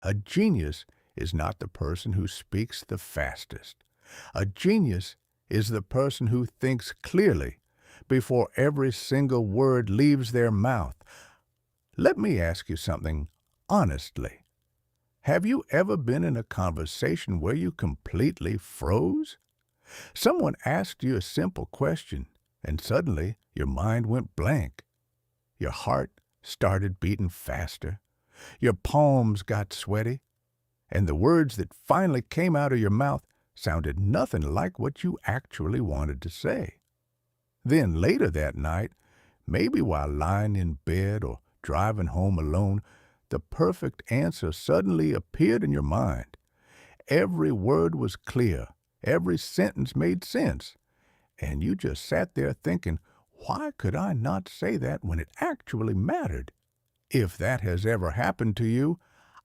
A genius is not the person who speaks the fastest. A genius is the person who thinks clearly before every single word leaves their mouth. Let me ask you something honestly. Have you ever been in a conversation where you completely froze? Someone asked you a simple question, and suddenly your mind went blank. Your heart started beating faster. Your palms got sweaty, and the words that finally came out of your mouth sounded nothing like what you actually wanted to say. Then later that night, maybe while lying in bed or driving home alone, the perfect answer suddenly appeared in your mind. Every word was clear, every sentence made sense, and you just sat there thinking, why could I not say that when it actually mattered? If that has ever happened to you,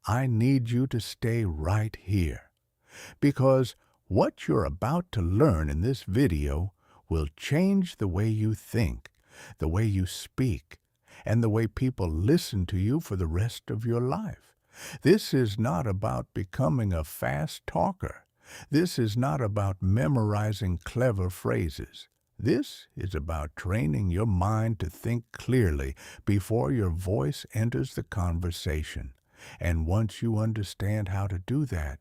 I need you to stay right here, because what you're about to learn in this video will change the way you think, the way you speak, and the way people listen to you for the rest of your life. This is not about becoming a fast talker. This is not about memorizing clever phrases. This is about training your mind to think clearly before your voice enters the conversation. And once you understand how to do that,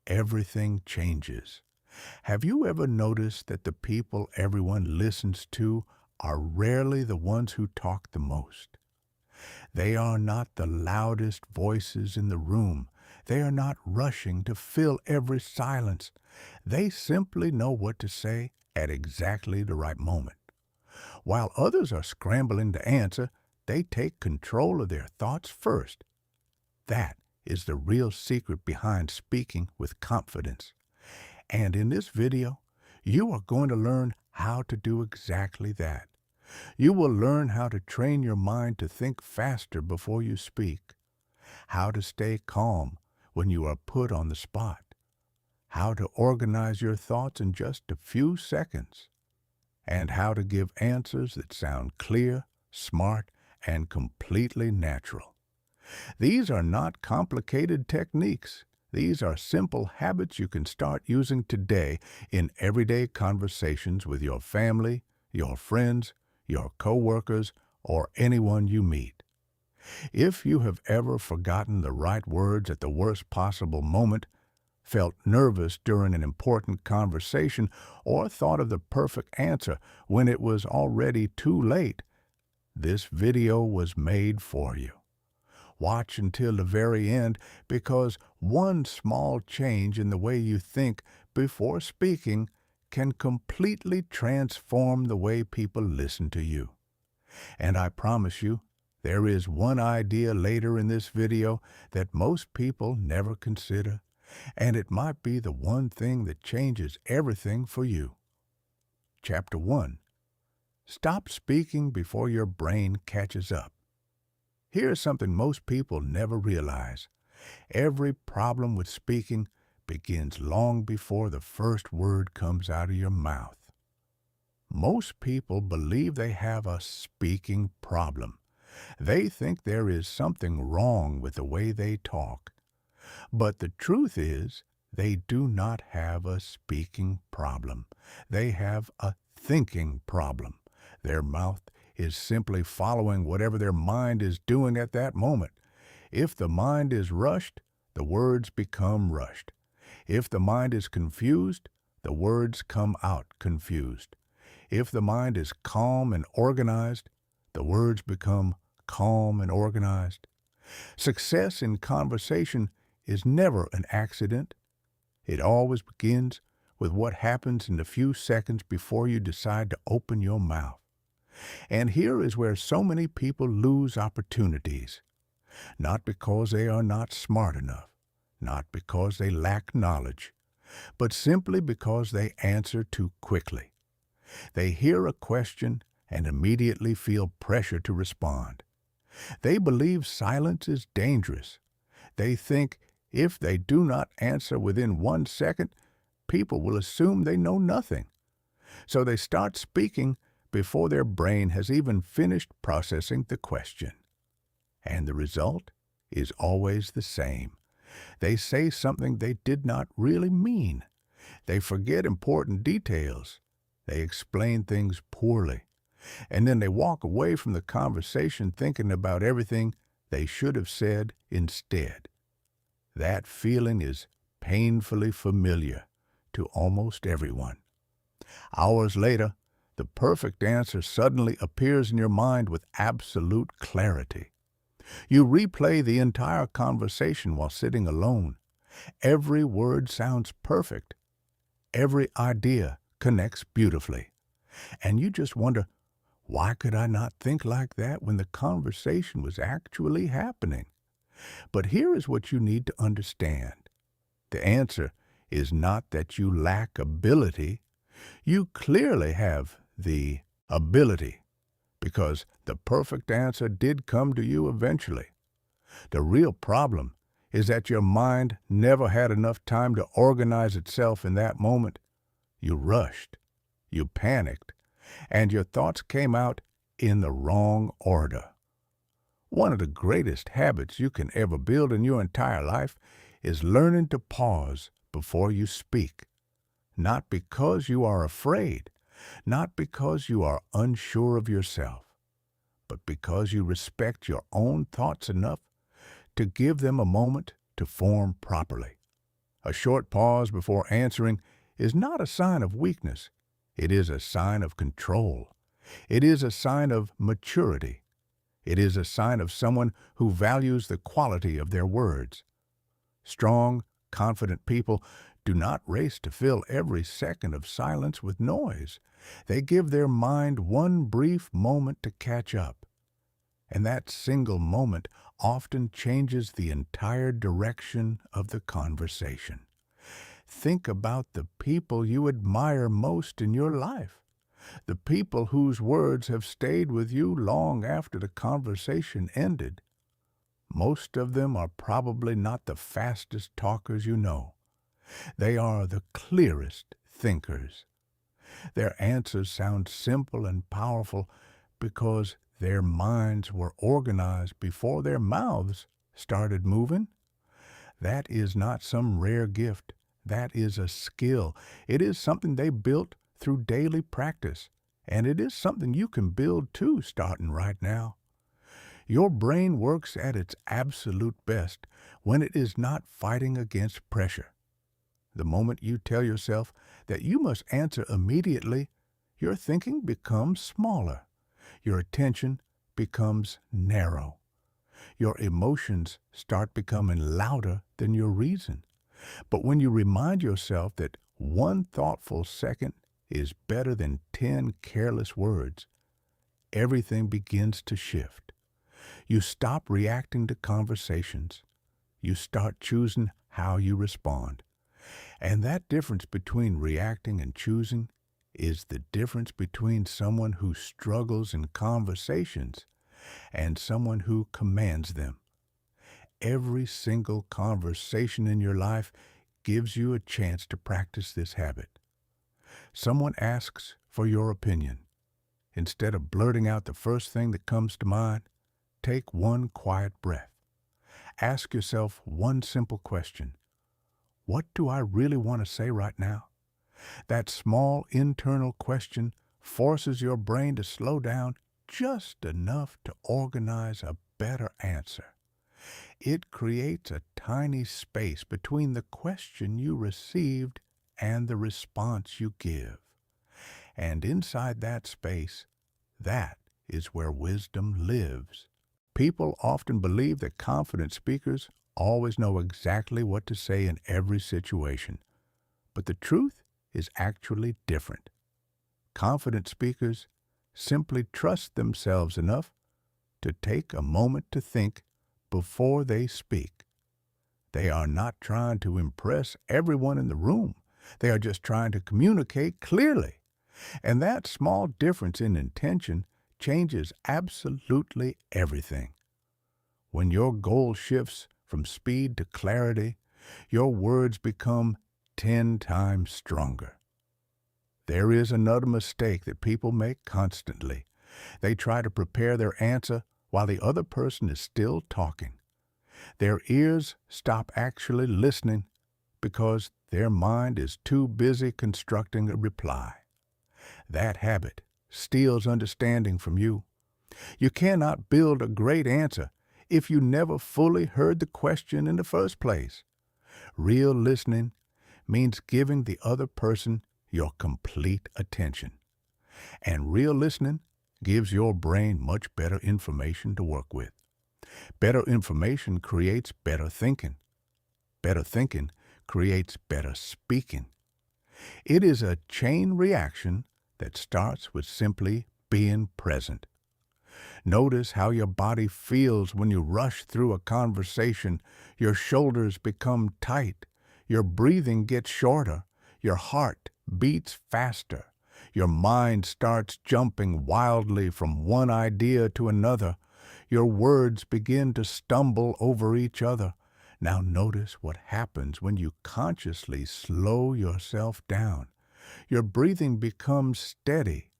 everything changes. Have you ever noticed that the people everyone listens to are rarely the ones who talk the most? They are not the loudest voices in the room. They are not rushing to fill every silence. They simply know what to say at exactly the right moment. While others are scrambling to answer, they take control of their thoughts first. That is the real secret behind speaking with confidence. And in this video, you are going to learn how to do exactly that. You will learn how to train your mind to think faster before you speak, how to stay calm when you are put on the spot, how to organize your thoughts in just a few seconds, and how to give answers that sound clear, smart, and completely natural. These are not complicated techniques. These are simple habits you can start using today in everyday conversations with your family, your friends, your coworkers, or anyone you meet. If you have ever forgotten the right words at the worst possible moment, felt nervous during an important conversation, or thought of the perfect answer when it was already too late, this video was made for you. Watch until the very end, because one small change in the way you think before speaking can completely transform the way people listen to you. And I promise you, there is one idea later in this video that most people never consider, and it might be the one thing that changes everything for you. Chapter 1. Stop speaking before your brain catches up. Here's something most people never realize. Every problem with speaking begins long before the first word comes out of your mouth. Most people believe they have a speaking problem. They think there is something wrong with the way they talk. But the truth is, they do not have a speaking problem. They have a thinking problem. Their mouth is simply following whatever their mind is doing at that moment. If the mind is rushed, the words become rushed. If the mind is confused, the words come out confused. If the mind is calm and organized, the words become calm and organized. Success in conversation is never an accident. It always begins with what happens in the few seconds before you decide to open your mouth. And here is where so many people lose opportunities. Not because they are not smart enough, not because they lack knowledge, but simply because they answer too quickly. They hear a question and immediately feel pressure to respond. They believe silence is dangerous. They think if they do not answer within 1 second, people will assume they know nothing. So they start speaking before their brain has even finished processing the question. And the result is always the same. They say something they did not really mean. They forget important details. They explain things poorly. And then they walk away from the conversation thinking about everything they should have said instead. That feeling is painfully familiar to almost everyone. Hours later, the perfect answer suddenly appears in your mind with absolute clarity. You replay the entire conversation while sitting alone. Every word sounds perfect. Every idea connects beautifully. And you just wonder, why could I not think like that when the conversation was actually happening? But here is what you need to understand. The answer is not that you lack ability. You clearly have the ability, because the perfect answer did come to you eventually. The real problem is that your mind never had enough time to organize itself in that moment. You rushed, you panicked, and your thoughts came out in the wrong order. One of the greatest habits you can ever build in your entire life is learning to pause before you speak. Not because you are afraid, not because you are unsure of yourself, but because you respect your own thoughts enough to give them a moment to form properly. A short pause before answering is not a sign of weakness. It is a sign of control. It is a sign of maturity. It is a sign of someone who values the quality of their words. Strong, confident people do not race to fill every second of silence with noise. They give their mind one brief moment to catch up. And that single moment often changes the entire direction of the conversation. Think about the people you admire most in your life, the people whose words have stayed with you long after the conversation ended. Most of them are probably not the fastest talkers you know. They are the clearest thinkers. Their answers sound simple and powerful because their minds were organized before their mouths started moving. That is not some rare gift. That is a skill. It is something they built through daily practice, and it is something you can build too starting right now. Your brain works at its absolute best when it is not fighting against pressure. The moment you tell yourself that you must answer immediately, your thinking becomes smaller. Your attention becomes narrow. Your emotions start becoming louder than your reason. But when you remind yourself that one thoughtful second is better than 10 careless words, everything begins to shift. You stop reacting to conversations. You start choosing how you respond. And that difference between reacting and choosing is the difference between someone who struggles in conversations and someone who commands them. Every single conversation in your life gives you a chance to practice this habit. Someone asks for your opinion. Instead of blurting out the first thing that comes to mind, take one quiet breath. Ask yourself one simple question. What do I really want to say right now? That small internal question forces your brain to slow down just enough to organize a better answer. It creates a tiny space between the question you received and the response you give. And inside that space, that is where wisdom lives. People often believe that confident speakers always know exactly what to say in every situation. But the truth is actually different. Confident speakers simply trust themselves enough to take a moment to think before they speak. They are not trying to impress everyone in the room. They are just trying to communicate clearly. And that small difference in intention changes absolutely everything. When your goal shifts from speed to clarity, your words become 10 times stronger. There is another mistake that people make constantly. They try to prepare their answer while the other person is still talking. Their ears stop actually listening because their mind is too busy constructing a reply. That habit steals understanding from you. You cannot build a great answer if you never fully heard the question in the first place. Real listening means giving the other person your complete attention. And real listening gives your brain much better information to work with. Better information creates better thinking. Better thinking creates better speaking. It is a chain reaction that starts with simply being present. Notice how your body feels when you rush through a conversation. Your shoulders become tight. Your breathing gets shorter. Your heart beats faster. Your mind starts jumping wildly from one idea to another. Your words begin to stumble over each other. Now notice what happens when you consciously slow yourself down. Your breathing becomes steady.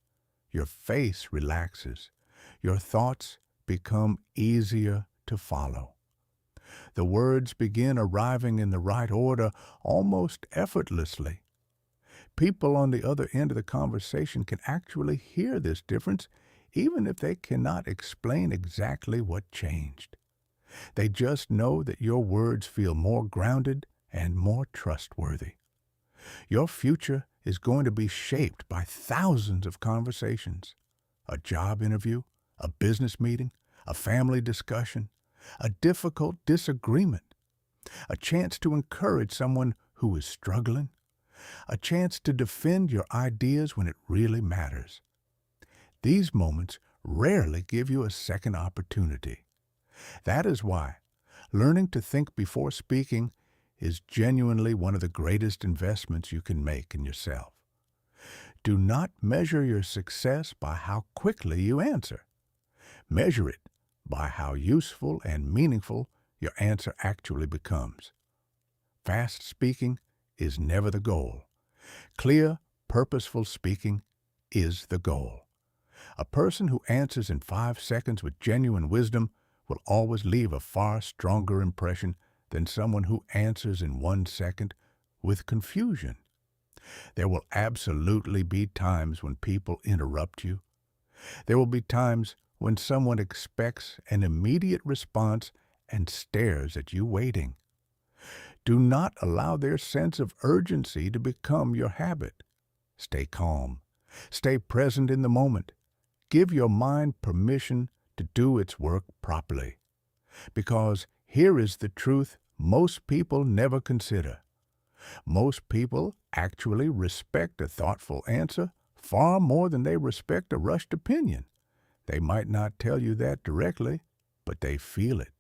Your face relaxes. Your thoughts become easier to follow. The words begin arriving in the right order almost effortlessly. People on the other end of the conversation can actually hear this difference, even if they cannot explain exactly what changed. They just know that your words feel more grounded and more trustworthy. Your future is going to be shaped by thousands of conversations. A job interview, a business meeting, a family discussion, a difficult disagreement, a chance to encourage someone who is struggling, a chance to defend your ideas when it really matters. These moments rarely give you a second opportunity. That is why learning to think before speaking is genuinely one of the greatest investments you can make in yourself. Do not measure your success by how quickly you answer. Measure it by how useful and meaningful your answer actually becomes. Fast speaking is never the goal. Clear, purposeful speaking is the goal. A person who answers in 5 seconds with genuine wisdom will always leave a far stronger impression than someone who answers in 1 second with confusion. There will absolutely be times when people interrupt you. There will be times when someone expects an immediate response and stares at you waiting. Do not allow their sense of urgency to become your habit. Stay calm. Stay present in the moment. Give your mind permission to do its work properly. Because here is the truth most people never consider. Most people actually respect a thoughtful answer far more than they respect a rushed opinion. They might not tell you that directly, but they feel it.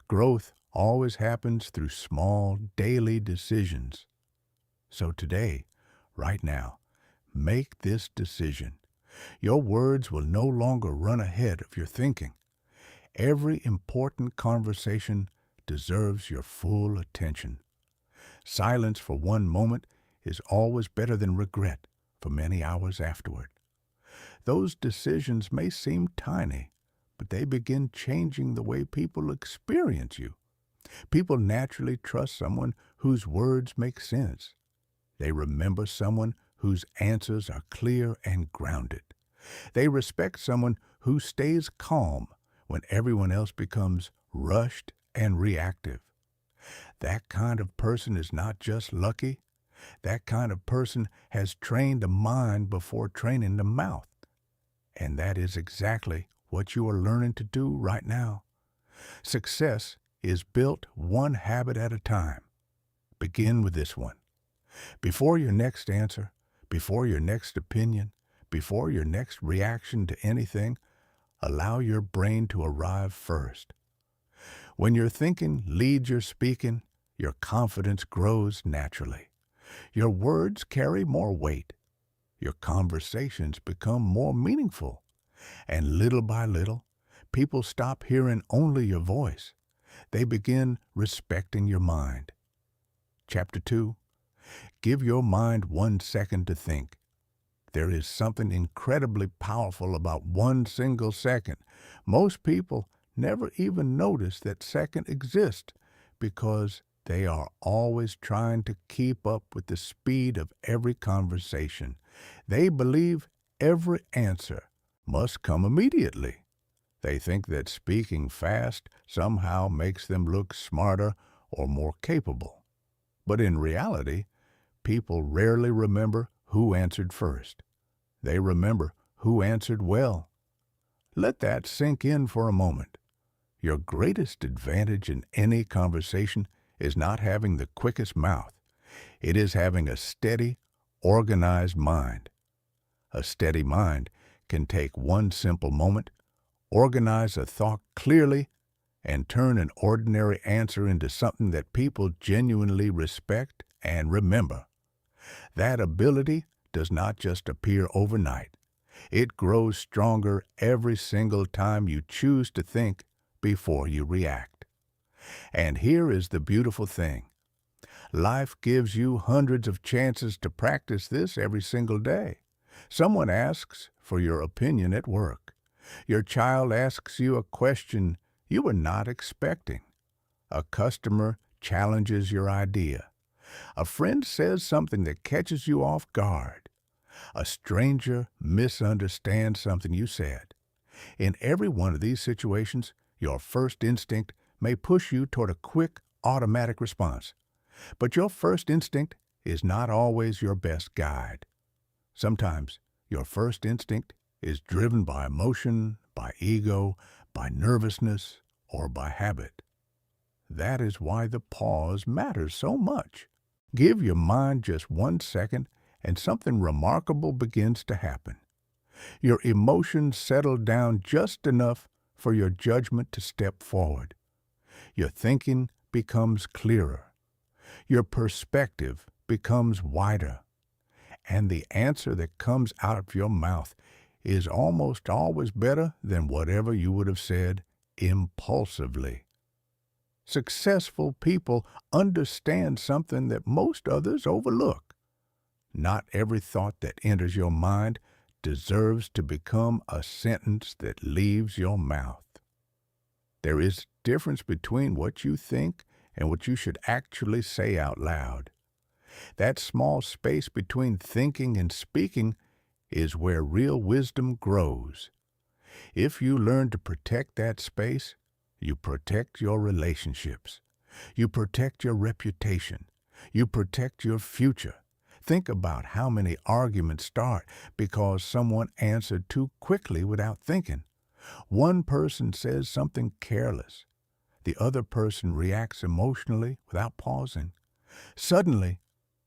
Growth always happens through small, daily decisions. So today, right now, make this decision. Your words will no longer run ahead of your thinking. Every important conversation deserves your full attention. Silence for 1 moment is always better than regret for many hours afterward. Those decisions may seem tiny, but they begin changing the way people experience you. People naturally trust someone whose words make sense. They remember someone whose answers are clear and grounded. They respect someone who stays calm when everyone else becomes rushed and reactive. That kind of person is not just lucky. That kind of person has trained the mind before training the mouth. And that is exactly what you are learning to do right now. Success is built one habit at a time. Begin with this one. Before your next answer, before your next opinion, before your next reaction to anything, allow your brain to arrive first. When your thinking leads your speaking, your confidence grows naturally. Your words carry more weight. Your conversations become more meaningful. And little by little, people stop hearing only your voice. They begin respecting your mind. Chapter 2. Give your mind 1 second to think. There is something incredibly powerful about 1 single second. Most people never even notice that second exists because they are always trying to keep up with the speed of every conversation. They believe every answer must come immediately. They think that speaking fast somehow makes them look smarter or more capable. But in reality, people rarely remember who answered first. They remember who answered well. Let that sink in for a moment. Your greatest advantage in any conversation is not having the quickest mouth. It is having a steady, organized mind. A steady mind can take one simple moment, organize a thought clearly, and turn an ordinary answer into something that people genuinely respect and remember. That ability does not just appear overnight. It grows stronger every single time you choose to think before you react. And here is the beautiful thing. Life gives you hundreds of chances to practice this every single day. Someone asks for your opinion at work. Your child asks you a question you were not expecting. A customer challenges your idea. A friend says something that catches you off guard. A stranger misunderstands something you said. In every one of these situations, your first instinct may push you toward a quick, automatic response. But your first instinct is not always your best guide. Sometimes your first instinct is driven by emotion, by ego, by nervousness, or by habit. That is why the pause matters so much. Give your mind just 1 second and something remarkable begins to happen. Your emotions settle down just enough for your judgment to step forward. Your thinking becomes clearer. Your perspective becomes wider. And the answer that comes out of your mouth is almost always better than whatever you would have said impulsively. Successful people understand something that most others overlook. Not every thought that enters your mind deserves to become a sentence that leaves your mouth. There is a difference between what you think and what you should actually say out loud. That small space between thinking and speaking is where real wisdom grows. If you learn to protect that space, you protect your relationships. You protect your reputation. You protect your future. Think about how many arguments start because someone answered too quickly without thinking. One person says something careless. The other person reacts emotionally without pausing. Suddenly,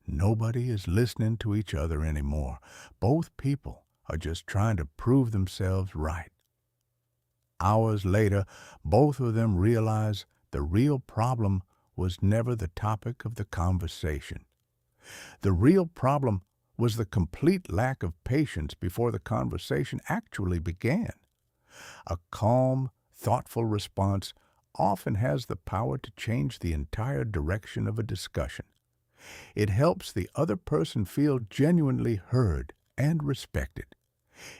nobody is listening to each other anymore. Both people are just trying to prove themselves right. Hours later, both of them realize the real problem was never the topic of the conversation. The real problem was the complete lack of patience before the conversation actually began. A calm, thoughtful response often has the power to change the entire direction of a discussion. It helps the other person feel genuinely heard and respected.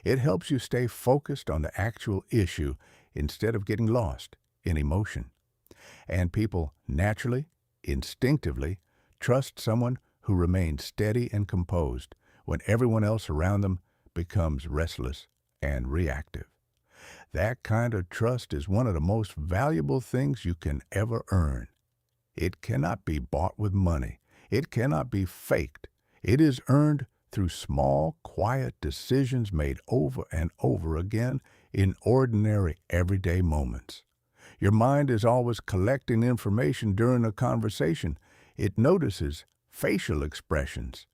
It helps you stay focused on the actual issue instead of getting lost in emotion. And people naturally, instinctively, trust someone who remains steady and composed when everyone else around them becomes restless and reactive. That kind of trust is one of the most valuable things you can ever earn. It cannot be bought with money. It cannot be faked. It is earned through small, quiet decisions made over and over again in ordinary, everyday moments. Your mind is always collecting information during a conversation. It notices facial expressions.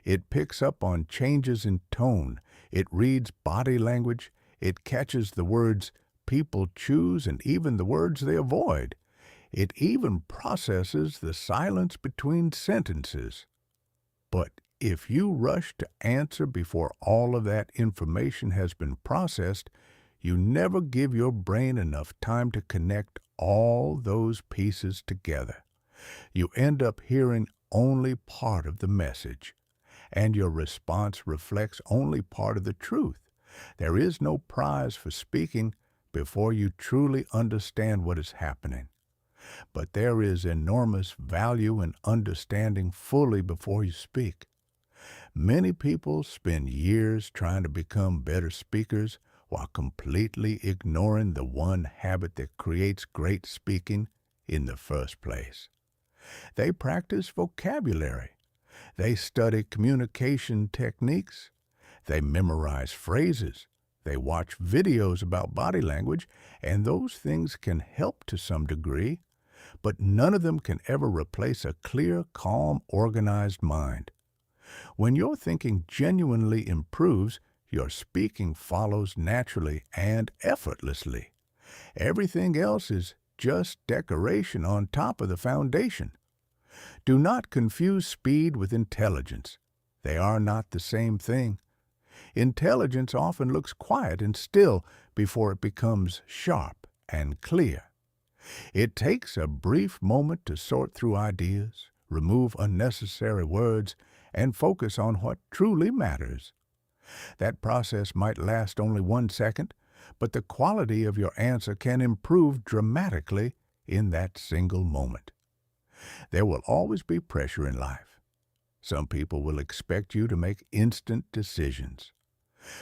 It picks up on changes in tone. It reads body language. It catches the words people choose and even the words they avoid. It even processes the silence between sentences. But if you rush to answer before all of that information has been processed, you never give your brain enough time to connect all those pieces together. You end up hearing only part of the message, and your response reflects only part of the truth. There is no prize for speaking, before you truly understand what is happening. But there is enormous value in understanding fully before you speak. Many people spend years trying to become better speakers while completely ignoring the one habit that creates great speaking in the first place. They practice vocabulary. They study communication techniques. They memorize phrases. They watch videos about body language, and those things can help to some degree, but none of them can ever replace a clear, calm, organized mind. When your thinking genuinely improves, your speaking follows naturally and effortlessly. Everything else is just decoration on top of the foundation. Do not confuse speed with intelligence. They are not the same thing. Intelligence often looks quiet and still before it becomes sharp and clear. It takes a brief moment to sort through ideas, remove unnecessary words, and focus on what truly matters. That process might last only 1 second, but the quality of your answer can improve dramatically in that single moment. There will always be pressure in life. Some people will expect you to make instant decisions.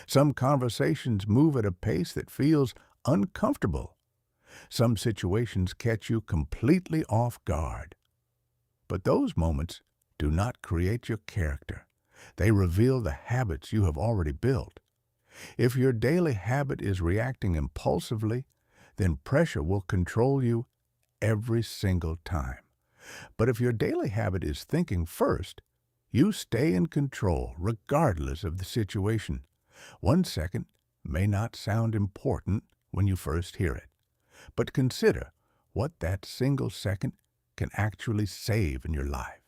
Some conversations move at a pace that feels uncomfortable. Some situations catch you completely off guard. But those moments do not create your character. They reveal the habits you have already built. If your daily habit is reacting impulsively, then pressure will control you every single time. But if your daily habit is thinking first, you stay in control regardless of the situation. 1 second may not sound important when you first hear it, but consider what that single second can actually save in your life.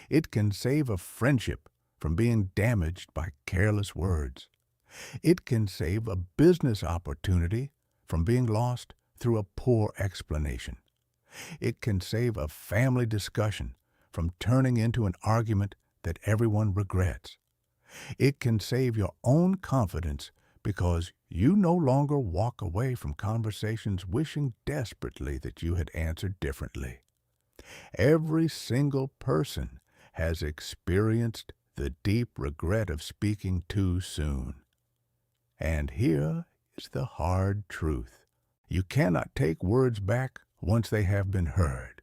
It can save a friendship from being damaged by careless words. It can save a business opportunity from being lost through a poor explanation. It can save a family discussion from turning into an argument that everyone regrets. It can save your own confidence because you no longer walk away from conversations wishing desperately that you had answered differently. Every single person has experienced the deep regret of speaking too soon. And here is the hard truth. You cannot take words back once they have been heard.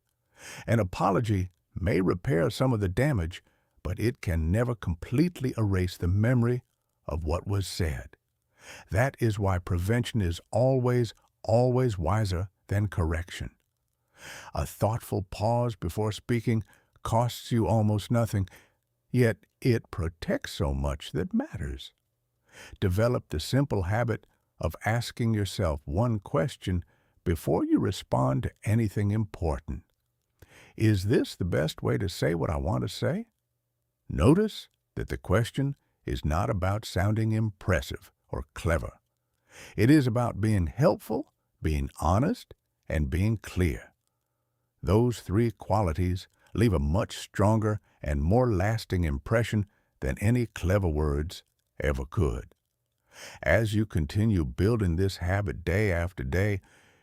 An apology may repair some of the damage, but it can never completely erase the memory of what was said. That is why prevention is always wiser than correction. A thoughtful pause before speaking costs you almost nothing, yet it protects so much that matters. Develop the simple habit of asking yourself one question before you respond to anything important. Is this the best way to say what I want to say? Notice that the question is not about sounding impressive or clever. It is about being helpful, being honest, and being clear. Those 3 qualities leave a much stronger and more lasting impression than any clever words ever could. As you continue building this habit day after day,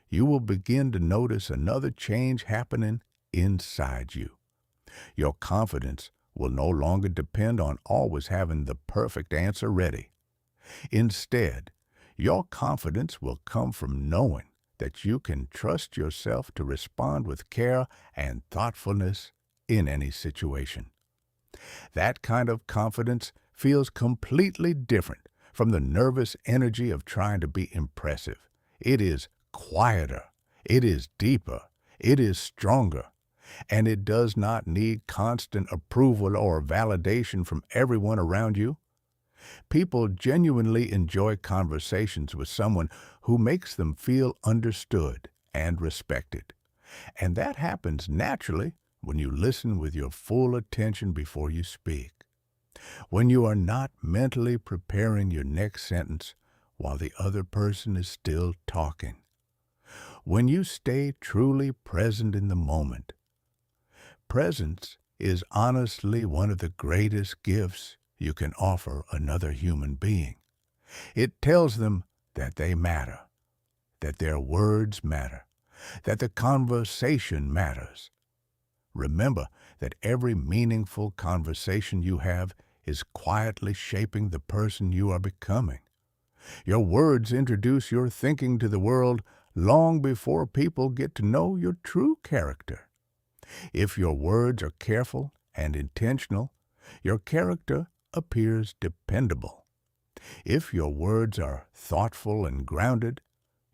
you will begin to notice another change happening inside you. Your confidence will no longer depend on always having the perfect answer ready. Instead, your confidence will come from knowing that you can trust yourself to respond with care and thoughtfulness in any situation. That kind of confidence feels completely different from the nervous energy of trying to be impressive. It is quieter, it is deeper, it is stronger, and it does not need constant approval or validation from everyone around you. People genuinely enjoy conversations with someone who makes them feel understood and respected. And that happens naturally when you listen with your full attention before you speak. When you are not mentally preparing your next sentence while the other person is still talking. When you stay truly present in the moment. Presence is honestly one of the greatest gifts you can offer another human being. It tells them that they matter, that their words matter, that the conversation matters. Remember that every meaningful conversation you have is quietly shaping the person you are becoming. Your words introduce your thinking to the world long before people get to know your true character. If your words are careful and intentional, your character appears dependable. If your words are thoughtful and grounded,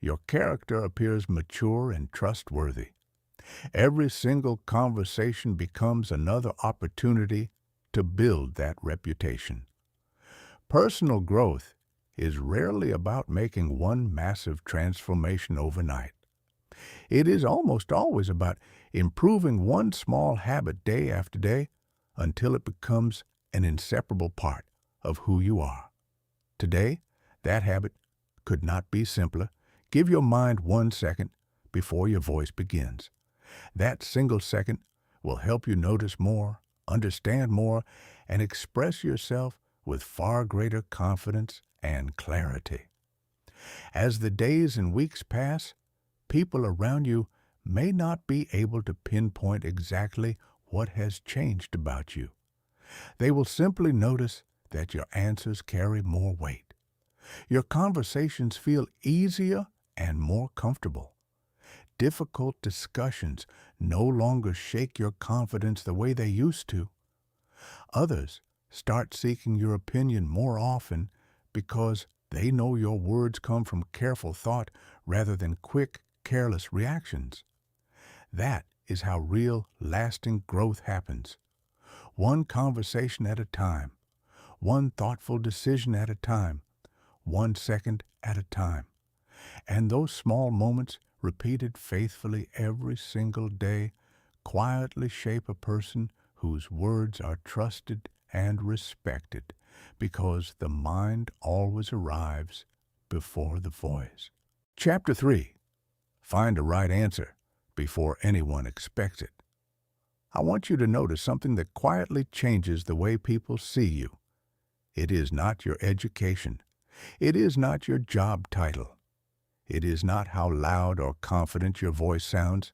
your character appears mature and trustworthy. Every single conversation becomes another opportunity to build that reputation. Personal growth is rarely about making one massive transformation overnight. It is almost always about improving one small habit day after day until it becomes an inseparable part of who you are. Today, that habit could not be simpler. Give your mind 1 second before your voice begins. That single second will help you notice more, understand more, and express yourself with far greater confidence and clarity. As the days and weeks pass, people around you may not be able to pinpoint exactly what has changed about you. They will simply notice that your answers carry more weight. Your conversations feel easier and more comfortable. Difficult discussions no longer shake your confidence the way they used to. Others start seeking your opinion more often because they know your words come from careful thought rather than quick, careless reactions. That is how real, lasting growth happens. One conversation at a time, one thoughtful decision at a time, 1 second at a time. And those small moments, repeated faithfully every single day, quietly shape a person whose words are trusted and respected, because the mind always arrives before the voice. Chapter 3. Find a right answer before anyone expects it. I want you to notice something that quietly changes the way people see you. It is not your education. It is not your job title. It is not how loud or confident your voice sounds.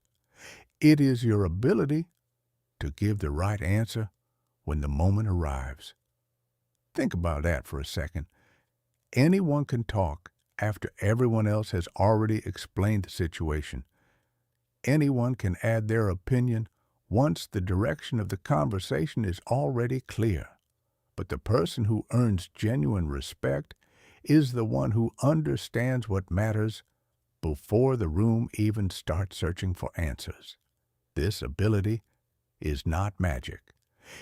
It is your ability to give the right answer when the moment arrives. Think about that for a second. Anyone can talk after everyone else has already explained the situation. Anyone can add their opinion once the direction of the conversation is already clear. But the person who earns genuine respect is the one who understands what matters before the room even starts searching for answers. This ability is not magic.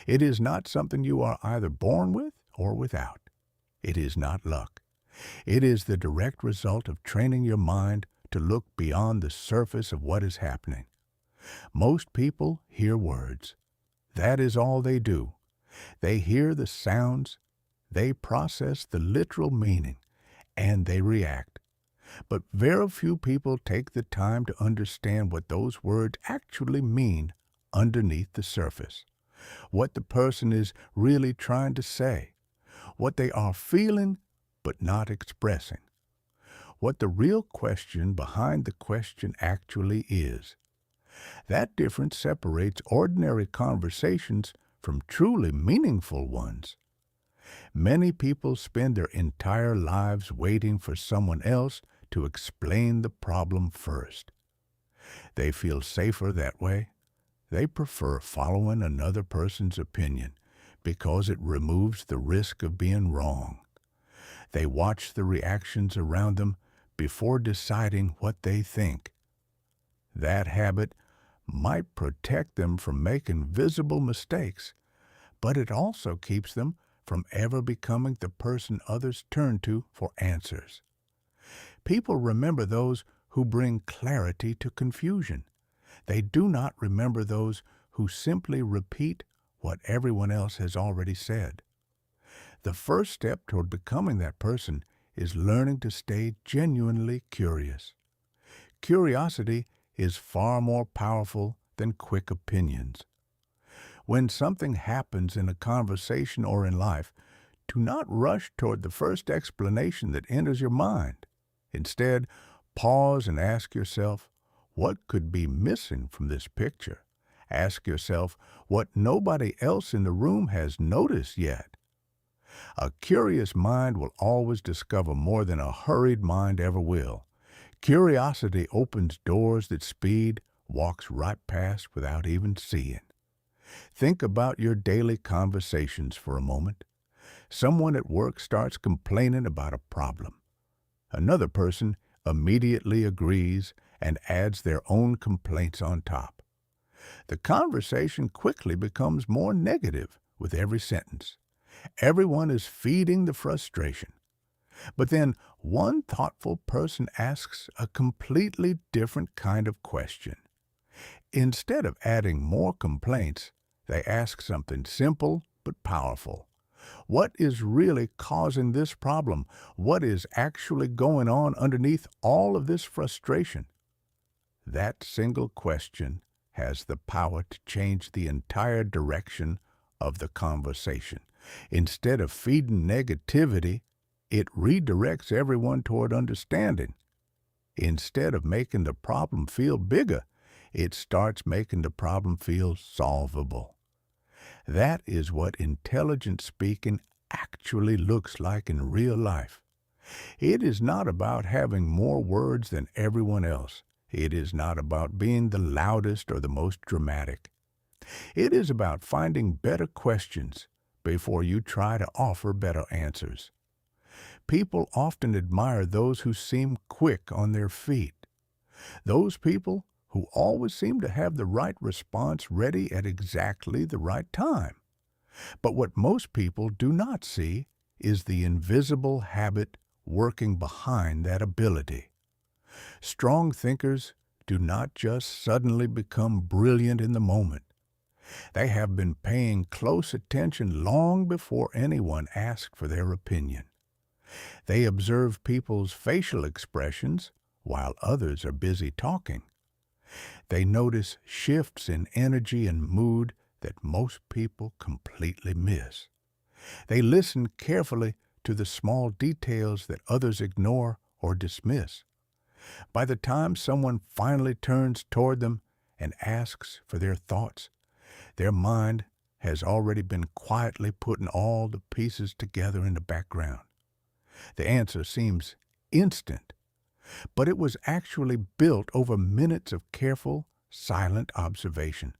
It is not something you are either born with or without. It is not luck. It is the direct result of training your mind to look beyond the surface of what is happening. Most people hear words. That is all they do. They hear the sounds, they process the literal meaning, and they react. But very few people take the time to understand what those words actually mean underneath the surface, what the person is really trying to say, what they are feeling but not expressing, what the real question behind the question actually is. That difference separates ordinary conversations from truly meaningful ones. Many people spend their entire lives waiting for someone else to explain the problem first. They feel safer that way. They prefer following another person's opinion because it removes the risk of being wrong. They watch the reactions around them before deciding what they think. That habit might protect them from making visible mistakes, but it also keeps them from ever becoming the person others turn to for answers. People remember those who bring clarity to confusion. They do not remember those who simply repeat what everyone else has already said. The first step toward becoming that person is learning to stay genuinely curious. Curiosity is far more powerful than quick opinions. When something happens in a conversation or in life, do not rush toward the first explanation that enters your mind. Instead, Pause and ask yourself, what could be missing from this picture? Ask yourself what nobody else in the room has noticed yet. A curious mind will always discover more than a hurried mind ever will. Curiosity opens doors that speed walks right past without even seeing. Think about your daily conversations for a moment. Someone at work starts complaining about a problem. Another person immediately agrees and adds their own complaints on top. The conversation quickly becomes more negative with every sentence. Everyone is feeding the frustration. But then one thoughtful person asks a completely different kind of question. Instead of adding more complaints, they ask something simple but powerful. What is really causing this problem? What is actually going on underneath all of this frustration? That single question has the power to change the entire direction of the conversation. Instead of feeding negativity, it redirects everyone toward understanding. Instead of making the problem feel bigger, it starts making the problem feel solvable. That is what intelligent speaking actually looks like in real life. It is not about having more words than everyone else. It is not about being the loudest or the most dramatic. It is about finding better questions before you try to offer better answers. People often admire those who seem quick on their feet. Those people who always seem to have the right response ready at exactly the right time. But what most people do not see is the invisible habit working behind that ability. Strong thinkers do not just suddenly become brilliant in the moment. They have been paying close attention long before anyone asked for their opinion. They observe people's facial expressions while others are busy talking. They notice shifts in energy and mood that most people completely miss. They listen carefully to the small details that others ignore or dismiss. By the time someone finally turns toward them and asks for their thoughts, their mind has already been quietly putting all the pieces together in the background. The answer seems instant, but it was actually built over minutes of careful, silent observation.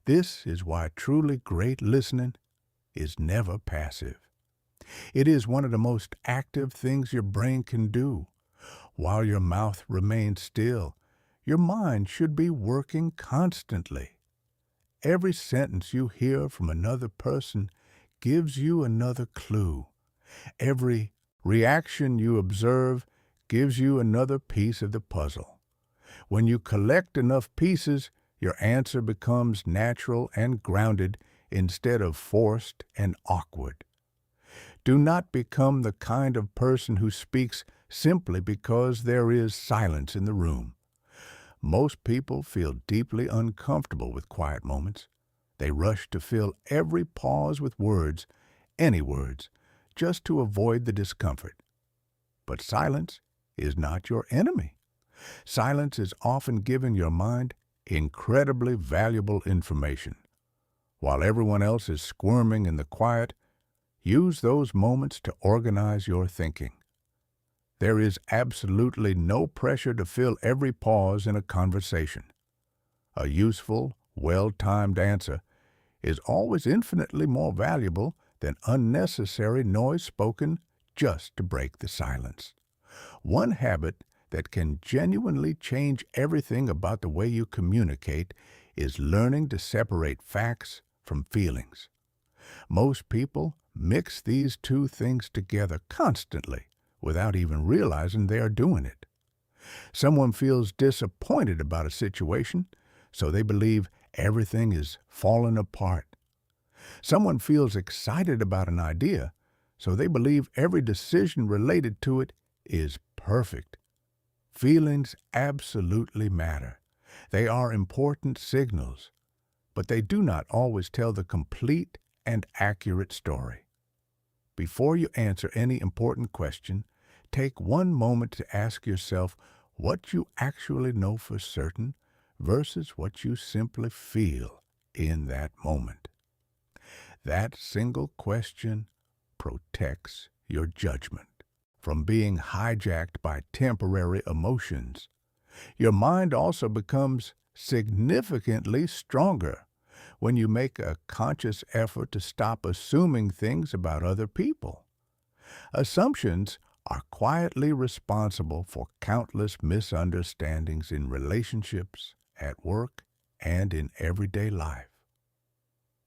This is why truly great listening is never passive. It is one of the most active things your brain can do. While your mouth remains still, your mind should be working constantly. Every sentence you hear from another person gives you another clue. Every reaction you observe gives you another piece of the puzzle. When you collect enough pieces, your answer becomes natural and grounded instead of forced and awkward. Do not become the kind of person who speaks simply because there is silence in the room. Most people feel deeply uncomfortable with quiet moments. They rush to fill every pause with words, any words, just to avoid the discomfort. But silence is not your enemy. Silence is often giving your mind incredibly valuable information. While everyone else is squirming in the quiet, use those moments to organize your thinking. There is absolutely no pressure to fill every pause in a conversation. A useful, well-timed answer is always infinitely more valuable than unnecessary noise spoken just to break the silence. One habit that can genuinely change everything about the way you communicate is learning to separate facts from feelings. Most people mix these two things together constantly without even realizing they are doing it. Someone feels disappointed about a situation, so they believe everything is falling apart. Someone feels excited about an idea, so they believe every decision related to it is perfect. Feelings absolutely matter. They are important signals, but they do not always tell the complete and accurate story. Before you answer any important question, take one moment to ask yourself what you actually know for certain versus what you simply feel in that moment. That single question protects your judgment from being hijacked by temporary emotions. Your mind also becomes significantly stronger when you make a conscious effort to stop assuming things about other people. Assumptions are quietly responsible for countless misunderstandings in relationships, at work, and in everyday life.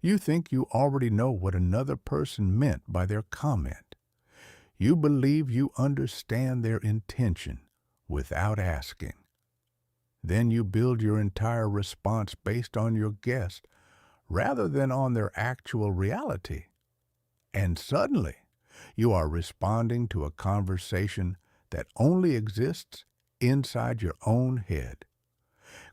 You think you already know what another person meant by their comment. You believe you understand their intention without asking. Then you build your entire response based on your guess rather than on their actual reality. And suddenly, you are responding to a conversation that only exists inside your own head.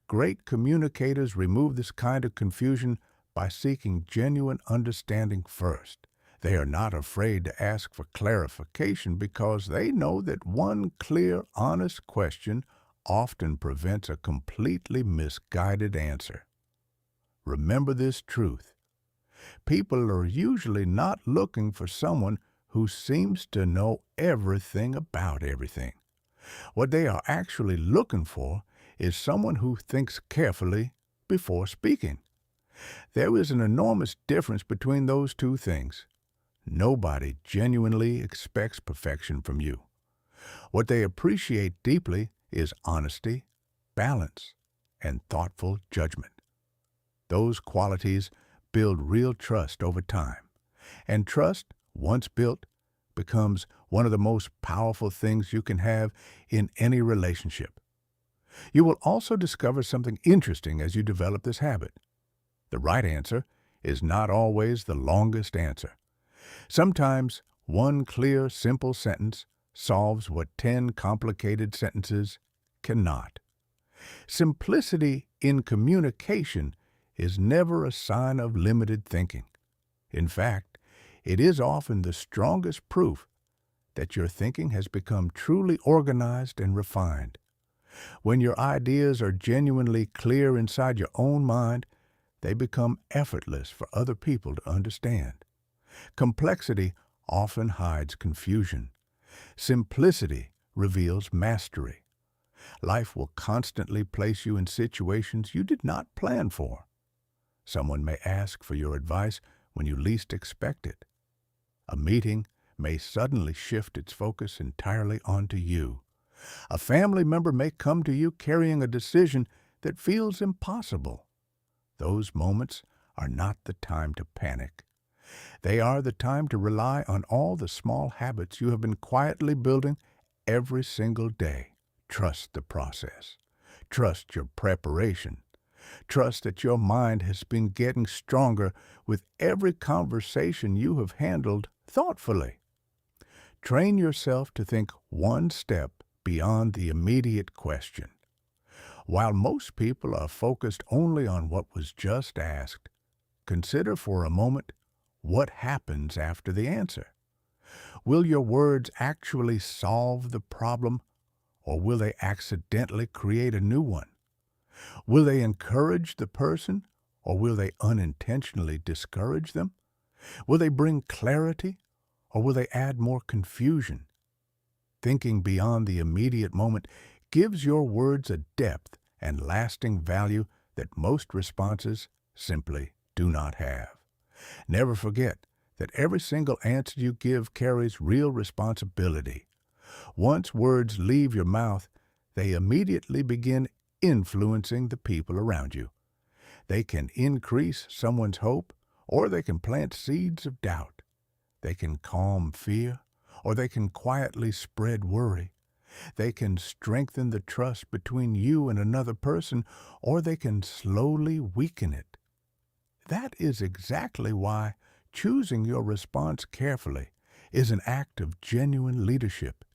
Great communicators remove this kind of confusion by seeking genuine understanding first. They are not afraid to ask for clarification because they know that one clear, honest question often prevents a completely misguided answer. Remember this truth. People are usually not looking for someone who seems to know everything about everything. What they are actually looking for is someone who thinks carefully before speaking. There is an enormous difference between those two things. Nobody genuinely expects perfection from you. What they appreciate deeply is honesty, balance, and thoughtful judgment. Those qualities build real trust over time. And trust, once built, becomes one of the most powerful things you can have in any relationship. You will also discover something interesting as you develop this habit. The right answer is not always the longest answer. Sometimes one clear, simple sentence solves what 10 complicated sentences cannot. Simplicity in communication is never a sign of limited thinking. In fact, it is often the strongest proof that your thinking has become truly organized and refined. When your ideas are genuinely clear inside your own mind, they become effortless for other people to understand. Complexity often hides confusion. Simplicity reveals mastery. Life will constantly place you in situations you did not plan for. Someone may ask for your advice when you least expect it. A meeting may suddenly shift its focus entirely onto you. A family member may come to you carrying a decision that feels impossible. Those moments are not the time to panic. They are the time to rely on all the small habits you have been quietly building every single day. Trust the process. Trust your preparation. Trust that your mind has been getting stronger with every conversation you have handled thoughtfully. Train yourself to think one step beyond the immediate question. While most people are focused only on what was just asked, consider for a moment what happens after the answer. Will your words actually solve the problem, or will they accidentally create a new one? Will they encourage the person, or will they unintentionally discourage them? Will they bring clarity, or will they add more confusion? Thinking beyond the immediate moment gives your words a depth and lasting value that most responses simply do not have. Never forget that every single answer you give carries real responsibility. Once words leave your mouth, they immediately begin influencing the people around you. They can increase someone's hope, or they can plant seeds of doubt. They can calm fear, or they can quietly spread worry. They can strengthen the trust between you and another person, or they can slowly weaken it. That is exactly why choosing your response carefully is an act of genuine leadership,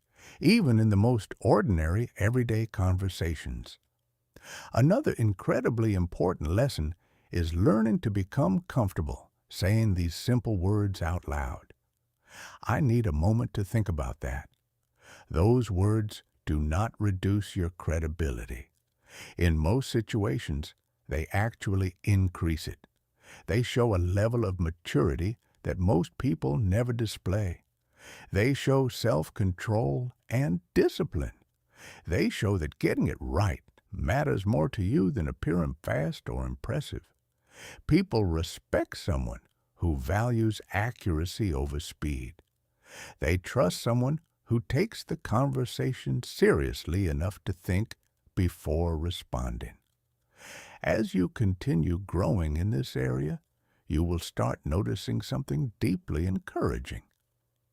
even in the most ordinary, everyday conversations. Another incredibly important lesson is learning to become comfortable saying these simple words out loud. I need a moment to think about that. Those words do not reduce your credibility. In most situations, they actually increase it. They show a level of maturity that most people never display. They show self-control and discipline. They show that getting it right matters more to you than appearing fast or impressive. People respect someone who values accuracy over speed. They trust someone who takes the conversation seriously enough to think before responding. As you continue growing in this area, you will start noticing something deeply encouraging.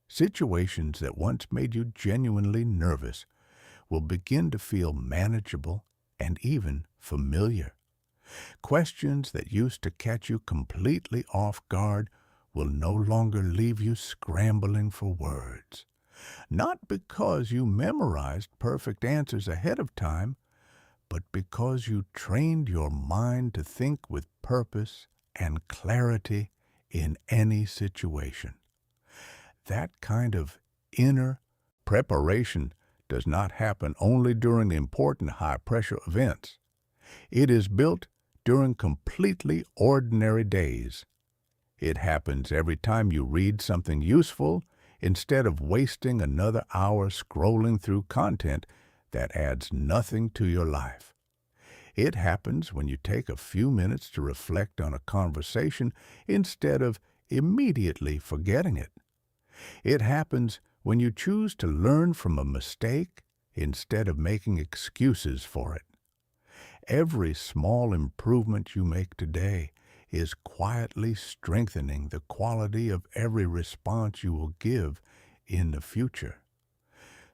Situations that once made you genuinely nervous will begin to feel manageable and even familiar. Questions that used to catch you completely off guard will no longer leave you scrambling for words. Not because you memorized perfect answers ahead of time, but because you trained your mind to think with purpose and clarity in any situation. That kind of inner preparation does not happen only during important high-pressure events. It is built during completely ordinary days. It happens every time you read something useful instead of wasting another hour scrolling through content that adds nothing to your life. It happens when you take a few minutes to reflect on a conversation instead of immediately forgetting it. It happens when you choose to learn from a mistake instead of making excuses for it. Every small improvement you make today is quietly strengthening the quality of every response you will give in the future.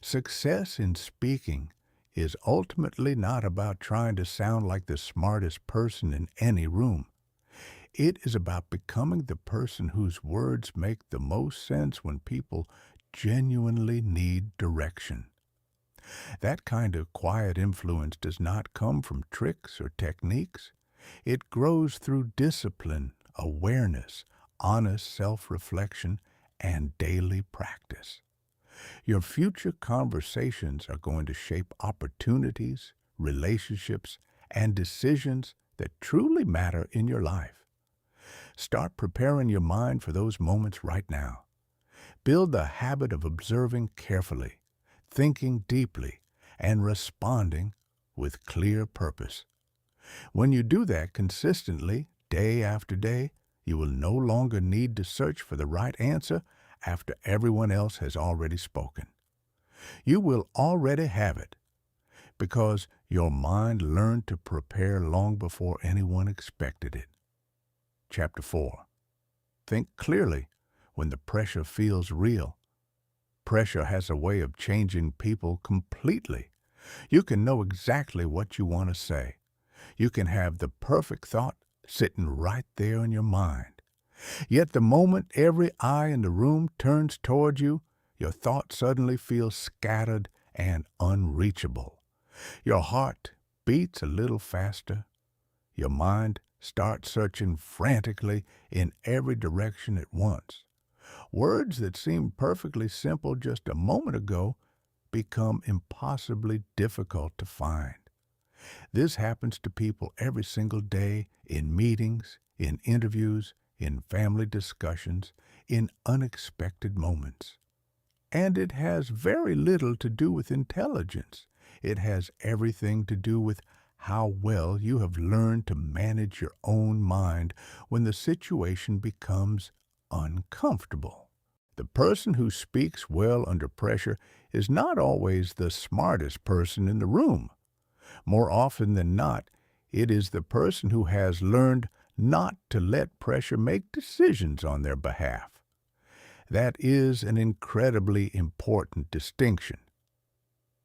Success in speaking is ultimately not about trying to sound like the smartest person in any room. It is about becoming the person whose words make the most sense when people genuinely need direction. That kind of quiet influence does not come from tricks or techniques. It grows through discipline, awareness, honest self-reflection, and daily practice. Your future conversations are going to shape opportunities, relationships, and decisions that truly matter in your life. Start preparing your mind for those moments right now. Build the habit of observing carefully, thinking deeply, and responding with clear purpose. When you do that consistently, day after day, you will no longer need to search for the right answer after everyone else has already spoken. You will already have it because your mind learned to prepare long before anyone expected it. Chapter 4. Think clearly when the pressure feels real. Pressure has a way of changing people completely. You can know exactly what you want to say. You can have the perfect thought sitting right there in your mind. Yet the moment every eye in the room turns toward you, your thought suddenly feels scattered and unreachable. Your heart beats a little faster. Your mind starts searching frantically in every direction at once. Words that seemed perfectly simple just a moment ago become impossibly difficult to find. This happens to people every single day in meetings, in interviews, in family discussions, in unexpected moments. And it has very little to do with intelligence. It has everything to do with how well you have learned to manage your own mind when the situation becomes uncomfortable. The person who speaks well under pressure is not always the smartest person in the room. More often than not, it is the person who has learned not to let pressure make decisions on their behalf. That is an incredibly important distinction.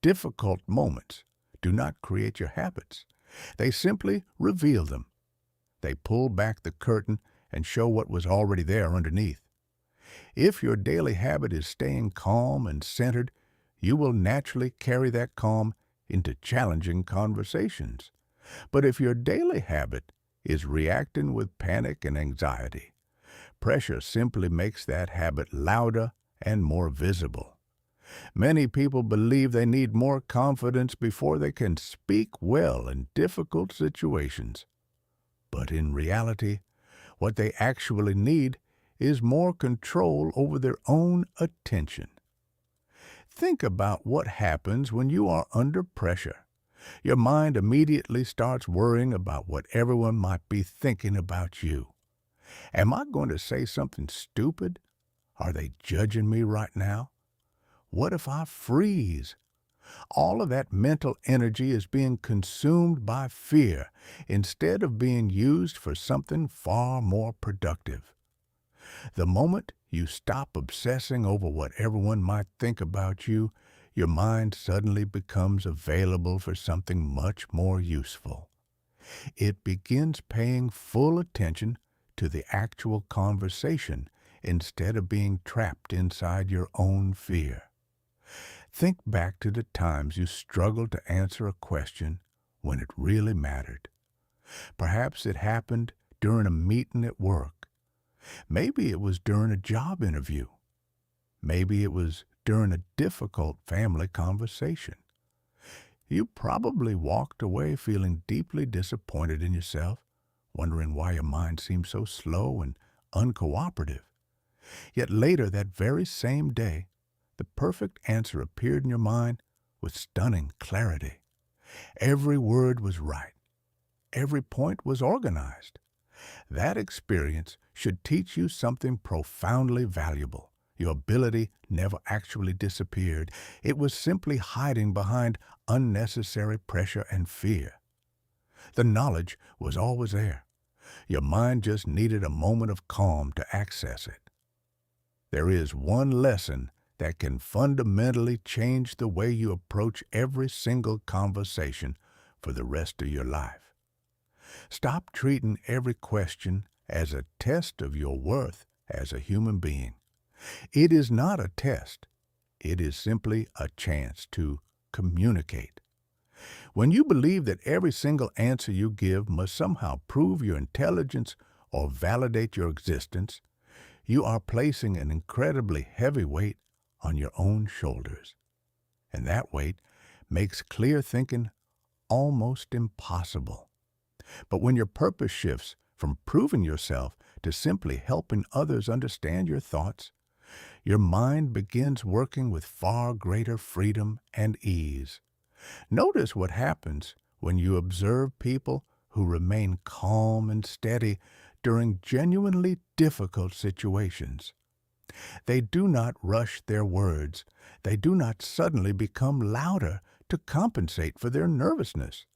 Difficult moments do not create your habits. They simply reveal them. They pull back the curtain and show what was already there underneath. If your daily habit is staying calm and centered, you will naturally carry that calm into challenging conversations. But if your daily habit is reacting with panic and anxiety, pressure simply makes that habit louder and more visible. Many people believe they need more confidence before they can speak well in difficult situations. But in reality, what they actually need is more control over their own attention. Think about what happens when you are under pressure. Your mind immediately starts worrying about what everyone might be thinking about you. Am I going to say something stupid? Are they judging me right now? What if I freeze? All of that mental energy is being consumed by fear instead of being used for something far more productive. The moment you stop obsessing over what everyone might think about you, your mind suddenly becomes available for something much more useful. It begins paying full attention to the actual conversation instead of being trapped inside your own fear. Think back to the times you struggled to answer a question when it really mattered. Perhaps it happened during a meeting at work. Maybe it was during a job interview. Maybe it was during a difficult family conversation. You probably walked away feeling deeply disappointed in yourself, wondering why your mind seemed so slow and uncooperative. Yet later that very same day, the perfect answer appeared in your mind with stunning clarity. Every word was right. Every point was organized. That experience should teach you something profoundly valuable. Your ability never actually disappeared. It was simply hiding behind unnecessary pressure and fear. The knowledge was always there. Your mind just needed a moment of calm to access it. There is one lesson that can fundamentally change the way you approach every single conversation for the rest of your life. Stop treating every question as a test of your worth as a human being. It is not a test. It is simply a chance to communicate. When you believe that every single answer you give must somehow prove your intelligence or validate your existence, you are placing an incredibly heavy weight on your own shoulders. And that weight makes clear thinking almost impossible. But when your purpose shifts from proving yourself to simply helping others understand your thoughts, your mind begins working with far greater freedom and ease. Notice what happens when you observe people who remain calm and steady during genuinely difficult situations. They do not rush their words. They do not suddenly become louder to compensate for their nervousness.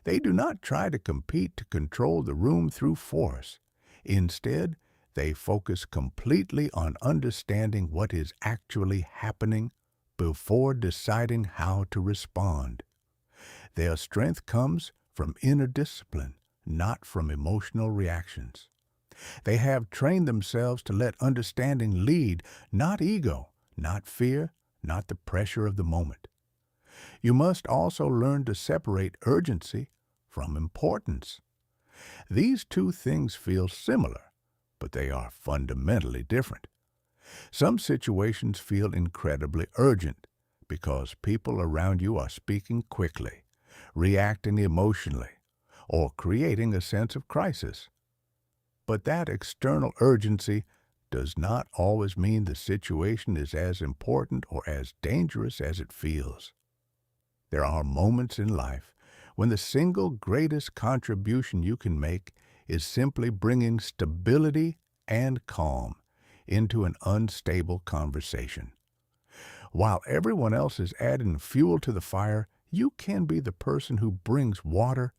They do not try to compete to control the room through force. Instead, they focus completely on understanding what is actually happening before deciding how to respond. Their strength comes from inner discipline, not from emotional reactions. They have trained themselves to let understanding lead, not ego, not fear, not the pressure of the moment. You must also learn to separate urgency from importance. These two things feel similar, but they are fundamentally different. Some situations feel incredibly urgent because people around you are speaking quickly, reacting emotionally, or creating a sense of crisis. But that external urgency does not always mean the situation is as important or as dangerous as it feels. There are moments in life when the single greatest contribution you can make is simply bringing stability and calm into an unstable conversation. While everyone else is adding fuel to the fire, you can be the person who brings water.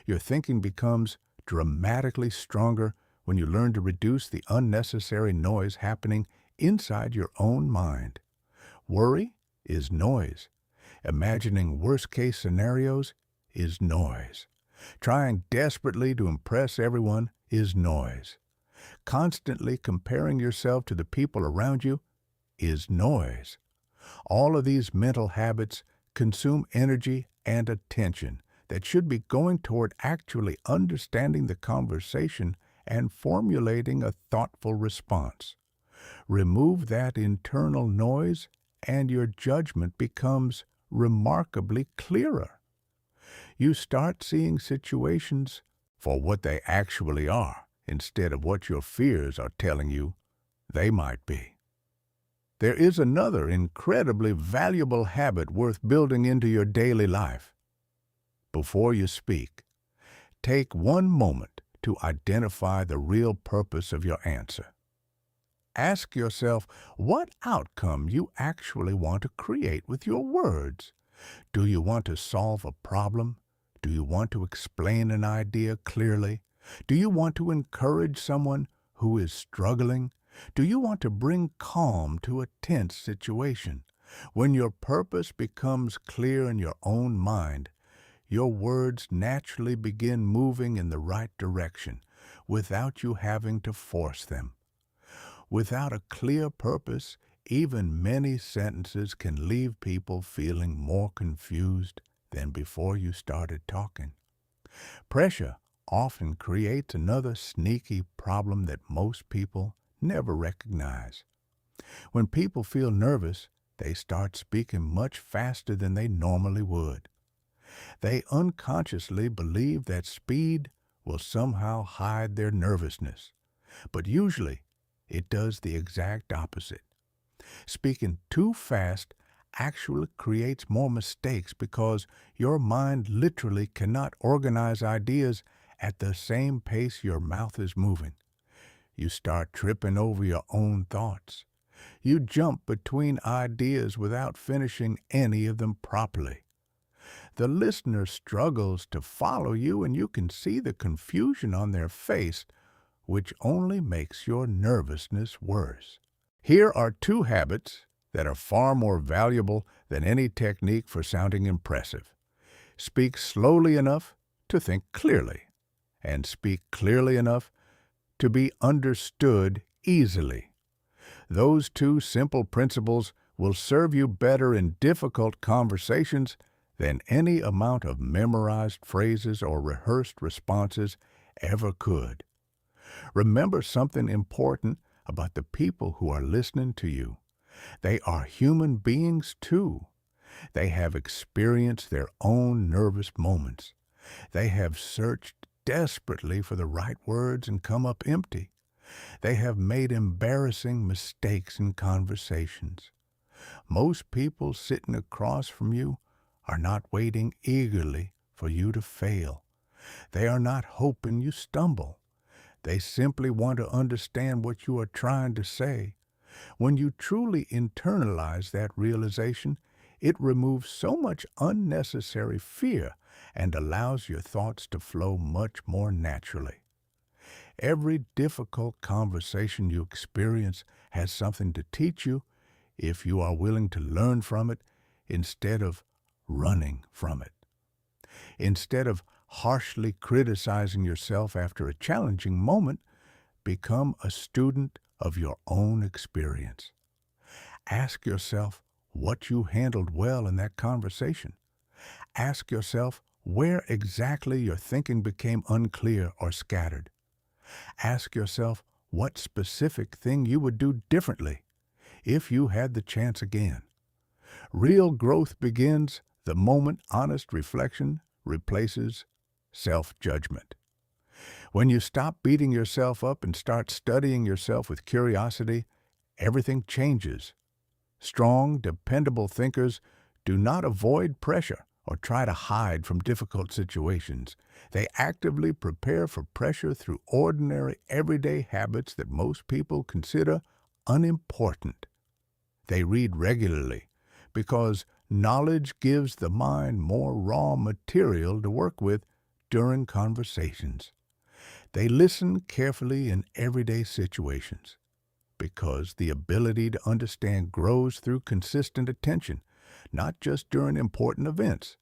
Your thinking becomes dramatically stronger when you learn to reduce the unnecessary noise happening inside your own mind. Worry is noise. Imagining worst-case scenarios is noise. Trying desperately to impress everyone is noise. Constantly comparing yourself to the people around you is noise. All of these mental habits consume energy and attention that should be going toward actually understanding the conversation and formulating a thoughtful response. Remove that internal noise and your judgment becomes remarkably clearer. You start seeing situations for what they actually are instead of what your fears are telling you they might be. There is another incredibly valuable habit worth building into your daily life. Before you speak, take one moment to identify the real purpose of your answer. Ask yourself what outcome you actually want to create with your words. Do you want to solve a problem? Do you want to explain an idea clearly? Do you want to encourage someone who is struggling? Do you want to bring calm to a tense situation? When your purpose becomes clear in your own mind, your words naturally begin moving in the right direction without you having to force them. Without a clear purpose, even many sentences can leave people feeling more confused than before you started talking. Pressure often creates another sneaky problem that most people never recognize. When people feel nervous, they start speaking much faster than they normally would. They unconsciously believe that speed will somehow hide their nervousness, but usually it does the exact opposite. Speaking too fast actually creates more mistakes because your mind literally cannot organize ideas at the same pace your mouth is moving. You start tripping over your own thoughts. You jump between ideas without finishing any of them properly. The listener struggles to follow you, and you can see the confusion on their face, which only makes your nervousness worse. Here are two habits that are far more valuable than any technique for sounding impressive. Speak slowly enough to think clearly, and speak clearly enough to be understood easily. Those two simple principles will serve you better in difficult conversations than any amount of memorized phrases or rehearsed responses ever could. Remember something important about the people who are listening to you. They are human beings too. They have experienced their own nervous moments. They have searched desperately for the right words and come up empty. They have made embarrassing mistakes in conversations. Most people sitting across from you are not waiting eagerly for you to fail. They are not hoping you stumble. They simply want to understand what you are trying to say. When you truly internalize that realization, it removes so much unnecessary fear and allows your thoughts to flow much more naturally. Every difficult conversation you experience has something to teach you if you are willing to learn from it instead of running from it. Instead of harshly criticizing yourself after a challenging moment, become a student of your own experience. Ask yourself what you handled well in that conversation. Ask yourself where exactly your thinking became unclear or scattered. Ask yourself what specific thing you would do differently if you had the chance again. Real growth begins the moment honest reflection replaces self-judgment. When you stop beating yourself up and start studying yourself with curiosity, everything changes. Strong, dependable thinkers do not avoid pressure or try to hide from difficult situations. They actively prepare for pressure through ordinary, everyday habits that most people consider unimportant. They read regularly because knowledge gives the mind more raw material to work with during conversations. They listen carefully in everyday situations because the ability to understand grows through consistent attention, not just during important events.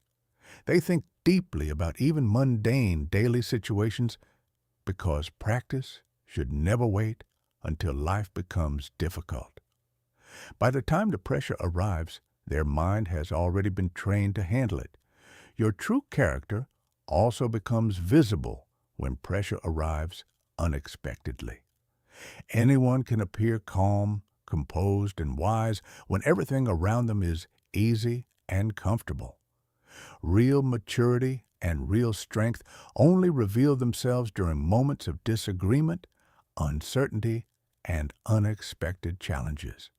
They think deeply about even mundane daily situations because practice should never wait until life becomes difficult. By the time the pressure arrives, their mind has already been trained to handle it. Your true character also becomes visible when pressure arrives unexpectedly. Anyone can appear calm, composed, and wise when everything around them is easy and comfortable. Real maturity and real strength only reveal themselves during moments of disagreement, uncertainty, and unexpected challenges.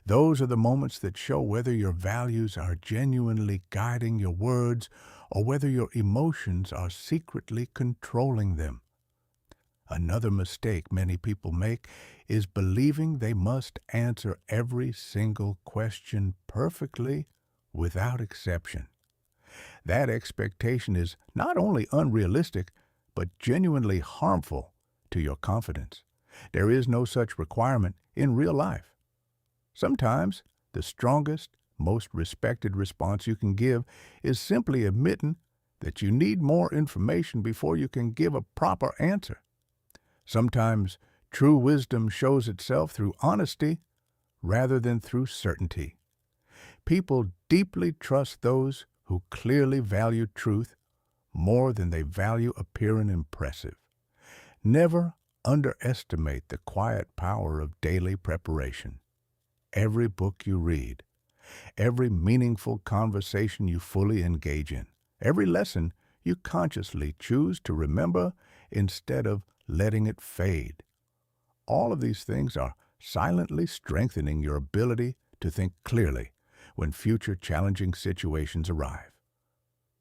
Those are the moments that show whether your values are genuinely guiding your words or whether your emotions are secretly controlling them. Another mistake many people make is believing they must answer every single question perfectly without exception. That expectation is not only unrealistic, but genuinely harmful to your confidence. There is no such requirement in real life. Sometimes the strongest, most respected response you can give is simply admitting that you need more information before you can give a proper answer. Sometimes true wisdom shows itself through honesty rather than through certainty. People deeply trust those who clearly value truth more than they value appearing impressive. Never underestimate the quiet power of daily preparation. Every book you read, every meaningful conversation you fully engage in, every lesson you consciously choose to remember instead of letting it fade. All of these things are silently strengthening your ability to think clearly when future challenging situations arrive.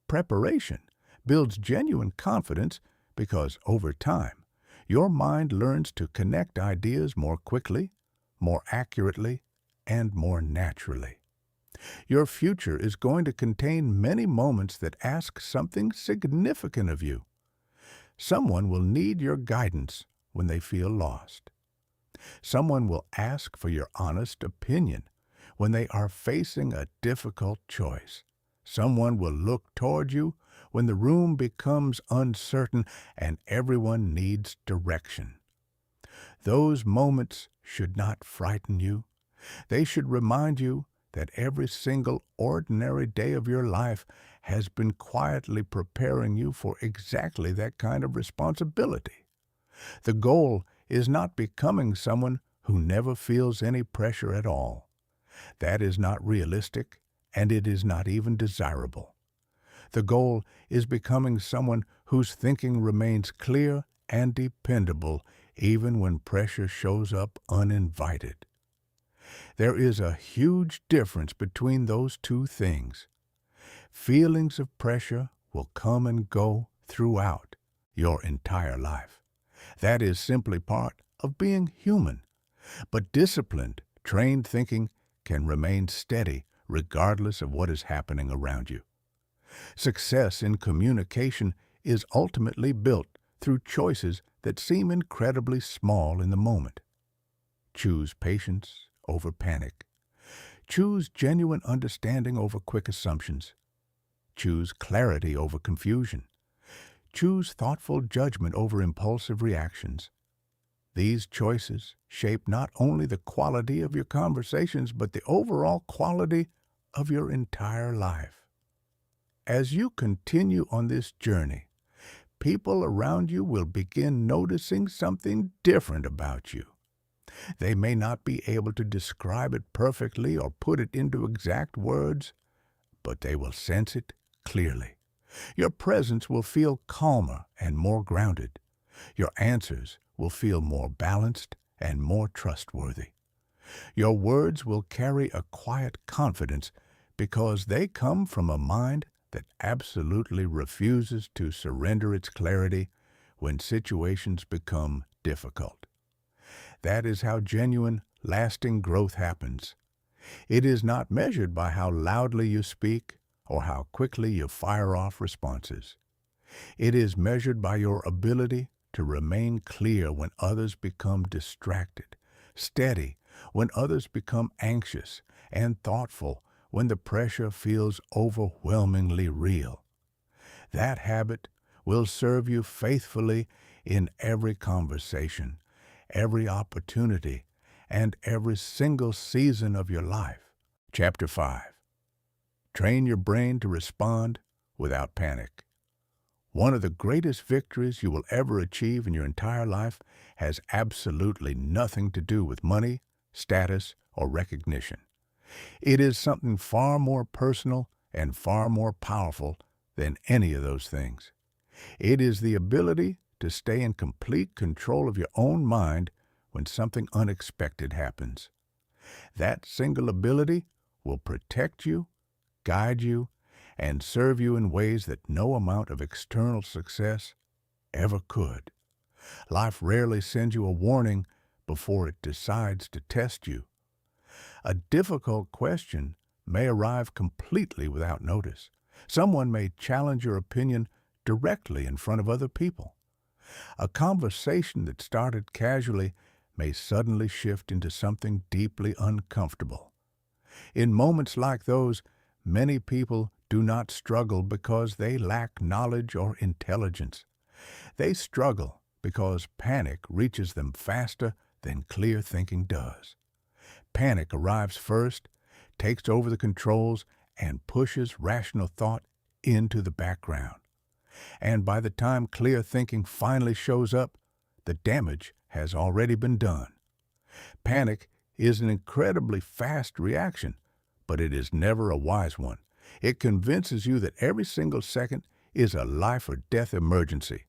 Preparation builds genuine confidence because over time, your mind learns to connect ideas more quickly, more accurately, and more naturally. Your future is going to contain many moments that ask something significant of you. Someone will need your guidance when they feel lost. Someone will ask for your honest opinion when they are facing a difficult choice. Someone will look toward you when the room becomes uncertain and everyone needs direction. Those moments should not frighten you. They should remind you that every single ordinary day of your life has been quietly preparing you for exactly that kind of responsibility. The goal is not becoming someone who never feels any pressure at all. That is not realistic, and it is not even desirable. The goal is becoming someone whose thinking remains clear and dependable even when pressure shows up uninvited. There is a huge difference between those two things. Feelings of pressure will come and go throughout your entire life. That is simply part of being human. But disciplined, trained thinking can remain steady regardless of what is happening around you. Success in communication is ultimately built through choices that seem incredibly small in the moment. Choose patience over panic. Choose genuine understanding over quick assumptions. Choose clarity over confusion. Choose thoughtful judgment over impulsive reactions. These choices shape not only the quality of your conversations, but the overall quality of your entire life. As you continue on this journey, people around you will begin noticing something different about you. They may not be able to describe it perfectly or put it into exact words, but they will sense it clearly. Your presence will feel calmer and more grounded. Your answers will feel more balanced and more trustworthy. Your words will carry a quiet confidence because they come from a mind that absolutely refuses to surrender its clarity when situations become difficult. That is how genuine, lasting growth happens. It is not measured by how loudly you speak or how quickly you fire off responses. It is measured by your ability to remain clear when others become distracted, steady when others become anxious, and thoughtful when the pressure feels overwhelmingly real. That habit will serve you faithfully in every conversation, every opportunity, and every single season of your life. Chapter 5. Train your brain to respond without panic. One of the greatest victories you will ever achieve in your entire life has absolutely nothing to do with money, status, or recognition. It is something far more personal and far more powerful than any of those things. It is the ability to stay in complete control of your own mind when something unexpected happens. That single ability will protect you, guide you, and serve you in ways that no amount of external success ever could. Life rarely sends you a warning before it decides to test you. A difficult question may arrive completely without notice. Someone may challenge your opinion directly in front of other people. A conversation that started casually may suddenly shift into something deeply uncomfortable. In moments like those, many people do not struggle because they lack knowledge or intelligence. They struggle because panic reaches them faster than clear thinking does. Panic arrives first, takes over the controls, and pushes rational thought into the background. And by the time clear thinking finally shows up, the damage has already been done. Panic is an incredibly fast reaction, but it is never a wise one. It convinces you that every single second is a life or death emergency.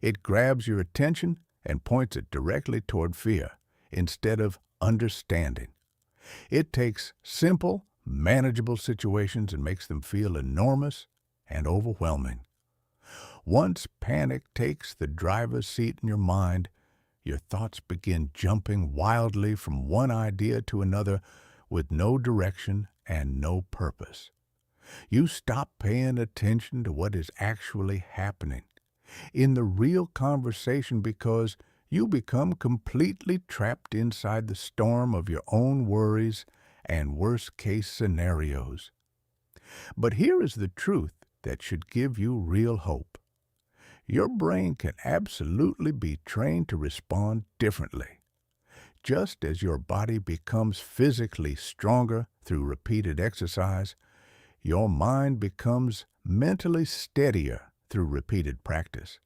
It grabs your attention and points it directly toward fear instead of understanding. It takes simple, manageable situations and makes them feel enormous and overwhelming. Once panic takes the driver's seat in your mind, your thoughts begin jumping wildly from one idea to another with no direction and no purpose. You stop paying attention to what is actually happening in the real conversation because you become completely trapped inside the storm of your own worries and worst-case scenarios. But here is the truth that should give you real hope. Your brain can absolutely be trained to respond differently. Just as your body becomes physically stronger through repeated exercise, your mind becomes mentally steadier through repeated practice.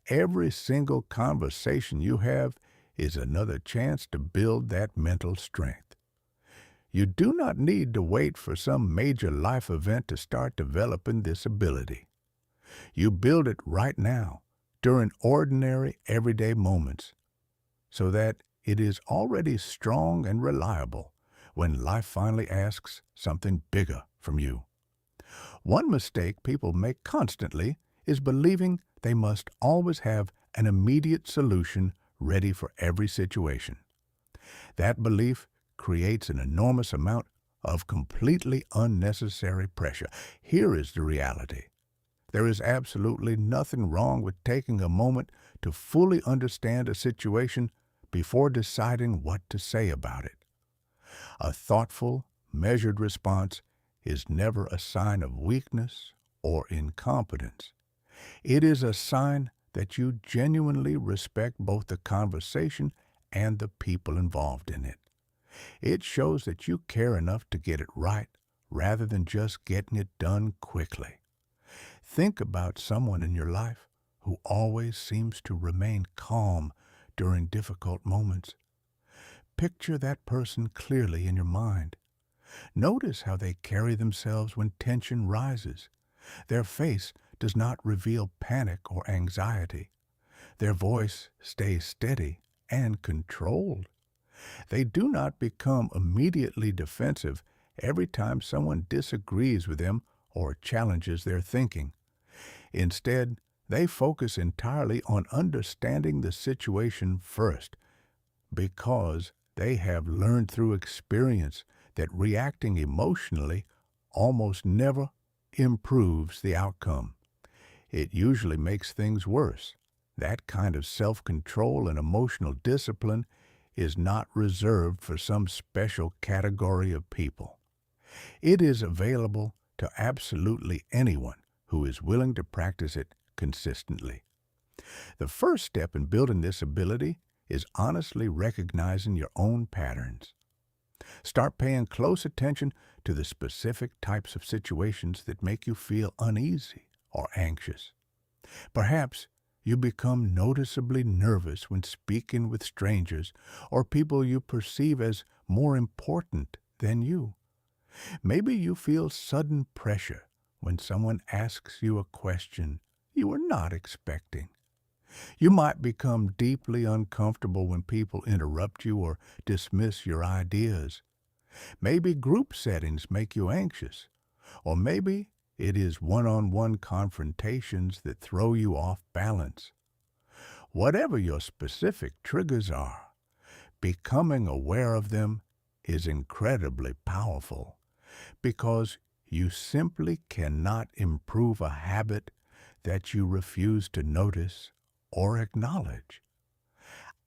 Every single conversation you have is another chance to build that mental strength. You do not need to wait for some major life event to start developing this ability. You build it right now, during ordinary, everyday moments, so that it is already strong and reliable when life finally asks something bigger from you. One mistake people make constantly is believing they must always have an immediate solution ready for every situation. That belief creates an enormous amount of completely unnecessary pressure. Here is the reality. There is absolutely nothing wrong with taking a moment to fully understand a situation before deciding what to say about it. A thoughtful, measured response is never a sign of weakness or incompetence. It is a sign that you genuinely respect both the conversation and the people involved in it. It shows that you care enough to get it right rather than just getting it done quickly. Think about someone in your life who always seems to remain calm during difficult moments. Picture that person clearly in your mind. Notice how they carry themselves when tension rises. Their face does not reveal panic or anxiety. Their voice stays steady and controlled. They do not become immediately defensive every time someone disagrees with them or challenges their thinking. Instead, they focus entirely on understanding the situation first, because they have learned through experience that reacting emotionally almost never improves the outcome. It usually makes things worse. That kind of self-control and emotional discipline is not reserved for some special category of people. It is available to absolutely anyone who is willing to practice it consistently. The first step in building this ability is honestly recognizing your own patterns. Start paying close attention to the specific types of situations that make you feel uneasy or anxious. Perhaps You become noticeably nervous when speaking with strangers or people you perceive as more important than you. Maybe you feel sudden pressure when someone asks you a question you were not expecting. You might become deeply uncomfortable when people interrupt you or dismiss your ideas. Maybe group settings make you anxious, or maybe it is one-on-one confrontations that throw you off balance. Whatever your specific triggers are, becoming aware of them is incredibly powerful because you simply cannot improve a habit that you refuse to notice or acknowledge.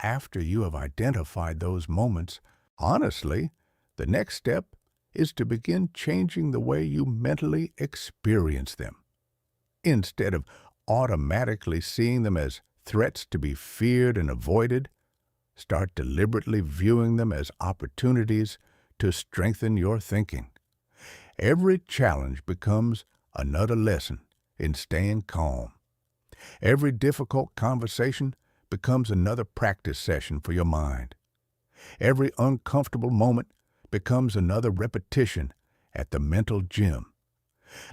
After you have identified those moments, honestly, the next step is to begin changing the way you mentally experience them. Instead of automatically seeing them as threats to be feared and avoided, start deliberately viewing them as opportunities to strengthen your thinking. Every challenge becomes another lesson in staying calm. Every difficult conversation becomes another practice session for your mind. Every uncomfortable moment becomes another repetition at the mental gym.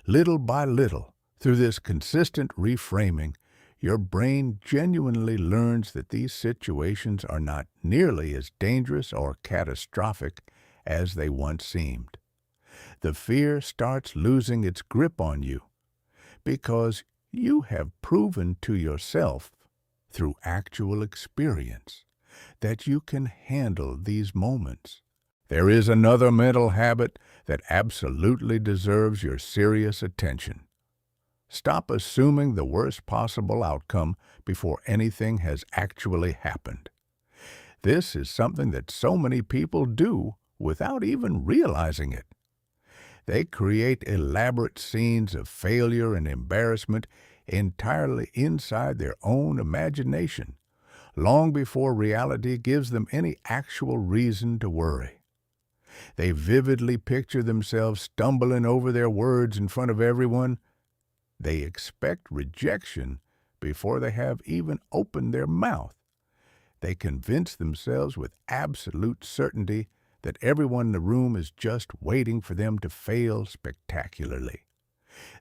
Little by little, through this consistent reframing, your brain genuinely learns that these situations are not nearly as dangerous or catastrophic as they once seemed. The fear starts losing its grip on you because you have proven to yourself through actual experience that you can handle these moments. There is another mental habit that absolutely deserves your serious attention. Stop assuming the worst possible outcome before anything has actually happened. This is something that so many people do without even realizing it. They create elaborate scenes of failure and embarrassment entirely inside their own imagination, long before reality gives them any actual reason to worry. They vividly picture themselves stumbling over their words in front of everyone. They expect rejection before they have even opened their mouth. They convince themselves with absolute certainty that everyone in the room is just waiting for them to fail spectacularly.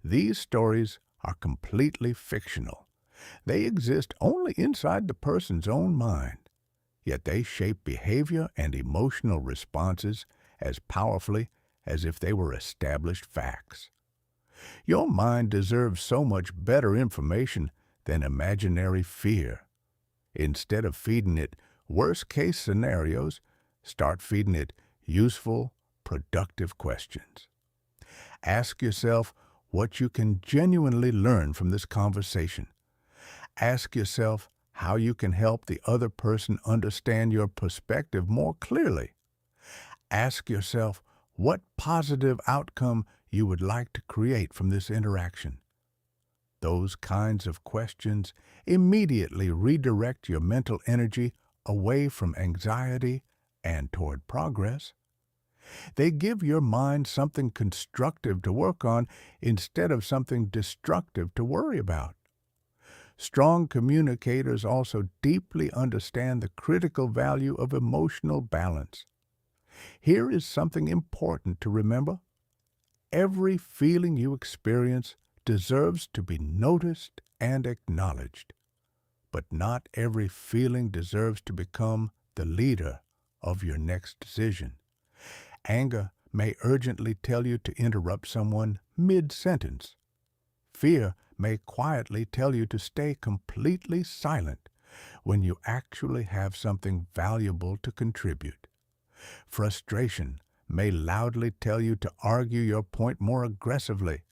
These stories are completely fictional. They exist only inside the person's own mind, yet they shape behavior and emotional responses as powerfully as if they were established facts. Your mind deserves so much better information than imaginary fear. Instead of feeding it worst-case scenarios, start feeding it useful, productive questions. Ask yourself what you can genuinely learn from this conversation. Ask yourself how you can help the other person understand your perspective more clearly. Ask yourself what positive outcome you would like to create from this interaction. Those kinds of questions immediately redirect your mental energy away from anxiety and toward progress. They give your mind something constructive to work on instead of something destructive to worry about. Strong communicators also deeply understand the critical value of emotional balance. Here is something important to remember. Every feeling you experience deserves to be noticed and acknowledged, but not every feeling deserves to become the leader of your next decision. Anger may urgently tell you to interrupt someone mid-sentence. Fear may quietly tell you to stay completely silent when you actually have something valuable to contribute. Frustration may loudly tell you to argue your point more aggressively,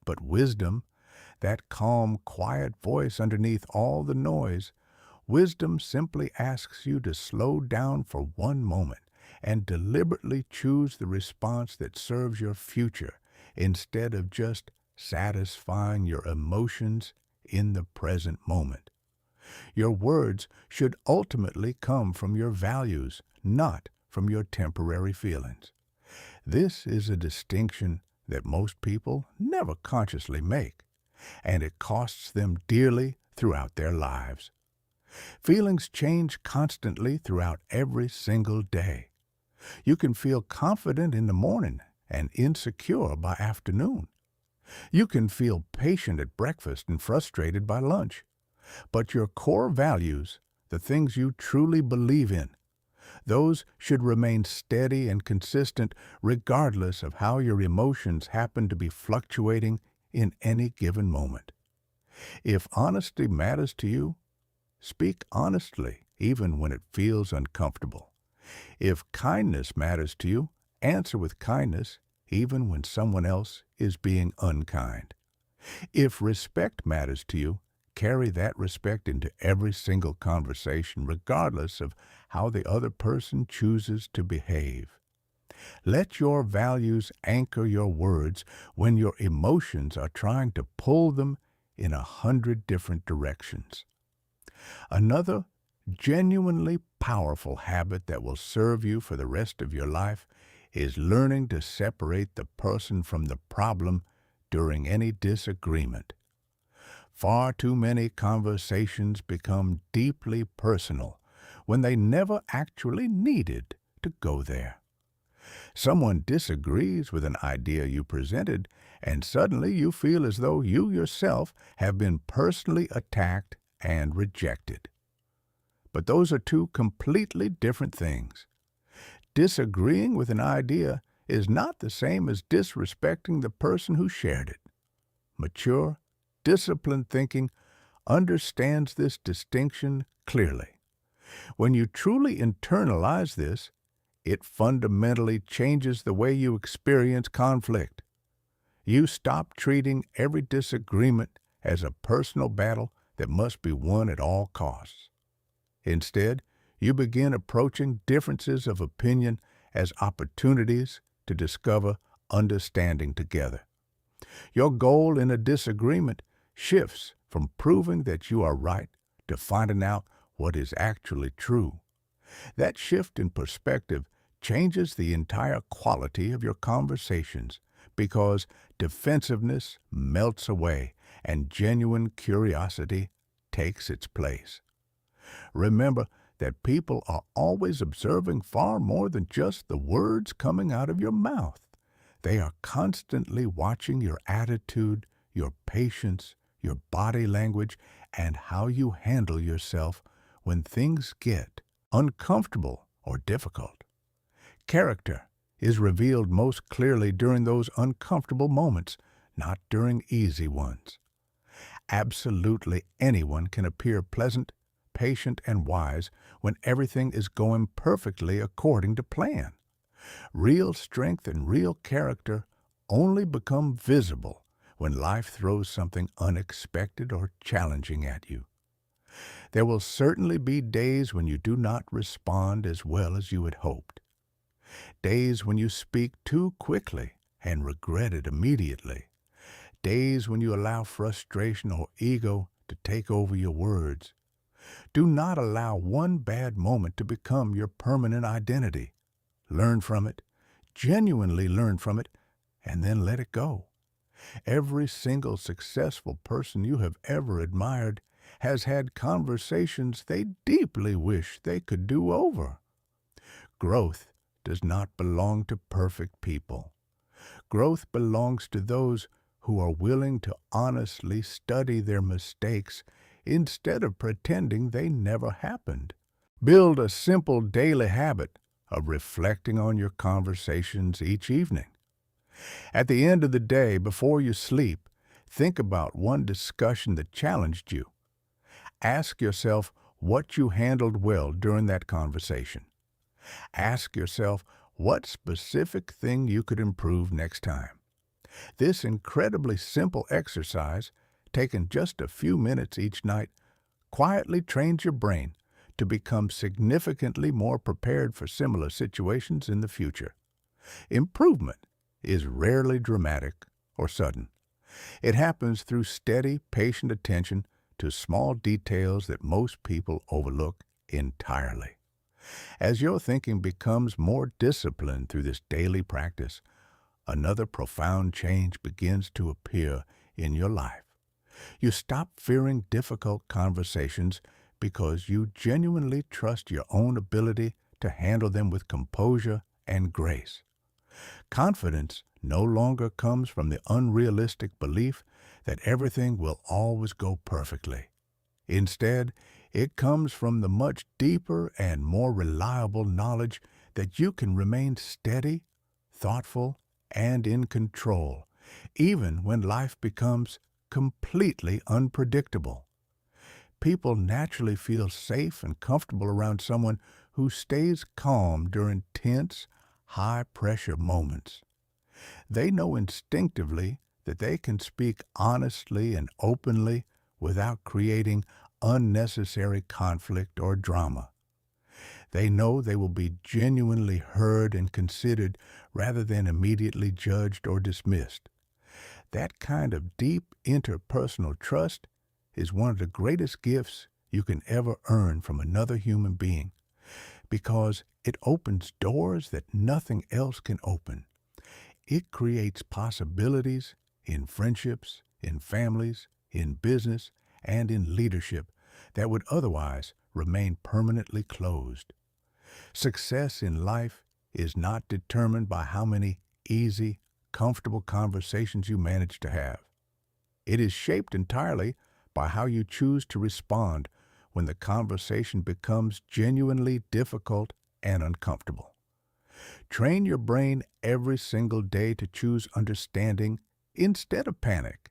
but wisdom, that calm, quiet voice underneath all the noise, wisdom simply asks you to slow down for one moment and deliberately choose the response that serves your future instead of just satisfying your emotions in the present moment. Your words should ultimately come from your values, not from your temporary feelings. This is a distinction that most people never consciously make, and it costs them dearly throughout their lives. Feelings change constantly throughout every single day. You can feel confident in the morning and insecure by afternoon. You can feel patient at breakfast and frustrated by lunch. But your core values, the things you truly believe in, those should remain steady and consistent regardless of how your emotions happen to be fluctuating in any given moment. If honesty matters to you, speak honestly even when it feels uncomfortable. If kindness matters to you, answer with kindness even when someone else is being unkind. If respect matters to you, carry that respect into every single conversation, regardless of how the other person chooses to behave. Let your values anchor your words when your emotions are trying to pull them in 100 different directions. Another genuinely powerful habit that will serve you for the rest of your life is learning to separate the person from the problem during any disagreement. Far too many conversations become deeply personal when they never actually needed to go there. Someone disagrees with an idea you presented, and suddenly you feel as though you yourself have been personally attacked and rejected. But those are two completely different things. Disagreeing with an idea is not the same as disrespecting the person who shared it. Mature, disciplined thinking understands this distinction clearly. When you truly internalize this, it fundamentally changes the way you experience conflict. You stop treating every disagreement as a personal battle that must be won at all costs. Instead, you begin approaching differences of opinion as opportunities to discover understanding together. Your goal in a disagreement shifts from proving that you are right to finding out what is actually true. That shift in perspective changes the entire quality of your conversations because defensiveness melts away and genuine curiosity takes its place. Remember that people are always observing far more than just the words coming out of your mouth. They are constantly watching your attitude, your patience, your body language, and how you handle yourself when things get uncomfortable or difficult. Character is revealed most clearly during those uncomfortable moments, not during easy ones. Absolutely anyone can appear pleasant, patient, and wise when everything is going perfectly according to plan. Real strength and real character only become visible when life throws something unexpected or challenging at you. There will certainly be days when you do not respond as well as you had hoped. Days when you speak too quickly and regret it immediately. Days when you allow frustration or ego to take over your words. Do not allow one bad moment to become your permanent identity. Learn from it, genuinely learn from it, and then let it go. Every single successful person you have ever admired has had conversations they deeply wish they could do over. Growth does not belong to perfect people. Growth belongs to those who are willing to honestly study their mistakes instead of pretending they never happened. Build a simple daily habit of reflecting on your conversations each evening. At the end of the day, before you sleep, think about one discussion that challenged you. Ask yourself what you handled well during that conversation. Ask yourself what specific thing you could improve next time. This incredibly simple exercise, taken just a few minutes each night, quietly trains your brain to become significantly more prepared for similar situations in the future. Improvement is rarely dramatic or sudden. It happens through steady, patient attention to small details that most people overlook entirely. As your thinking becomes more disciplined through this daily practice, another profound change begins to appear in your life. You stop fearing difficult conversations because you genuinely trust your own ability to handle them with composure and grace. Confidence no longer comes from the unrealistic belief that everything will always go perfectly. Instead, it comes from the much deeper and more reliable knowledge that you can remain steady, thoughtful, and in control, even when life becomes completely unpredictable. People naturally feel safe and comfortable around someone who stays calm during tense, high-pressure moments. They know instinctively that they can speak honestly and openly without creating unnecessary conflict or drama. They know they will be genuinely heard and considered rather than immediately judged or dismissed. That kind of deep interpersonal trust is one of the greatest gifts you can ever earn from another human being because it opens doors that nothing else can open. It creates possibilities in friendships, in families, in business, and in leadership that would otherwise remain permanently closed. Success in life is not determined by how many easy, comfortable conversations you manage to have. It is shaped entirely by how you choose to respond when the conversation becomes genuinely difficult and uncomfortable. Train your brain every single day to choose understanding instead of panic,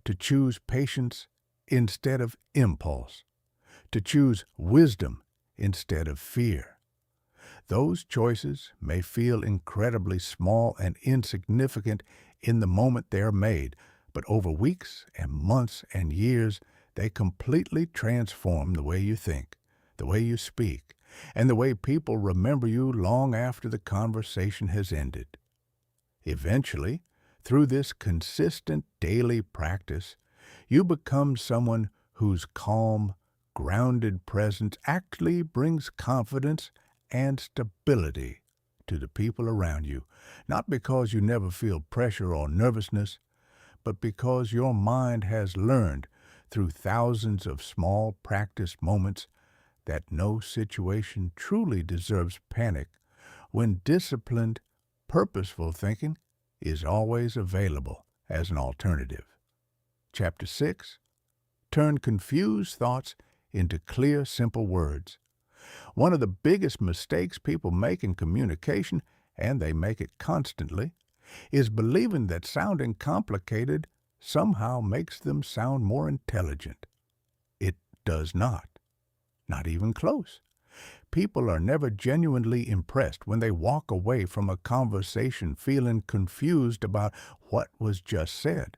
to choose patience instead of impulse, to choose wisdom instead of fear. Those choices may feel incredibly small and insignificant in the moment they are made, but over weeks and months and years, they completely transform the way you think, the way you speak, and the way people remember you long after the conversation has ended. Eventually, through this consistent daily practice, you become someone whose calm, grounded presence actually brings confidence and stability to the people around you, not because you never feel pressure or nervousness, but because your mind has learned through thousands of small practice moments that no situation truly deserves panic when disciplined, purposeful thinking is always available as an alternative. Chapter 6. Turn confused thoughts into clear, simple words. One of the biggest mistakes people make in communication, and they make it constantly, is believing that sounding complicated somehow makes them sound more intelligent. It does not. Not even close. People are never genuinely impressed when they walk away from a conversation feeling confused about what was just said.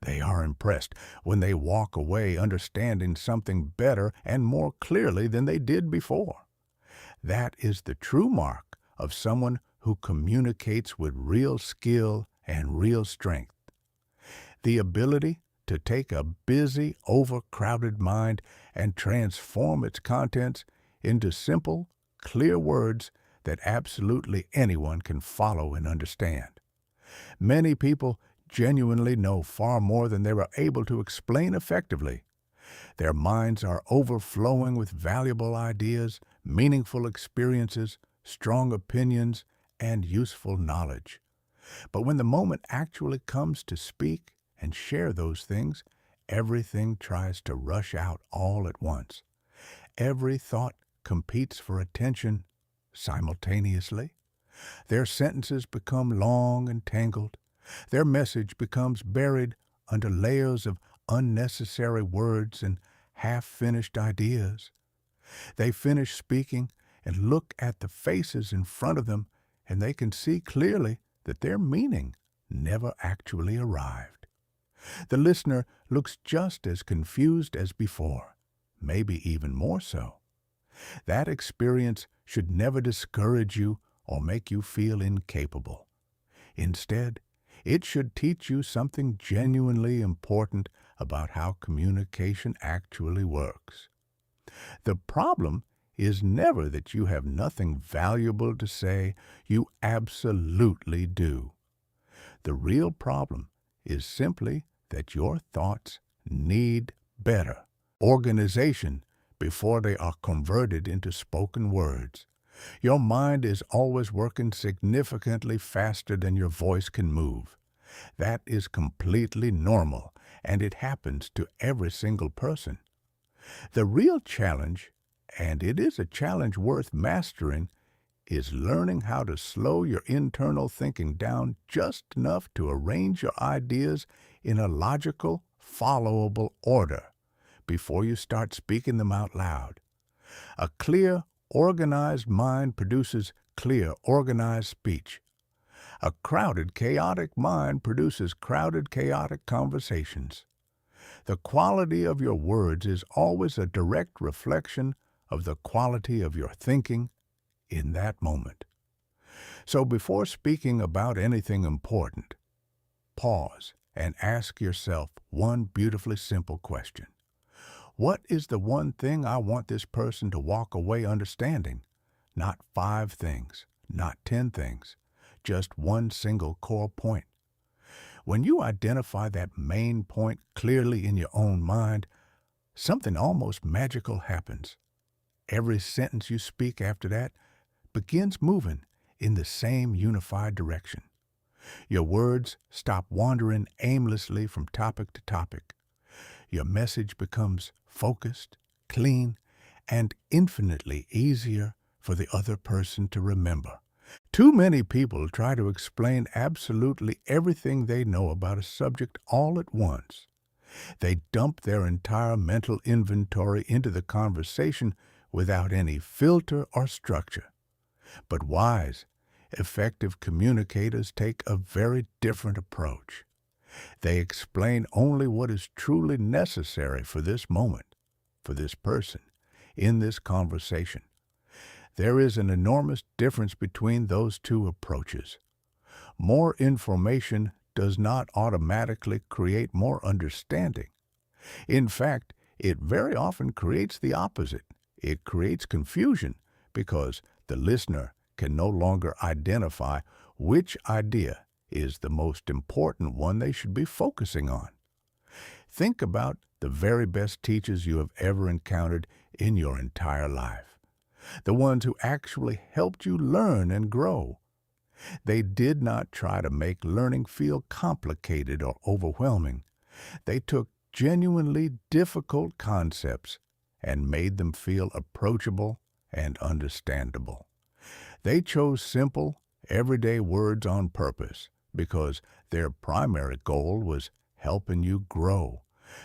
They are impressed when they walk away understanding something better and more clearly than they did before. That is the true mark of someone who communicates with real skill and real strength. The ability to take a busy, overcrowded mind and transform its contents into simple, clear words that absolutely anyone can follow and understand. Many people genuinely know far more than they are able to explain effectively. Their minds are overflowing with valuable ideas, meaningful experiences, strong opinions, and useful knowledge. But when the moment actually comes to speak and share those things, everything tries to rush out all at once. Every thought competes for attention simultaneously. Their sentences become long and tangled. Their message becomes buried under layers of unnecessary words and half-finished ideas. They finish speaking and look at the faces in front of them, and they can see clearly that their meaning never actually arrived. The listener looks just as confused as before, maybe even more so. That experience should never discourage you or make you feel incapable. Instead, it should teach you something genuinely important about how communication actually works. The problem is never that you have nothing valuable to say. You absolutely do. The real problem is simply that your thoughts need better organization before they are converted into spoken words. Your mind is always working significantly faster than your voice can move. That is completely normal, and it happens to every single person. The real challenge, and it is a challenge worth mastering, is learning how to slow your internal thinking down just enough to arrange your ideas in a logical, followable order before you start speaking them out loud. A clear, organized mind produces clear, organized speech. A crowded, chaotic mind produces crowded, chaotic conversations. The quality of your words is always a direct reflection of the quality of your thinking in that moment. So before speaking about anything important, pause and ask yourself one beautifully simple question. What is the one thing I want this person to walk away understanding? Not 5 things, not 10 things, just one single core point. When you identify that main point clearly in your own mind, something almost magical happens. Every sentence you speak after that begins moving in the same unified direction. Your words stop wandering aimlessly from topic to topic. Your message becomes focused, clean, and infinitely easier for the other person to remember. Too many people try to explain absolutely everything they know about a subject all at once. They dump their entire mental inventory into the conversation without any filter or structure. But wise, effective communicators take a very different approach. They explain only what is truly necessary for this moment, for this person, in this conversation. There is an enormous difference between those two approaches. More information does not automatically create more understanding. In fact, it very often creates the opposite. It creates confusion because the listener can no longer identify which idea is the most important one they should be focusing on. Think about the very best teachers you have ever encountered in your entire life. The ones who actually helped you learn and grow. They did not try to make learning feel complicated or overwhelming. They took genuinely difficult concepts and made them feel approachable and understandable. They chose simple, everyday words on purpose because their primary goal was helping you grow,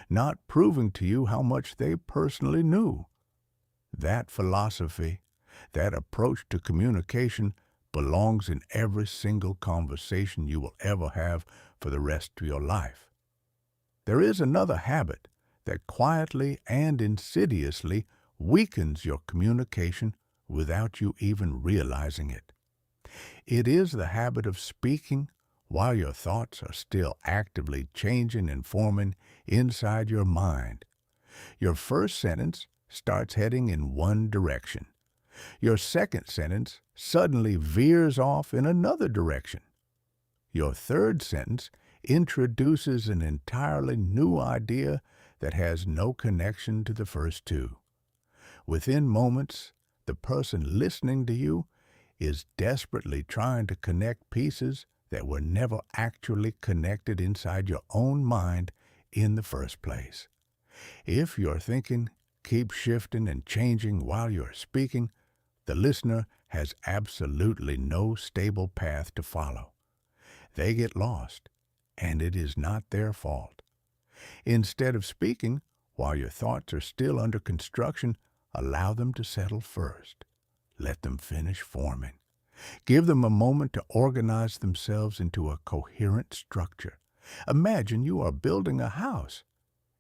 not proving to you how much they personally knew. That philosophy, that approach to communication belongs in every single conversation you will ever have for the rest of your life. There is another habit that quietly and insidiously weakens your communication without you even realizing it. It is the habit of speaking while your thoughts are still actively changing and forming inside your mind. Your first sentence starts heading in one direction. Your second sentence suddenly veers off in another direction. Your third sentence introduces an entirely new idea that has no connection to the first two. Within moments, the person listening to you is desperately trying to connect pieces that were never actually connected inside your own mind in the first place. If your thinking keeps shifting and changing while you're speaking, the listener has absolutely no stable path to follow. They get lost, and it is not their fault. Instead of speaking while your thoughts are still under construction, allow them to settle first. Let them finish forming. Give them a moment to organize themselves into a coherent structure. Imagine you are building a house.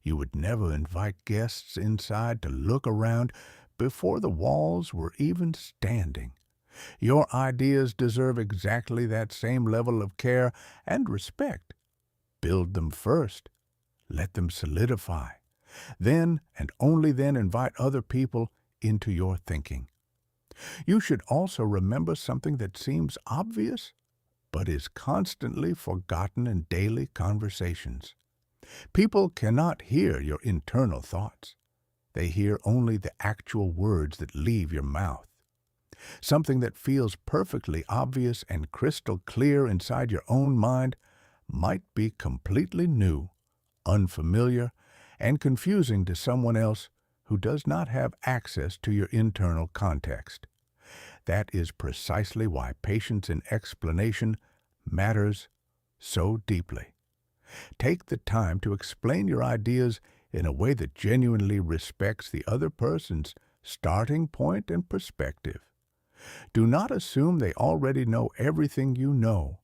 You would never invite guests inside to look around before the walls were even standing. Your ideas deserve exactly that same level of care and respect. Build them first. Let them solidify. Then, and only then, invite other people into your thinking. You should also remember something that seems obvious, but is constantly forgotten in daily conversations. People cannot hear your internal thoughts. They hear only the actual words that leave your mouth. Something that feels perfectly obvious and crystal clear inside your own mind might be completely new, unfamiliar, and confusing to someone else who does not have access to your internal context. That is precisely why patience in explanation matters so deeply. Take the time to explain your ideas in a way that genuinely respects the other person's starting point and perspective. Do not assume they already know everything you know.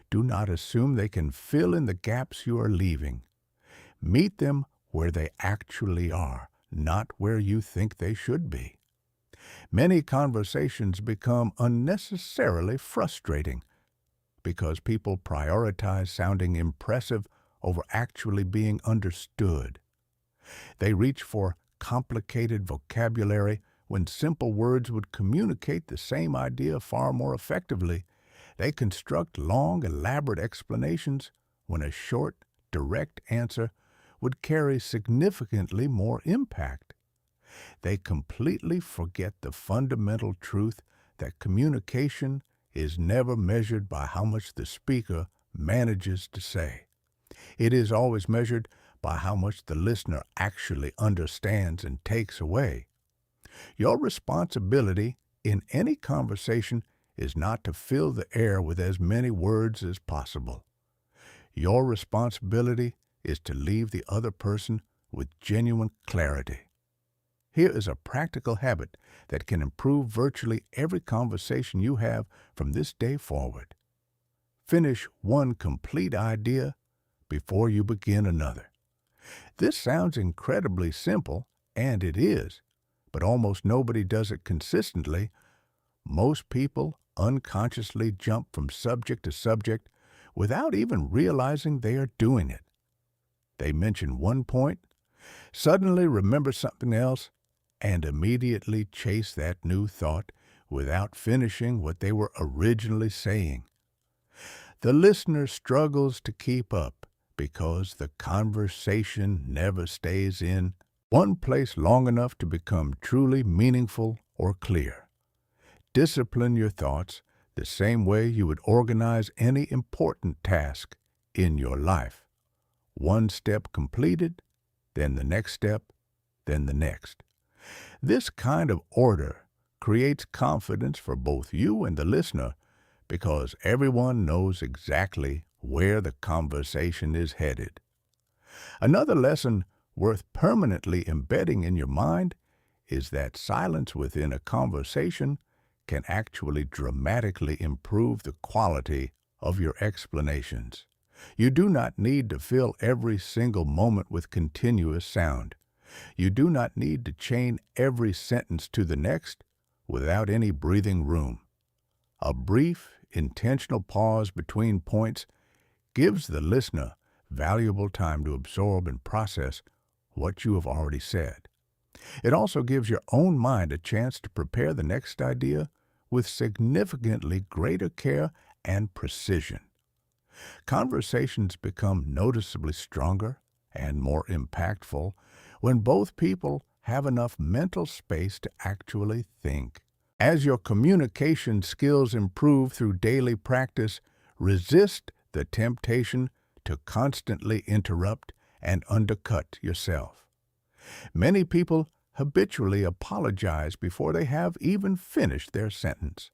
Do not assume they can fill in the gaps you are leaving. Meet them where they actually are, not where you think they should be. Many conversations become unnecessarily frustrating because people prioritize sounding impressive over actually being understood. They reach for complicated vocabulary when simple words would communicate the same idea far more effectively. They construct long, elaborate explanations when a short, direct answer would carry significantly more impact. They completely forget the fundamental truth that communication is never measured by how much the speaker manages to say. It is always measured by how much the listener actually understands and takes away. Your responsibility in any conversation is not to fill the air with as many words as possible. Your responsibility is to leave the other person with genuine clarity. Here is a practical habit that can improve virtually every conversation you have from this day forward. Finish one complete idea before you begin another. This sounds incredibly simple, and it is, but almost nobody does it consistently. Most people unconsciously jump from subject to subject without even realizing they are doing it. They mention one point, suddenly remember something else, and immediately chase that new thought without finishing what they were originally saying. The listener struggles to keep up because the conversation never stays in one place long enough to become truly meaningful or clear. Discipline your thoughts the same way you would organize any important task in your life. One step completed, then the next step, then the next. This kind of order creates confidence for both you and the listener because everyone knows exactly where the conversation is headed. Another lesson worth permanently embedding in your mind is that silence within a conversation can actually dramatically improve the quality of your explanations. You do not need to fill every single moment with continuous sound. You do not need to chain every sentence to the next without any breathing room. A brief, intentional pause between points gives the listener valuable time to absorb and process what you have already said. It also gives your own mind a chance to prepare the next idea with significantly greater care and precision. Conversations become noticeably stronger and more impactful when both people have enough mental space to actually think. As your communication skills improve through daily practice, resist the temptation to constantly interrupt and undercut yourself. Many people habitually apologize before they have even finished their sentence.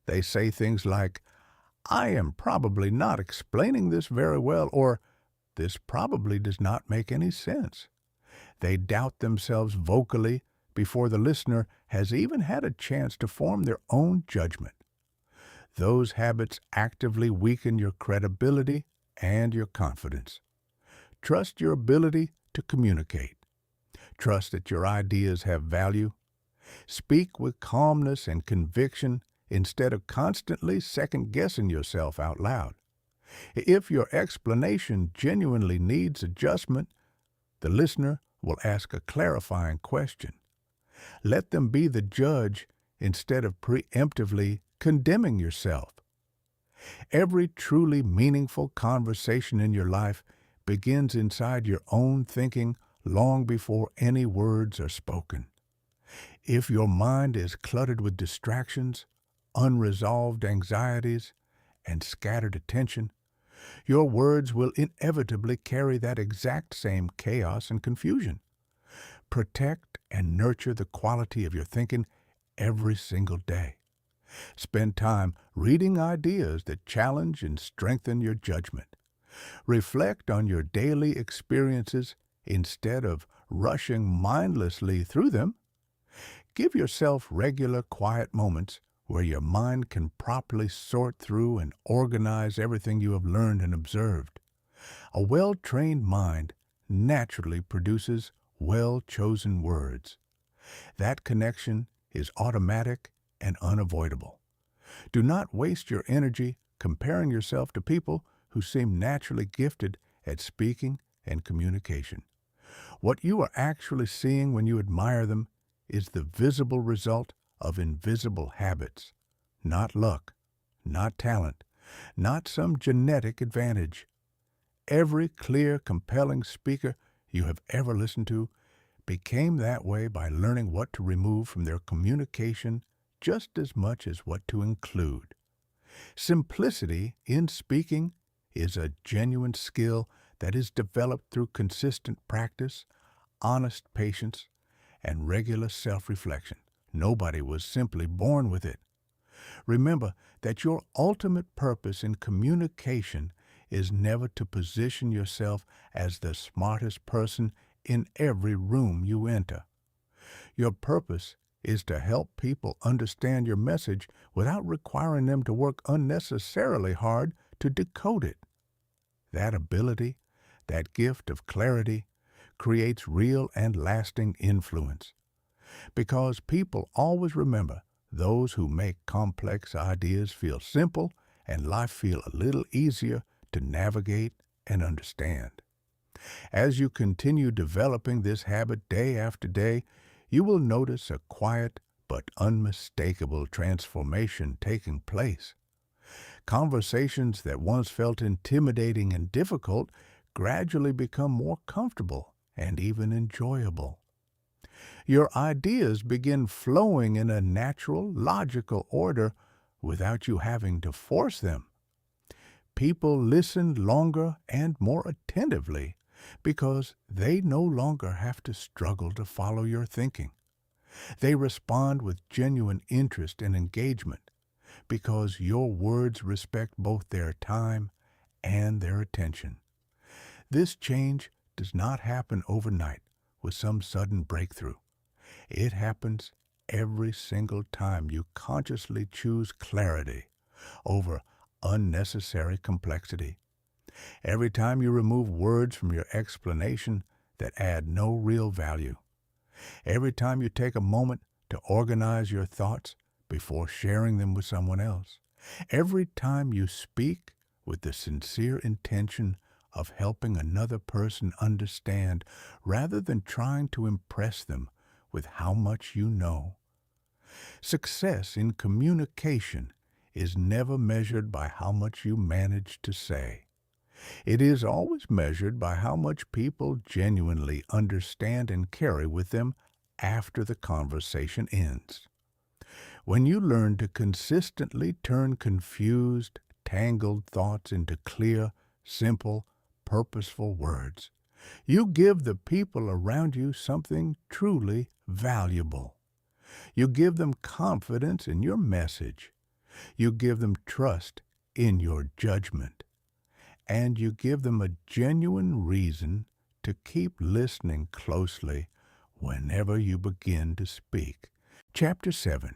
They say things like, "I am probably not explaining this very well," or "This probably does not make any sense." They doubt themselves vocally before the listener has even had a chance to form their own judgment. Those habits actively weaken your credibility and your confidence. Trust your ability to communicate. Trust that your ideas have value. Speak with calmness and conviction instead of constantly second-guessing yourself out loud. If your explanation genuinely needs adjustment, the listener will ask a clarifying question. Let them be the judge instead of preemptively condemning yourself. Every truly meaningful conversation in your life begins inside your own thinking long before any words are spoken. If your mind is cluttered with distractions, unresolved anxieties, and scattered attention, your words will inevitably carry that exact same chaos and confusion. Protect and nurture the quality of your thinking every single day. Spend time reading ideas that challenge and strengthen your judgment. Reflect on your daily experiences instead of rushing mindlessly through them. Give yourself regular quiet moments where your mind can properly sort through and organize everything you have learned and observed. A well-trained mind naturally produces well-chosen words. That connection is automatic and unavoidable. Do not waste your energy comparing yourself to people who seem naturally gifted at speaking and communication. What you are actually seeing when you admire them is the visible result of invisible habits, not luck, not talent, not some genetic advantage. Every clear, compelling speaker you have ever listened to became that way by learning what to remove from their communication just as much as what to include. Simplicity in speaking is a genuine skill that is developed through consistent practice, honest patience, and regular self-reflection. Nobody was simply born with it. Remember that your ultimate purpose in communication is never to position yourself as the smartest person in every room you enter. Your purpose is to help people understand your message without requiring them to work unnecessarily hard to decode it. That ability, that gift of clarity, creates real and lasting influence. Because people always remember those who make complex ideas feel simple and life feel a little easier to navigate and understand. As you continue developing this habit day after day, you will notice a quiet but unmistakable transformation taking place. Conversations that once felt intimidating and difficult gradually become more comfortable and even enjoyable. Your ideas begin flowing in a natural, logical order without you having to force them. People listen longer and more attentively because they no longer have to struggle to follow your thinking. They respond with genuine interest and engagement because your words respect both their time and their attention. This change does not happen overnight with some sudden breakthrough. It happens every single time you consciously choose clarity over unnecessary complexity. Every time you remove words from your explanation that add no real value. Every time you take a moment to organize your thoughts before sharing them with someone else. Every time you speak with the sincere intention of helping another person understand rather than trying to impress them with how much you know. Success in communication is never measured by how much you manage to say. It is always measured by how much people genuinely understand and carry with them after the conversation ends. When you learn to consistently turn confused, tangled thoughts into clear, simple, purposeful words, you give the people around you something truly valuable. You give them confidence in your message. You give them trust in your judgment. And you give them a genuine reason to keep listening closely whenever you begin to speak. Chapter 7.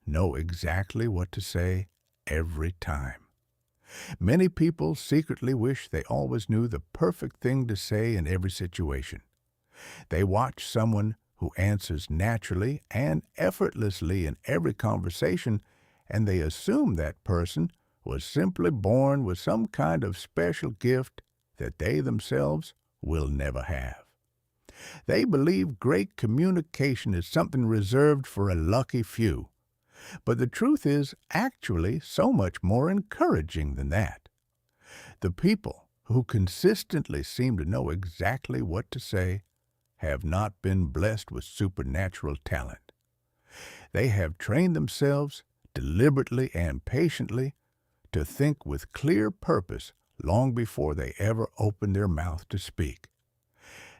Know exactly what to say every time. Many people secretly wish they always knew the perfect thing to say in every situation. They watch someone who answers naturally and effortlessly in every conversation, and they assume that person was simply born with some kind of special gift that they themselves will never have. They believe great communication is something reserved for a lucky few. But the truth is actually so much more encouraging than that. The people who consistently seem to know exactly what to say have not been blessed with supernatural talent. They have trained themselves deliberately and patiently to think with clear purpose long before they ever open their mouth to speak.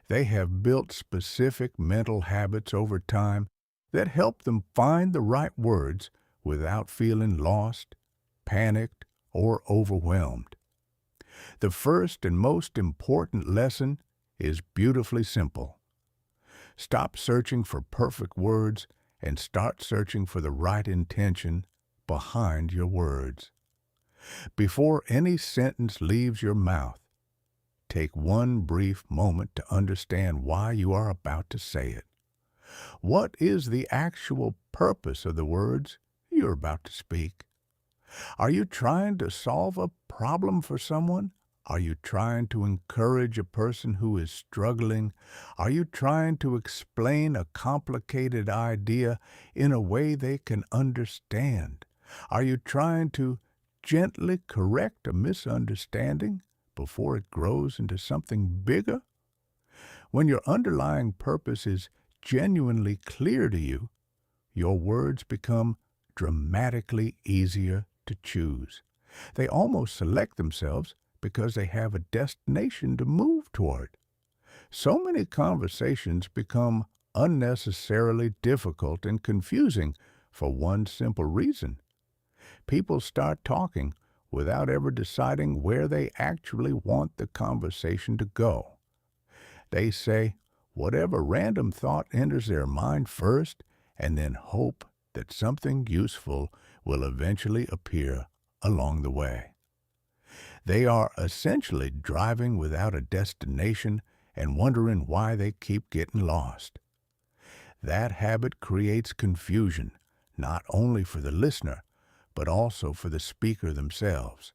They have built specific mental habits over time that help them find the right words without feeling lost, panicked, or overwhelmed. The first and most important lesson is beautifully simple. Stop searching for perfect words and start searching for the right intention behind your words. Before any sentence leaves your mouth, take one brief moment to understand why you are about to say it. What is the actual purpose of the words you're about to speak? Are you trying to solve a problem for someone? Are you trying to encourage a person who is struggling? Are you trying to explain a complicated idea in a way they can understand? Are you trying to gently correct a misunderstanding before it grows into something bigger? When your underlying purpose is genuinely clear to you, your words become dramatically easier to choose. They almost select themselves because they have a destination to move toward. So many conversations become unnecessarily difficult and confusing for one simple reason. People start talking without ever deciding where they actually want the conversation to go. They say whatever random thought enters their mind first and then hope that something useful will eventually appear along the way. They are essentially driving without a destination and wondering why they keep getting lost. That habit creates confusion, not only for the listener, but also for the speaker themselves.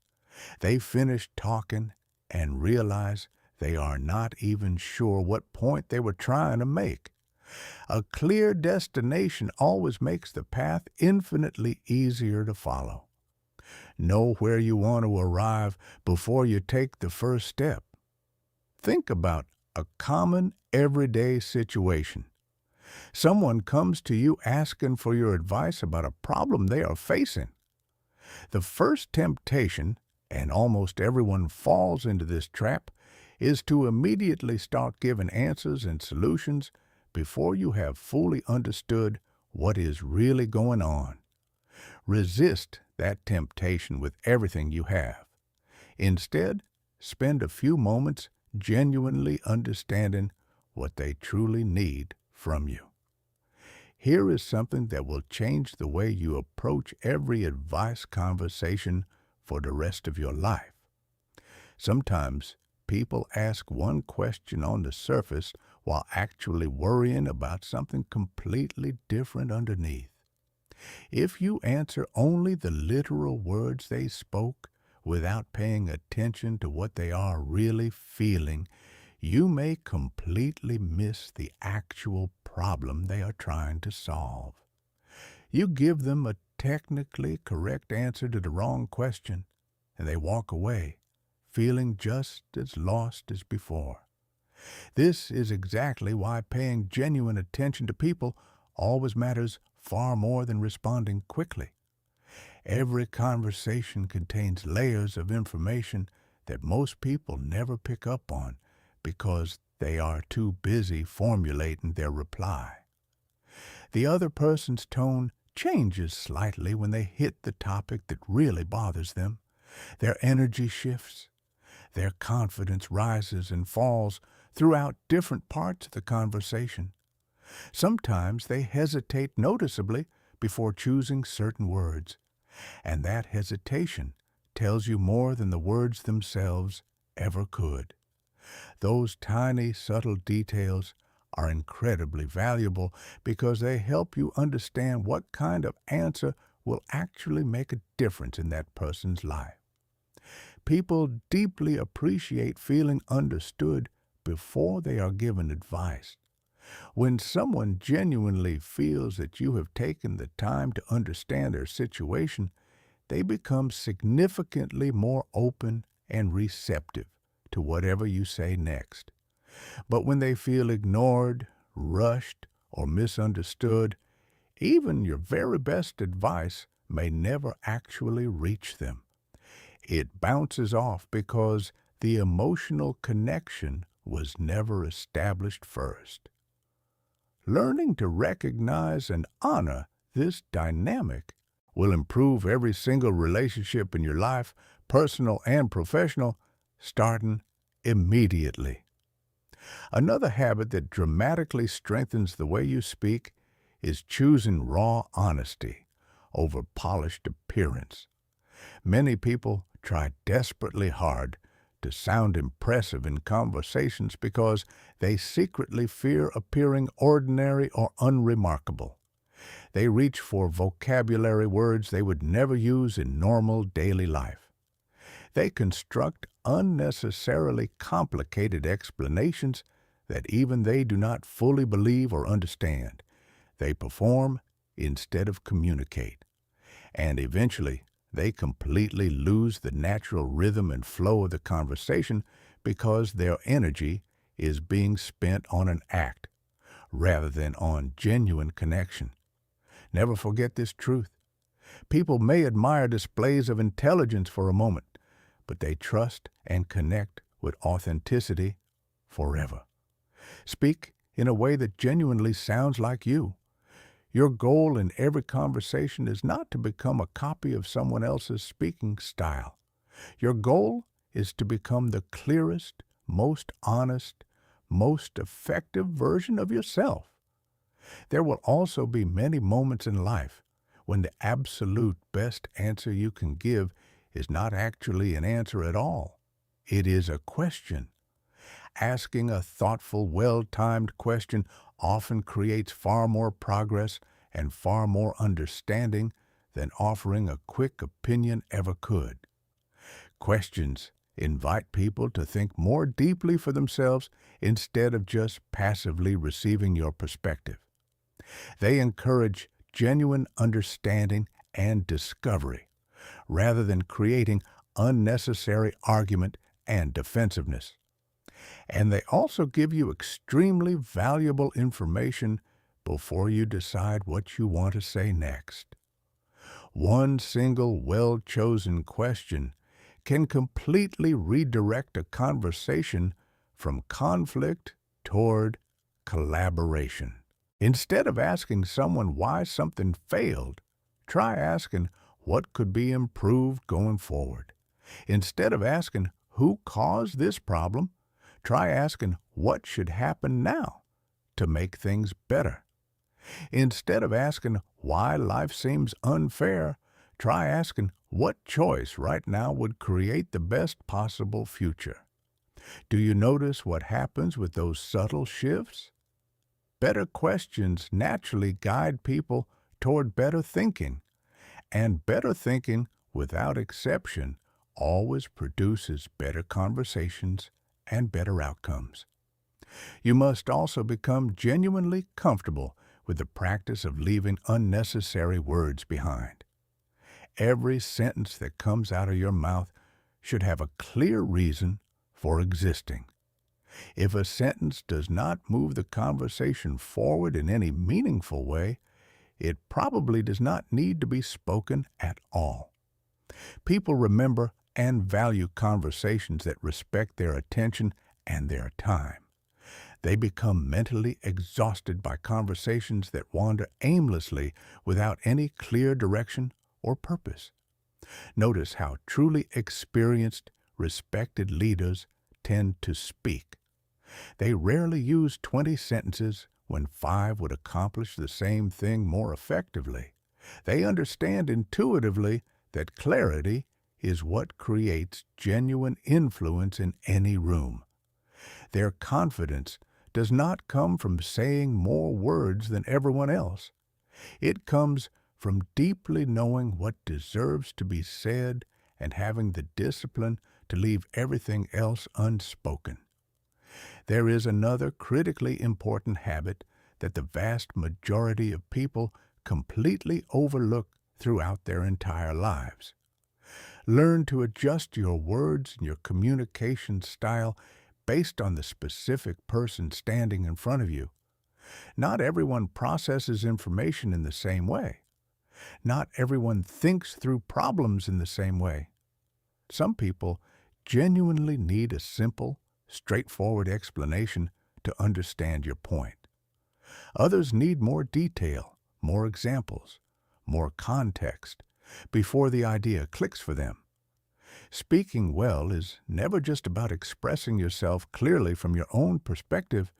They finish talking and realize they are not even sure what point they were trying to make. A clear destination always makes the path infinitely easier to follow. Know where you want to arrive before you take the first step. Think about a common everyday situation. Someone comes to you asking for your advice about a problem they are facing. The first temptation, and almost everyone falls into this trap, is to immediately start giving answers and solutions before you have fully understood what is really going on. Resist that temptation with everything you have. Instead, spend a few moments genuinely understanding what they truly need from you. Here is something that will change the way you approach every advice conversation for the rest of your life. Sometimes people ask one question on the surface while actually worrying about something completely different underneath. If you answer only the literal words they spoke without paying attention to what they are really feeling, you may completely miss the actual problem they are trying to solve. You give them a technically correct answer to the wrong question, and they walk away, feeling just as lost as before. This is exactly why paying genuine attention to people always matters far more than responding quickly. Every conversation contains layers of information that most people never pick up on because they are too busy formulating their reply. The other person's tone changes slightly when they hit the topic that really bothers them. Their energy shifts. Their confidence rises and falls throughout different parts of the conversation. Sometimes they hesitate noticeably before choosing certain words, and that hesitation tells you more than the words themselves ever could. Those tiny, subtle details are incredibly valuable because they help you understand what kind of answer will actually make a difference in that person's life. People deeply appreciate feeling understood before they are given advice. When someone genuinely feels that you have taken the time to understand their situation, they become significantly more open and receptive to whatever you say next. But when they feel ignored, rushed, or misunderstood, even your very best advice may never actually reach them. It bounces off because the emotional connection was never established first. Learning to recognize and honor this dynamic will improve every single relationship in your life, personal and professional, starting immediately. Another habit that dramatically strengthens the way you speak is choosing raw honesty over polished appearance. Many people try desperately hard to sound impressive in conversations because they secretly fear appearing ordinary or unremarkable. They reach for vocabulary words they would never use in normal daily life. They construct unnecessarily complicated explanations that even they do not fully believe or understand. They perform instead of communicate. And eventually, they completely lose the natural rhythm and flow of the conversation because their energy is being spent on an act rather than on genuine connection. Never forget this truth. People may admire displays of intelligence for a moment, but they trust and connect with authenticity forever. Speak in a way that genuinely sounds like you. Your goal in every conversation is not to become a copy of someone else's speaking style. Your goal is to become the clearest, most honest, most effective version of yourself. There will also be many moments in life when the absolute best answer you can give is not actually an answer at all. It is a question. Asking a thoughtful, well-timed question often creates far more progress and far more understanding than offering a quick opinion ever could. Questions invite people to think more deeply for themselves instead of just passively receiving your perspective. They encourage genuine understanding and discovery, rather than creating unnecessary argument and defensiveness. And they also give you extremely valuable information before you decide what you want to say next. One single well-chosen question can completely redirect a conversation from conflict toward collaboration. Instead of asking someone why something failed, try asking what could be improved going forward. Instead of asking who caused this problem, try asking what should happen now to make things better. Instead of asking why life seems unfair, try asking what choice right now would create the best possible future. Do you notice what happens with those subtle shifts? Better questions naturally guide people toward better thinking, and better thinking, without exception, always produces better conversations and better outcomes. You must also become genuinely comfortable with the practice of leaving unnecessary words behind. Every sentence that comes out of your mouth should have a clear reason for existing. If a sentence does not move the conversation forward in any meaningful way, it probably does not need to be spoken at all. People remember and value conversations that respect their attention and their time. They become mentally exhausted by conversations that wander aimlessly without any clear direction or purpose. Notice how truly experienced, respected leaders tend to speak. They rarely use 20 sentences when 5 would accomplish the same thing more effectively. They understand intuitively that clarity is what creates genuine influence in any room. Their confidence does not come from saying more words than everyone else. It comes from deeply knowing what deserves to be said and having the discipline to leave everything else unspoken. There is another critically important habit that the vast majority of people completely overlook throughout their entire lives. Learn to adjust your words and your communication style based on the specific person standing in front of you. Not everyone processes information in the same way. Not everyone thinks through problems in the same way. Some people genuinely need a simple, straightforward explanation to understand your point. Others need more detail, more examples, more context before the idea clicks for them. Speaking well is never just about expressing yourself clearly from your own perspective.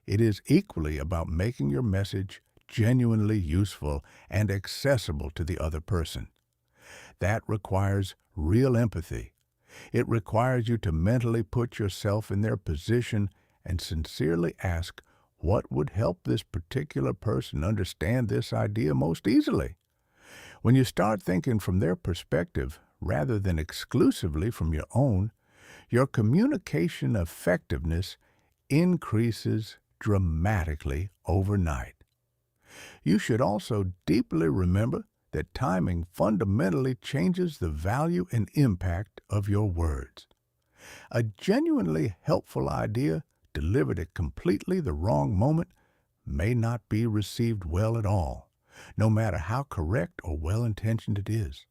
It is equally about making your message genuinely useful and accessible to the other person. That requires real empathy. It requires you to mentally put yourself in their position and sincerely ask what would help this particular person understand this idea most easily. When you start thinking from their perspective rather than exclusively from your own, your communication effectiveness increases dramatically overnight. You should also deeply remember that timing fundamentally changes the value and impact of your words. A genuinely helpful idea delivered at completely the wrong moment may not be received well at all, no matter how correct or well-intentioned it is.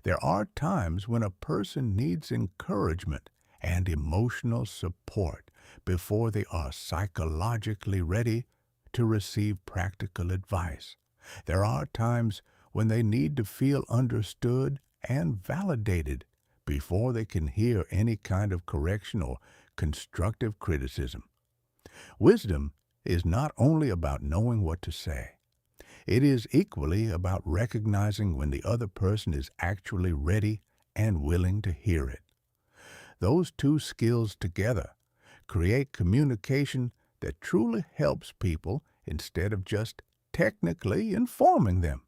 There are times when a person needs encouragement and emotional support before they are psychologically ready to receive practical advice. There are times when they need to feel understood and validated before they can hear any kind of correction or constructive criticism. Wisdom is not only about knowing what to say. It is equally about recognizing when the other person is actually ready and willing to hear it. Those two skills together create communication that truly helps people instead of just technically informing them.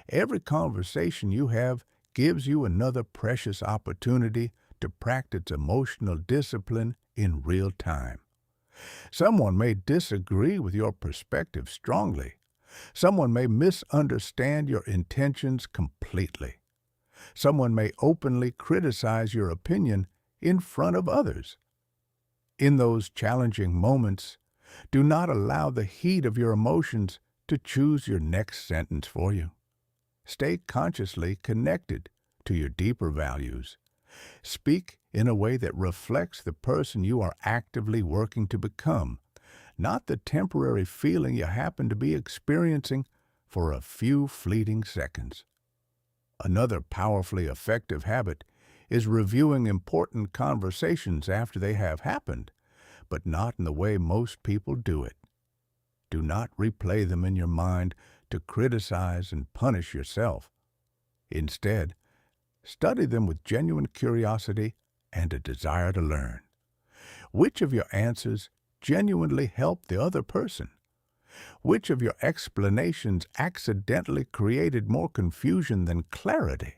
Every conversation you have gives you another precious opportunity to practice emotional discipline in real time. Someone may disagree with your perspective strongly. Someone may misunderstand your intentions completely. Someone may openly criticize your opinion in front of others. In those challenging moments, do not allow the heat of your emotions to choose your next sentence for you. Stay consciously connected to your deeper values. Speak in a way that reflects the person you are actively working to become, not the temporary feeling you happen to be experiencing for a few fleeting seconds. Another powerfully effective habit is reviewing important conversations after they have happened, but not in the way most people do it. Do not replay them in your mind to criticize and punish yourself. Instead, study them with genuine curiosity and a desire to learn. Which of your answers genuinely helped the other person? Which of your explanations accidentally created more confusion than clarity?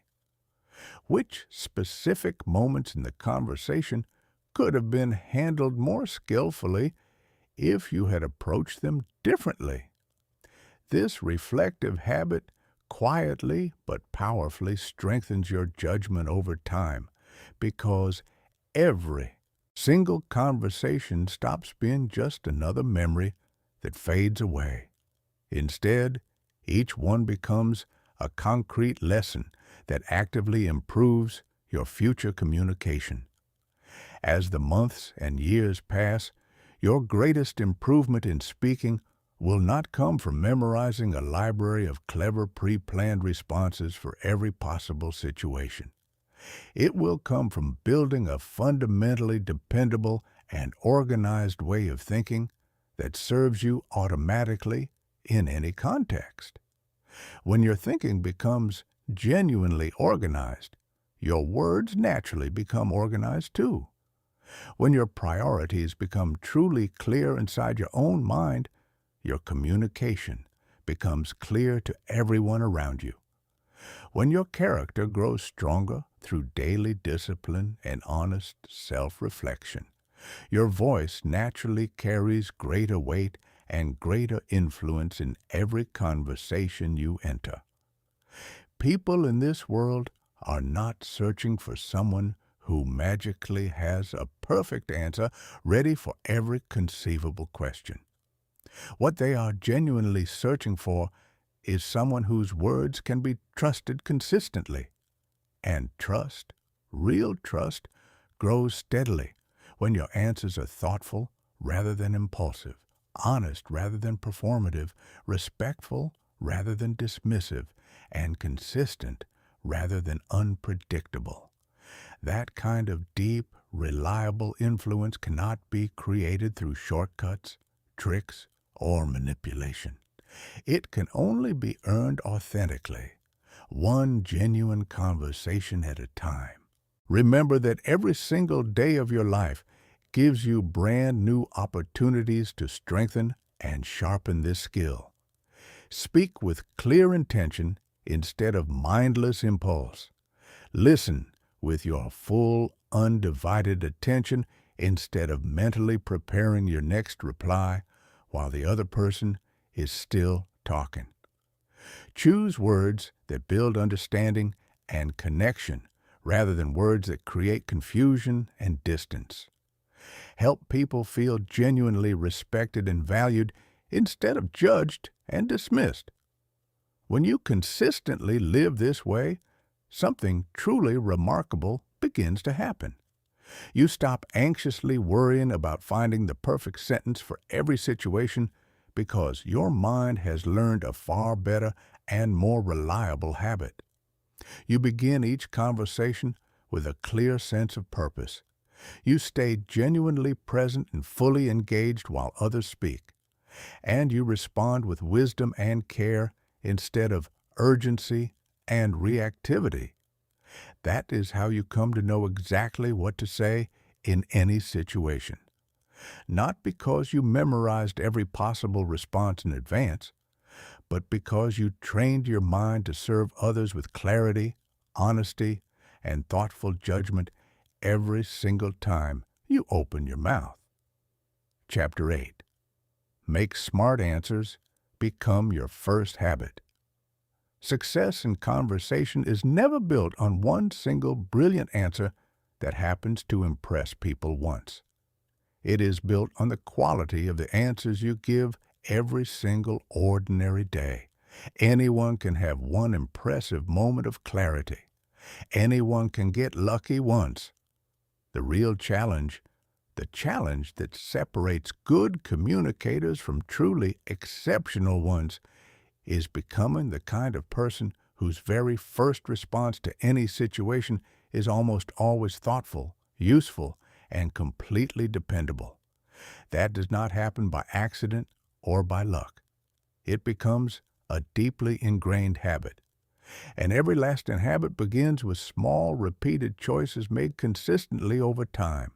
Which specific moments in the conversation could have been handled more skillfully if you had approached them differently? This reflective habit quietly but powerfully strengthens your judgment over time because every single conversation stops being just another memory that fades away. Instead, each one becomes a concrete lesson that actively improves your future communication. As the months and years pass, your greatest improvement in speaking will not come from memorizing a library of clever pre-planned responses for every possible situation. It will come from building a fundamentally dependable and organized way of thinking that serves you automatically in any context. When your thinking becomes genuinely organized, your words naturally become organized too. When your priorities become truly clear inside your own mind, your communication becomes clear to everyone around you. When your character grows stronger through daily discipline and honest self-reflection, your voice naturally carries greater weight and greater influence in every conversation you enter. People in this world are not searching for someone who magically has a perfect answer ready for every conceivable question. What they are genuinely searching for is someone whose words can be trusted consistently. And trust, real trust, grows steadily when your answers are thoughtful rather than impulsive, honest rather than performative, respectful rather than dismissive, and consistent rather than unpredictable. That kind of deep, reliable influence cannot be created through shortcuts, tricks, or manipulation. It can only be earned authentically, one genuine conversation at a time. Remember that every single day of your life gives you brand new opportunities to strengthen and sharpen this skill. Speak with clear intention instead of mindless impulse. Listen with your full, undivided attention instead of mentally preparing your next reply while the other person is still talking. Choose words that build understanding and connection rather than words that create confusion and distance. Help people feel genuinely respected and valued instead of judged and dismissed. When you consistently live this way, something truly remarkable begins to happen. You stop anxiously worrying about finding the perfect sentence for every situation because your mind has learned a far better and more reliable habit. You begin each conversation with a clear sense of purpose. You stay genuinely present and fully engaged while others speak. And you respond with wisdom and care instead of urgency and reactivity. That is how you come to know exactly what to say in any situation. Not because you memorized every possible response in advance, but because you trained your mind to serve others with clarity, honesty, and thoughtful judgment every single time you open your mouth. Chapter 8. Make smart answers become your first habit. Success in conversation is never built on one single brilliant answer that happens to impress people once. It is built on the quality of the answers you give every single ordinary day. Anyone can have one impressive moment of clarity. Anyone can get lucky once. The real challenge, the challenge that separates good communicators from truly exceptional ones, is becoming the kind of person whose very first response to any situation is almost always thoughtful, useful, and completely dependable. That does not happen by accident or by luck. It becomes a deeply ingrained habit. And every lasting habit begins with small, repeated choices made consistently over time.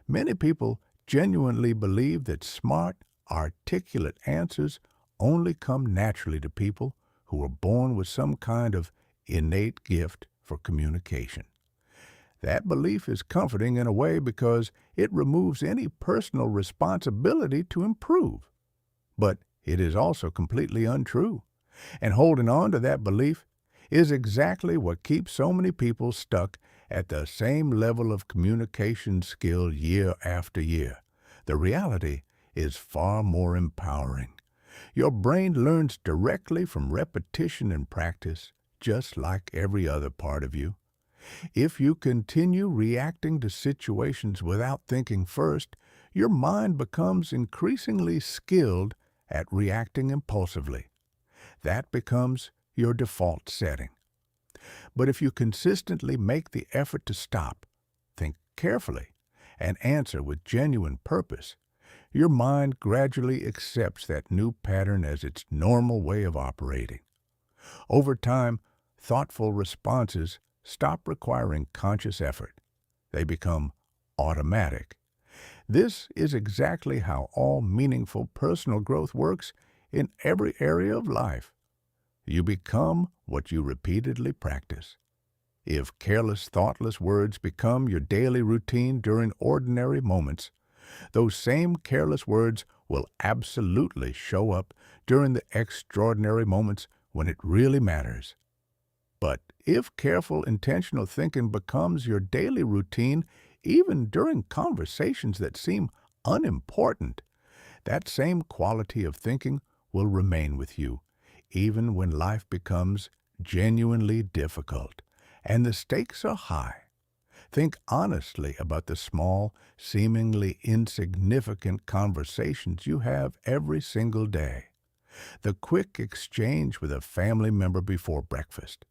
Many people genuinely believe that smart, articulate answers only come naturally to people who are born with some kind of innate gift for communication. That belief is comforting in a way because it removes any personal responsibility to improve. But it is also completely untrue. And holding on to that belief is exactly what keeps so many people stuck at the same level of communication skill year after year. The reality is far more empowering. Your brain learns directly from repetition and practice, just like every other part of you. If you continue reacting to situations without thinking first, your mind becomes increasingly skilled at reacting impulsively. That becomes your default setting. But if you consistently make the effort to stop, think carefully, and answer with genuine purpose, your mind gradually accepts that new pattern as its normal way of operating. Over time, thoughtful responses stop requiring conscious effort. They become automatic. This is exactly how all meaningful personal growth works in every area of life. You become what you repeatedly practice. If careless, thoughtless words become your daily routine during ordinary moments, those same careless words will absolutely show up during the extraordinary moments when it really matters. But if careful, intentional thinking becomes your daily routine, even during conversations that seem unimportant, that same quality of thinking will remain with you, even when life becomes genuinely difficult and the stakes are high. Think honestly about the small, seemingly insignificant conversations you have every single day. The quick exchange with a family member before breakfast,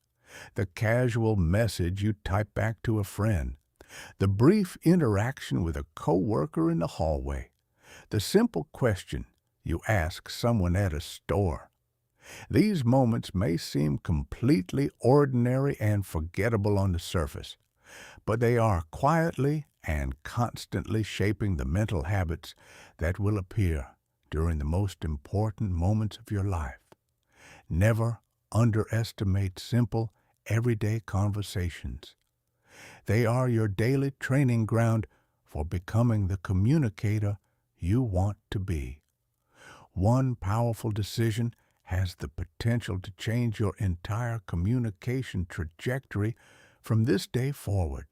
the casual message you type back to a friend, the brief interaction with a coworker in the hallway, the simple question you ask someone at a store. These moments may seem completely ordinary and forgettable on the surface, but they are quietly and constantly shaping the mental habits that will appear during the most important moments of your life. Never underestimate simple, everyday conversations. They are your daily training ground for becoming the communicator you want to be. One powerful decision has the potential to change your entire communication trajectory from this day forward.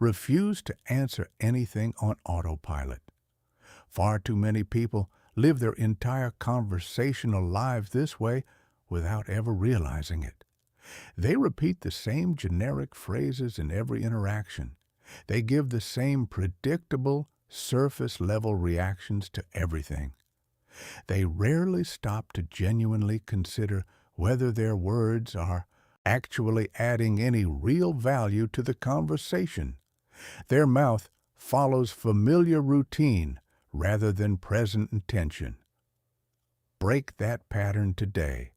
Refuse to answer anything on autopilot. Far too many people live their entire conversational lives this way without ever realizing it. They repeat the same generic phrases in every interaction. They give the same predictable, surface-level reactions to everything. They rarely stop to genuinely consider whether their words are actually adding any real value to the conversation. Their mouth follows familiar routine rather than present intention. Break that pattern today.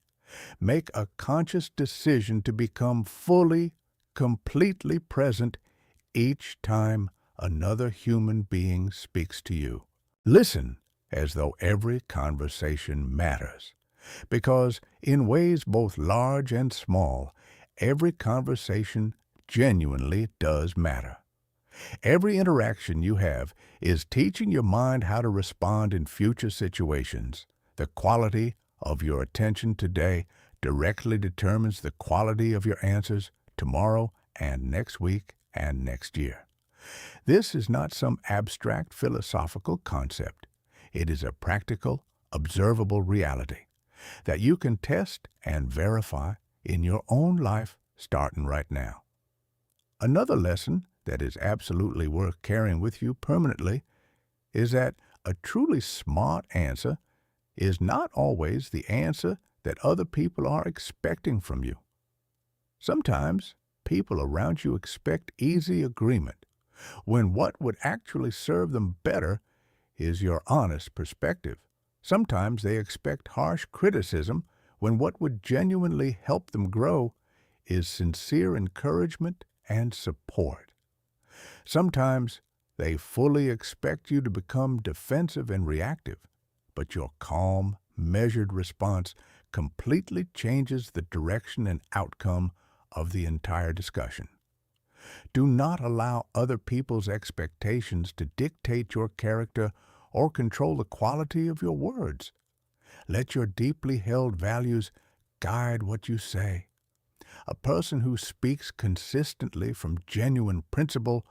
Make a conscious decision to become fully, completely present each time another human being speaks to you. Listen as though every conversation matters, because in ways both large and small, every conversation genuinely does matter. Every interaction you have is teaching your mind how to respond in future situations. The quality of your attention today directly determines the quality of your answers tomorrow and next week and next year. This is not some abstract philosophical concept. It is a practical, observable reality that you can test and verify in your own life starting right now. Another lesson that is absolutely worth carrying with you permanently is that a truly smart answer is not always the answer that other people are expecting from you. Sometimes people around you expect easy agreement, when what would actually serve them better is your honest perspective. Sometimes they expect harsh criticism, when what would genuinely help them grow is sincere encouragement and support. Sometimes they fully expect you to become defensive and reactive, but your calm, measured response completely changes the direction and outcome of the entire discussion. Do not allow other people's expectations to dictate your character or control the quality of your words. Let your deeply held values guide what you say. A person who speaks consistently from genuine principle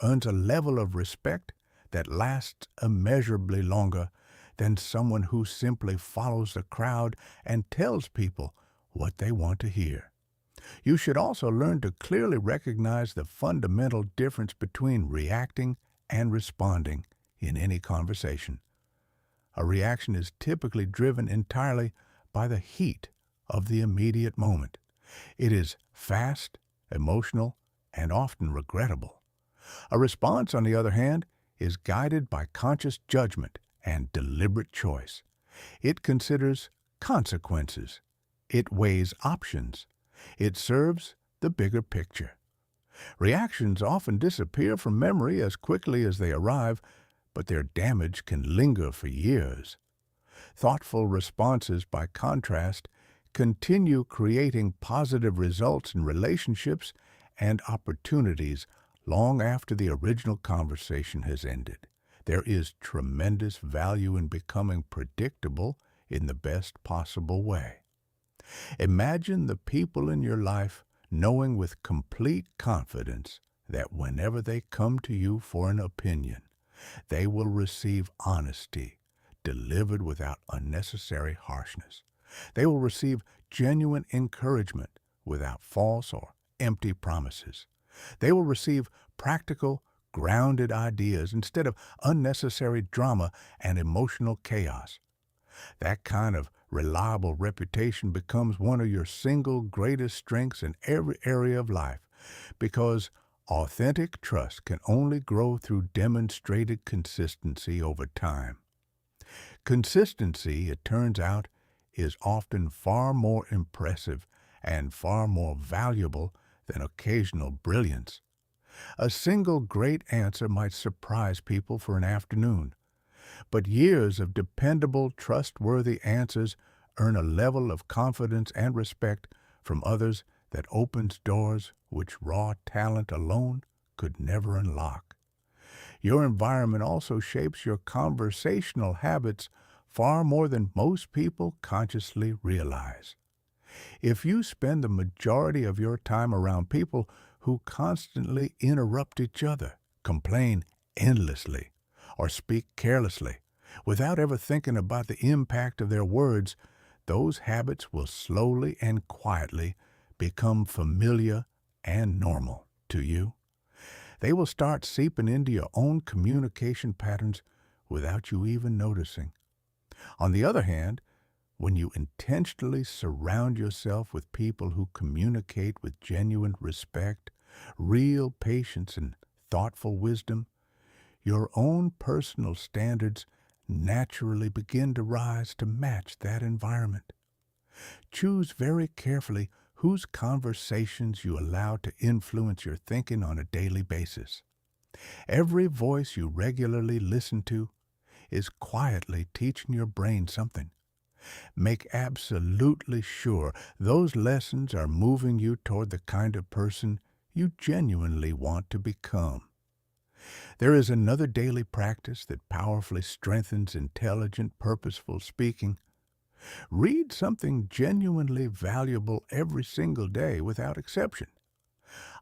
earns a level of respect that lasts immeasurably longer than someone who simply follows the crowd and tells people what they want to hear. You should also learn to clearly recognize the fundamental difference between reacting and responding in any conversation. A reaction is typically driven entirely by the heat of the immediate moment. It is fast, emotional, and often regrettable. A response, on the other hand, is guided by conscious judgment and deliberate choice. It considers consequences. It weighs options. It serves the bigger picture. Reactions often disappear from memory as quickly as they arrive, but their damage can linger for years. Thoughtful responses, by contrast, continue creating positive results in relationships and opportunities long after the original conversation has ended. There is tremendous value in becoming predictable in the best possible way. Imagine the people in your life knowing with complete confidence that whenever they come to you for an opinion, they will receive honesty delivered without unnecessary harshness. They will receive genuine encouragement without false or empty promises. They will receive practical, grounded ideas instead of unnecessary drama and emotional chaos. That kind of reliable reputation becomes one of your single greatest strengths in every area of life because authentic trust can only grow through demonstrated consistency over time. Consistency, it turns out, is often far more impressive and far more valuable than occasional brilliance. A single great answer might surprise people for an afternoon, but years of dependable, trustworthy answers earn a level of confidence and respect from others that opens doors which raw talent alone could never unlock. Your environment also shapes your conversational habits far more than most people consciously realize. If you spend the majority of your time around people who constantly interrupt each other, complain endlessly, or speak carelessly, without ever thinking about the impact of their words, those habits will slowly and quietly become familiar and normal to you. They will start seeping into your own communication patterns without you even noticing. On the other hand, when you intentionally surround yourself with people who communicate with genuine respect, real patience, and thoughtful wisdom, your own personal standards naturally begin to rise to match that environment. Choose very carefully whose conversations you allow to influence your thinking on a daily basis. Every voice you regularly listen to is quietly teaching your brain something. Make absolutely sure those lessons are moving you toward the kind of person you genuinely want to become. There is another daily practice that powerfully strengthens intelligent, purposeful speaking. Read something genuinely valuable every single day without exception.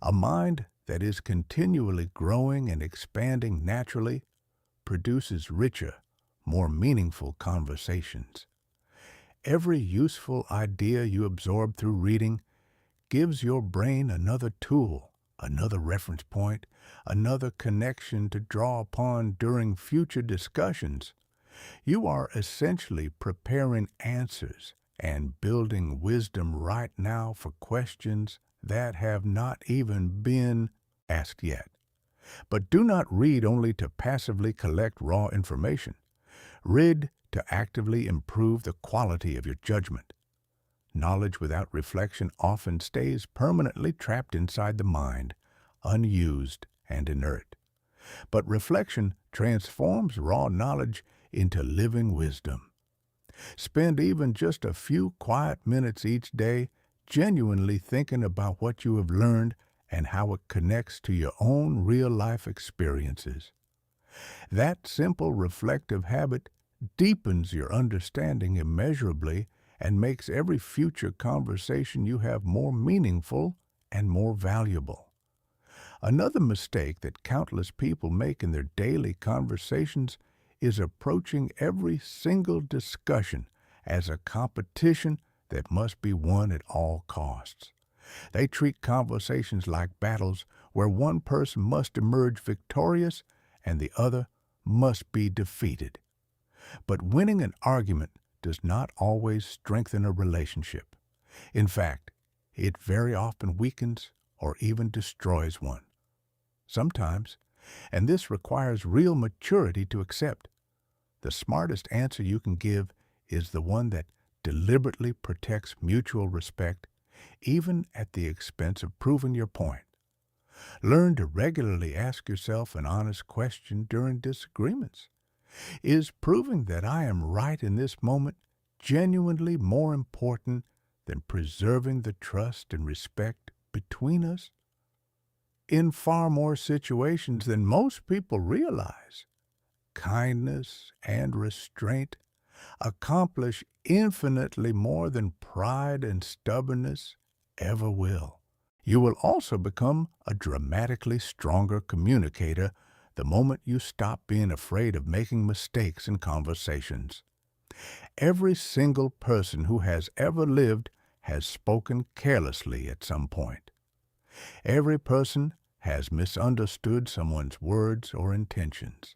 A mind that is continually growing and expanding naturally produces richer, more meaningful conversations. Every useful idea you absorb through reading gives your brain another tool, another reference point, another connection to draw upon during future discussions. You are essentially preparing answers and building wisdom right now for questions that have not even been asked yet. But do not read only to passively collect raw information. Read to actively improve the quality of your judgment. Knowledge without reflection often stays permanently trapped inside the mind, unused and inert. But reflection transforms raw knowledge into living wisdom. Spend even just a few quiet minutes each day genuinely thinking about what you have learned and how it connects to your own real-life experiences. That simple reflective habit deepens your understanding immeasurably and makes every future conversation you have more meaningful and more valuable. Another mistake that countless people make in their daily conversations is approaching every single discussion as a competition that must be won at all costs. They treat conversations like battles where one person must emerge victorious and the other must be defeated. But winning an argument does not always strengthen a relationship. In fact, it very often weakens or even destroys one. Sometimes, and this requires real maturity to accept, the smartest answer you can give is the one that deliberately protects mutual respect, even at the expense of proving your point. Learn to regularly ask yourself an honest question during disagreements. Is proving that I am right in this moment genuinely more important than preserving the trust and respect between us? In far more situations than most people realize, kindness and restraint accomplish infinitely more than pride and stubbornness ever will. You will also become a dramatically stronger communicator the moment you stop being afraid of making mistakes in conversations. Every single person who has ever lived has spoken carelessly at some point. Every person has misunderstood someone's words or intentions.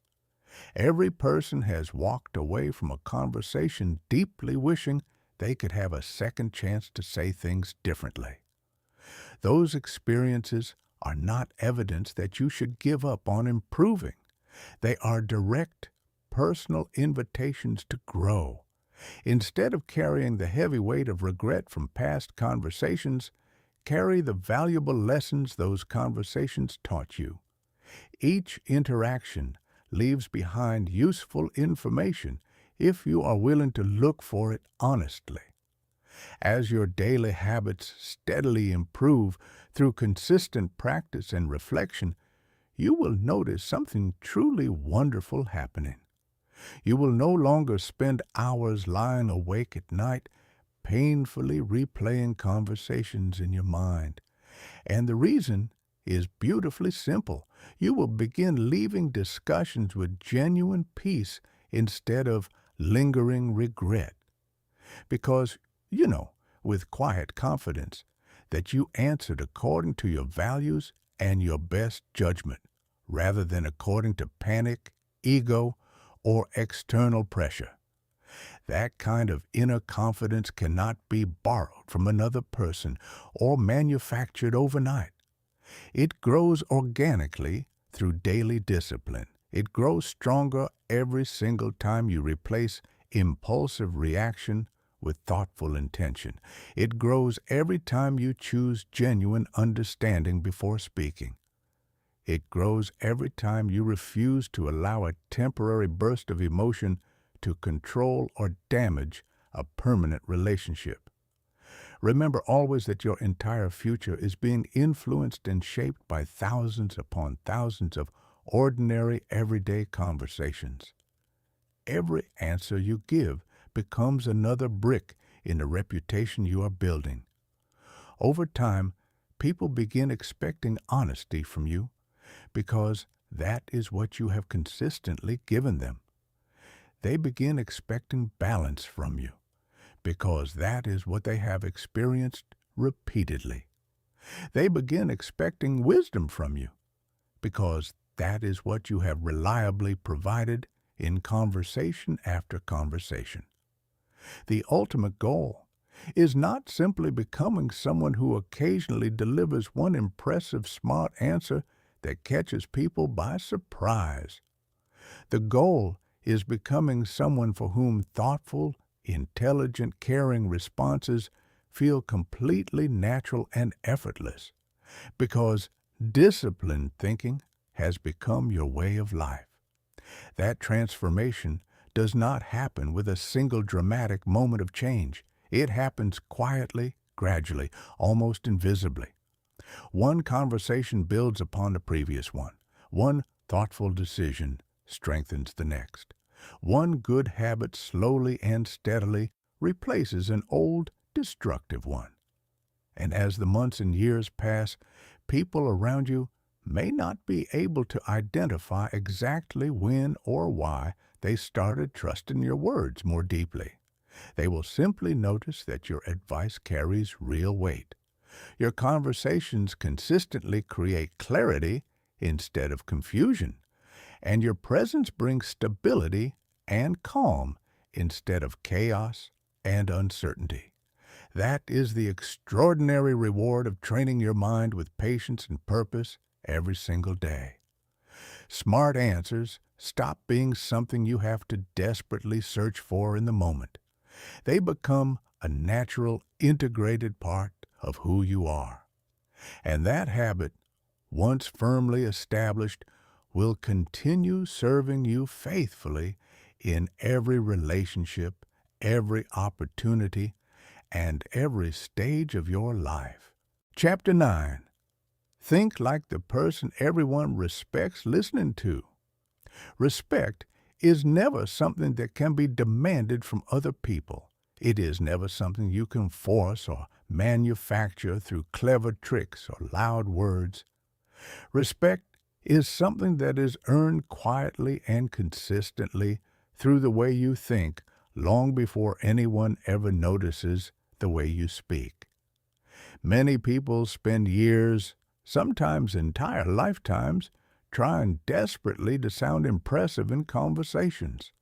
Every person has walked away from a conversation deeply wishing they could have a second chance to say things differently. Those experiences are not evidence that you should give up on improving. They are direct, personal invitations to grow. Instead of carrying the heavy weight of regret from past conversations, carry the valuable lessons those conversations taught you. Each interaction leaves behind useful information if you are willing to look for it honestly. As your daily habits steadily improve through consistent practice and reflection, you will notice something truly wonderful happening. You will no longer spend hours lying awake at night, painfully replaying conversations in your mind. And the reason is beautifully simple. You will begin leaving discussions with genuine peace instead of lingering regret. Because you know, with quiet confidence, that you answered according to your values and your best judgment, rather than according to panic, ego, or external pressure. That kind of inner confidence cannot be borrowed from another person or manufactured overnight. It grows organically through daily discipline. It grows stronger every single time you replace impulsive reaction with thoughtful intention. It grows every time you choose genuine understanding before speaking. It grows every time you refuse to allow a temporary burst of emotion to control or damage a permanent relationship. Remember always that your entire future is being influenced and shaped by thousands upon thousands of ordinary, everyday conversations. Every answer you give becomes another brick in the reputation you are building. Over time, people begin expecting honesty from you because that is what you have consistently given them. They begin expecting balance from you because that is what they have experienced repeatedly. They begin expecting wisdom from you because that is what you have reliably provided in conversation after conversation. The ultimate goal is not simply becoming someone who occasionally delivers one impressive smart answer that catches people by surprise. The goal is becoming someone for whom thoughtful, intelligent, caring responses feel completely natural and effortless, because disciplined thinking has become your way of life. That transformation does not happen with a single dramatic moment of change. It happens quietly, gradually, almost invisibly. One conversation builds upon the previous one. One thoughtful decision strengthens the next. One good habit slowly and steadily replaces an old, destructive one. And as the months and years pass, people around you may not be able to identify exactly when or why they started trusting your words more deeply. They will simply notice that your advice carries real weight. Your conversations consistently create clarity instead of confusion, and your presence brings stability and calm instead of chaos and uncertainty. That is the extraordinary reward of training your mind with patience and purpose every single day. Smart answers stop being something you have to desperately search for in the moment. They become a natural, integrated part of who you are. And that habit, once firmly established, will continue serving you faithfully in every relationship, every opportunity, and every stage of your life. Chapter 9. Think like the person everyone respects listening to. Respect is never something that can be demanded from other people. It is never something you can force or manufacture through clever tricks or loud words. Respect is something that is earned quietly and consistently through the way you think long before anyone ever notices the way you speak. Many people spend years, sometimes entire lifetimes, trying desperately to sound impressive in conversations.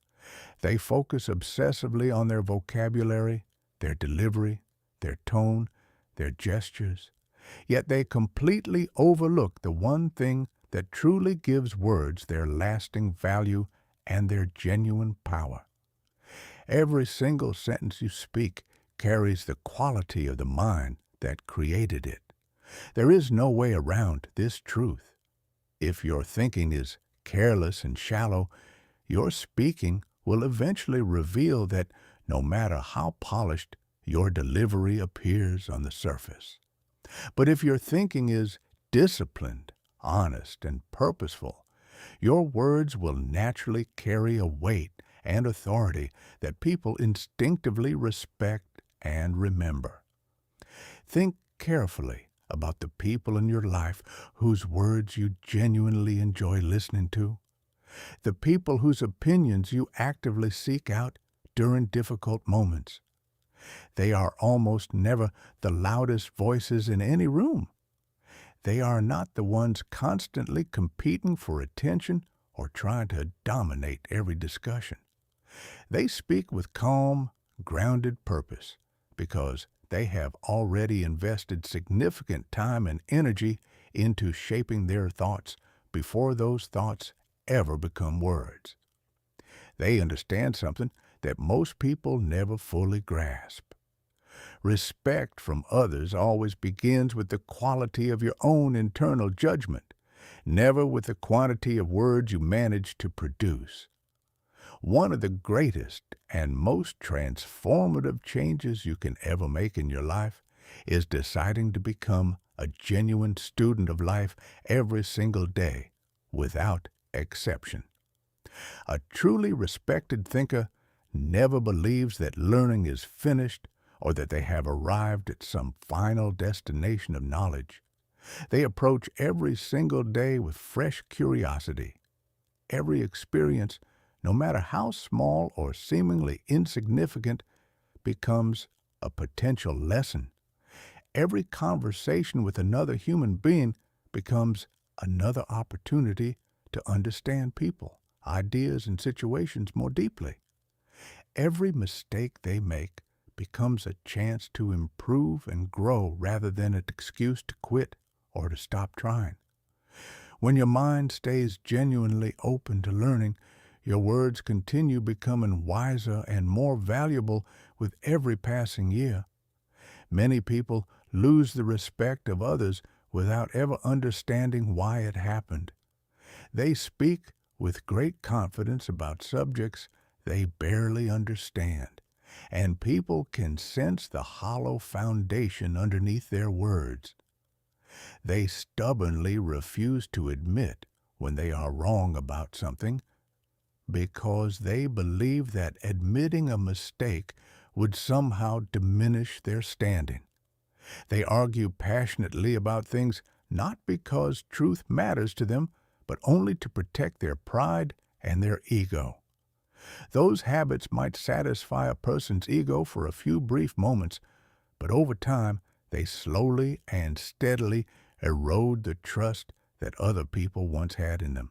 They focus obsessively on their vocabulary, their delivery, their tone, their gestures, yet they completely overlook the one thing that truly gives words their lasting value and their genuine power. Every single sentence you speak carries the quality of the mind that created it. There is no way around this truth. If your thinking is careless and shallow, your speaking will eventually reveal that no matter how polished your delivery appears on the surface. But if your thinking is disciplined, honest, and purposeful, your words will naturally carry a weight and authority that people instinctively respect and remember. Think carefully about the people in your life whose words you genuinely enjoy listening to, the people whose opinions you actively seek out during difficult moments. They are almost never the loudest voices in any room. They are not the ones constantly competing for attention or trying to dominate every discussion. They speak with calm, grounded purpose because they have already invested significant time and energy into shaping their thoughts before those thoughts ever become words. They understand something that most people never fully grasp. Respect from others always begins with the quality of your own internal judgment, never with the quantity of words you manage to produce. One of the greatest and most transformative changes you can ever make in your life is deciding to become a genuine student of life every single day, without exception. A truly respected thinker never believes that learning is finished or that they have arrived at some final destination of knowledge. They approach every single day with fresh curiosity. Every experience, no matter how small or seemingly insignificant, becomes a potential lesson. Every conversation with another human being becomes another opportunity to understand people, ideas, and situations more deeply. Every mistake they make becomes a chance to improve and grow rather than an excuse to quit or to stop trying. When your mind stays genuinely open to learning, your words continue becoming wiser and more valuable with every passing year. Many people lose the respect of others without ever understanding why it happened. They speak with great confidence about subjects they barely understand, and people can sense the hollow foundation underneath their words. They stubbornly refuse to admit when they are wrong about something because they believe that admitting a mistake would somehow diminish their standing. They argue passionately about things not because truth matters to them, but only to protect their pride and their ego. Those habits might satisfy a person's ego for a few brief moments, but over time they slowly and steadily erode the trust that other people once had in them.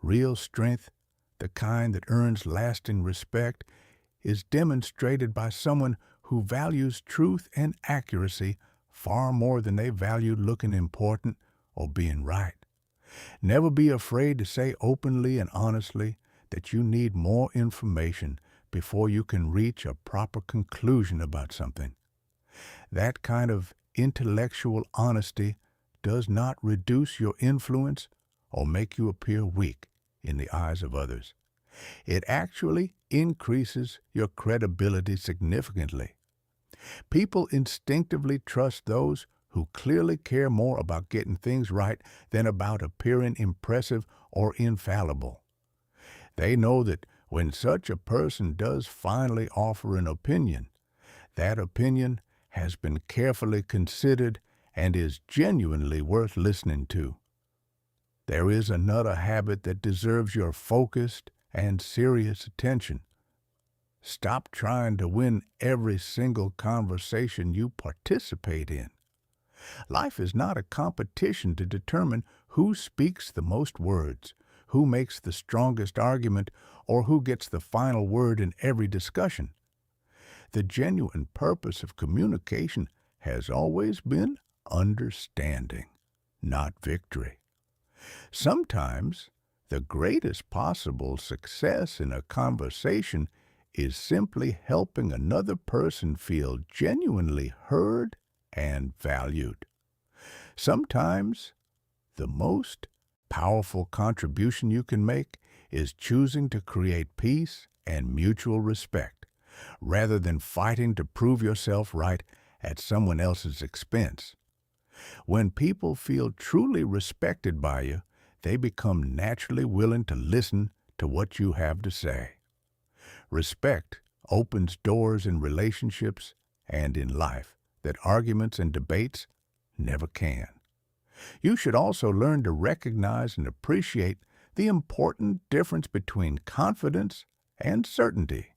Real strength, the kind that earns lasting respect, is demonstrated by someone who values truth and accuracy far more than they value looking important or being right. Never be afraid to say openly and honestly that you need more information before you can reach a proper conclusion about something. That kind of intellectual honesty does not reduce your influence or make you appear weak in the eyes of others. It actually increases your credibility significantly. People instinctively trust those who clearly care more about getting things right than about appearing impressive or infallible. They know that when such a person does finally offer an opinion, that opinion has been carefully considered and is genuinely worth listening to. There is another habit that deserves your focused and serious attention. Stop trying to win every single conversation you participate in. Life is not a competition to determine who speaks the most words, who makes the strongest argument, or who gets the final word in every discussion. The genuine purpose of communication has always been understanding, not victory. Sometimes, the greatest possible success in a conversation is simply helping another person feel genuinely heard and valued. Sometimes, the most powerful contribution you can make is choosing to create peace and mutual respect, rather than fighting to prove yourself right at someone else's expense. When people feel truly respected by you, they become naturally willing to listen to what you have to say. Respect opens doors in relationships and in life that arguments and debates never can. You should also learn to recognize and appreciate the important difference between confidence and certainty.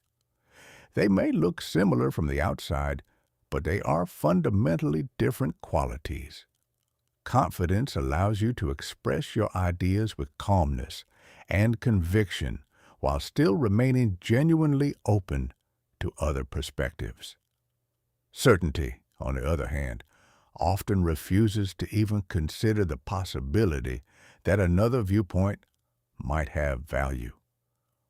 They may look similar from the outside, but they are fundamentally different qualities. Confidence allows you to express your ideas with calmness and conviction while still remaining genuinely open to other perspectives. Certainty, on the other hand, often refuses to even consider the possibility that another viewpoint might have value.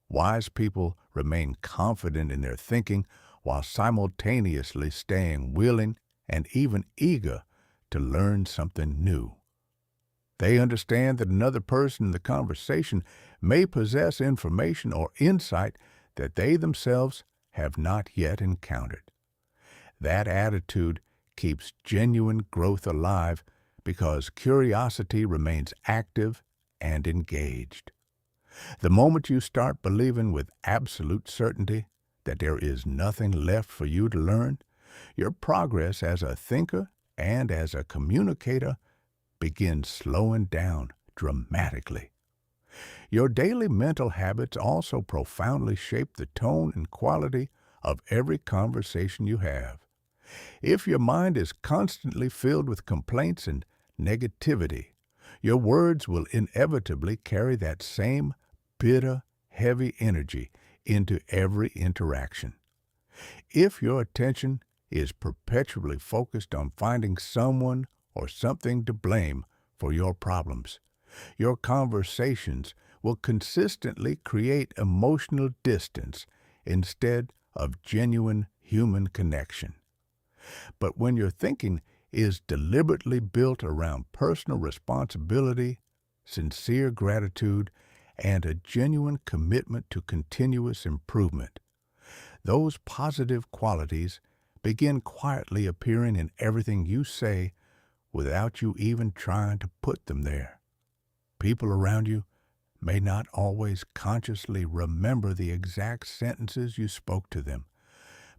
Wise people remain confident in their thinking while simultaneously staying willing and even eager to learn something new. They understand that another person in the conversation may possess information or insight that they themselves have not yet encountered. That attitude keeps genuine growth alive because curiosity remains active and engaged. The moment you start believing with absolute certainty that there is nothing left for you to learn, your progress as a thinker and as a communicator begins slowing down dramatically. Your daily mental habits also profoundly shape the tone and quality of every conversation you have. If your mind is constantly filled with complaints and negativity, your words will inevitably carry that same bitter, heavy energy into every interaction. If your attention is perpetually focused on finding someone or something to blame for your problems, your conversations will consistently create emotional distance instead of genuine human connection. But when your thinking is deliberately built around personal responsibility, sincere gratitude, and a genuine commitment to continuous improvement, those positive qualities begin quietly appearing in everything you say without you even trying to put them there. People around you may not always consciously remember the exact sentences you spoke to them,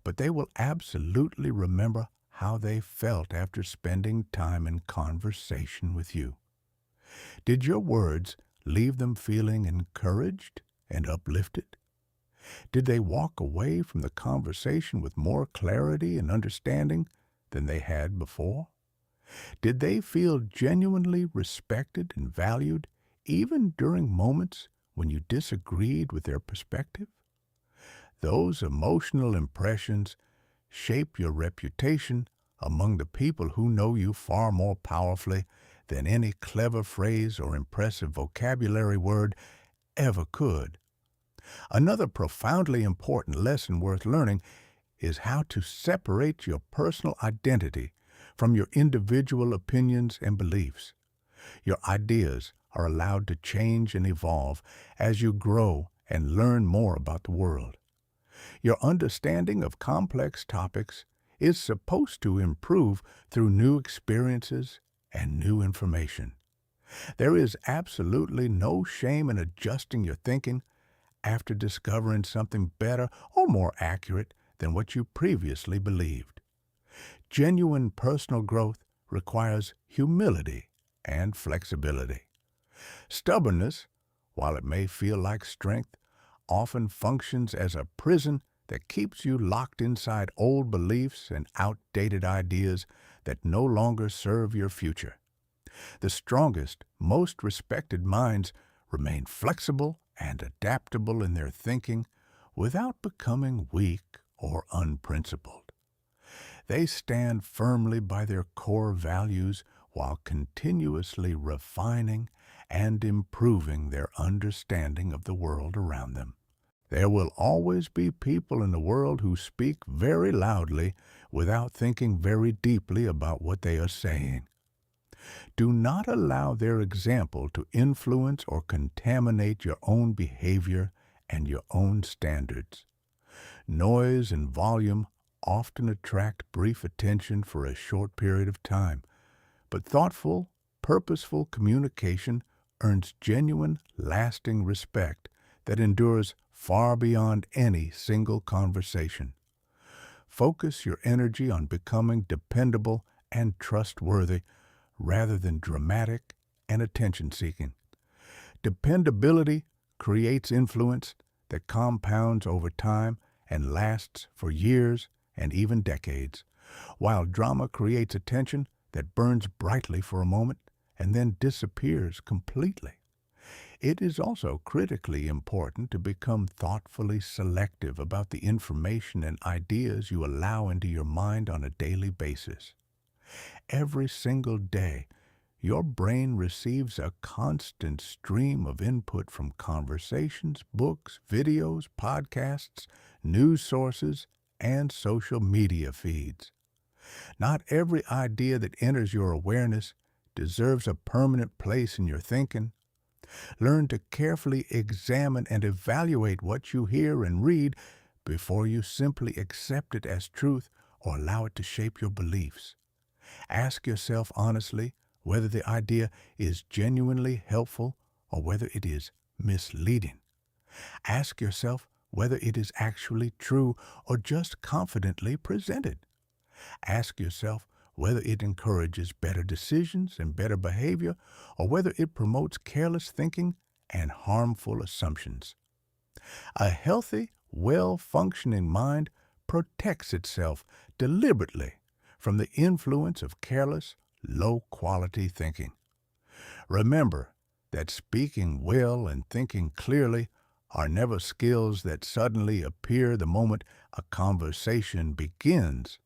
but they will absolutely remember how they felt after spending time in conversation with you. Did your words leave them feeling encouraged and uplifted? Did they walk away from the conversation with more clarity and understanding than they had before? Did they feel genuinely respected and valued even during moments when you disagreed with their perspective? Those emotional impressions shape your reputation among the people who know you far more powerfully than any clever phrase or impressive vocabulary word ever could. Another profoundly important lesson worth learning is how to separate your personal identity from your individual opinions and beliefs. Your ideas are allowed to change and evolve as you grow and learn more about the world. Your understanding of complex topics is supposed to improve through new experiences and new information. There is absolutely no shame in adjusting your thinking after discovering something better or more accurate than what you previously believed. Genuine personal growth requires humility and flexibility. Stubbornness, while it may feel like strength, often functions as a prison that keeps you locked inside old beliefs and outdated ideas that no longer serve your future. The strongest, most respected minds remain flexible and adaptable in their thinking without becoming weak or unprincipled. They stand firmly by their core values while continuously refining and improving their understanding of the world around them. There will always be people in the world who speak very loudly without thinking very deeply about what they are saying. Do not allow their example to influence or contaminate your own behavior and your own standards. Noise and volume often attract brief attention for a short period of time, but thoughtful, purposeful communication earns genuine, lasting respect that endures far beyond any single conversation. Focus your energy on becoming dependable and trustworthy rather than dramatic and attention-seeking. Dependability creates influence that compounds over time and lasts for years and even decades, while drama creates attention that burns brightly for a moment and then disappears completely. It is also critically important to become thoughtfully selective about the information and ideas you allow into your mind on a daily basis. Every single day, your brain receives a constant stream of input from conversations, books, videos, podcasts, news sources, and social media feeds. Not every idea that enters your awareness deserves a permanent place in your thinking. Learn to carefully examine and evaluate what you hear and read before you simply accept it as truth or allow it to shape your beliefs. Ask yourself honestly whether the idea is genuinely helpful or whether it is misleading. Ask yourself whether it is actually true or just confidently presented. Ask yourself whether it encourages better decisions and better behavior or whether it promotes careless thinking and harmful assumptions. A healthy, well-functioning mind protects itself deliberately from the influence of careless, low-quality thinking. Remember that speaking well and thinking clearly are never skills that suddenly appear the moment a conversation begins.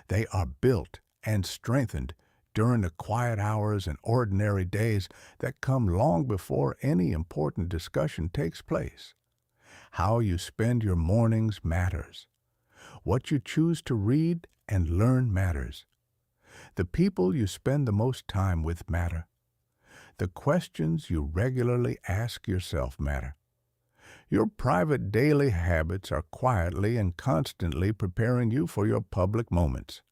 They are built and strengthened during the quiet hours and ordinary days that come long before any important discussion takes place. How you spend your mornings matters. What you choose to read and learn matters. The people you spend the most time with matter. The questions you regularly ask yourself matter. Your private daily habits are quietly and constantly preparing you for your public moments.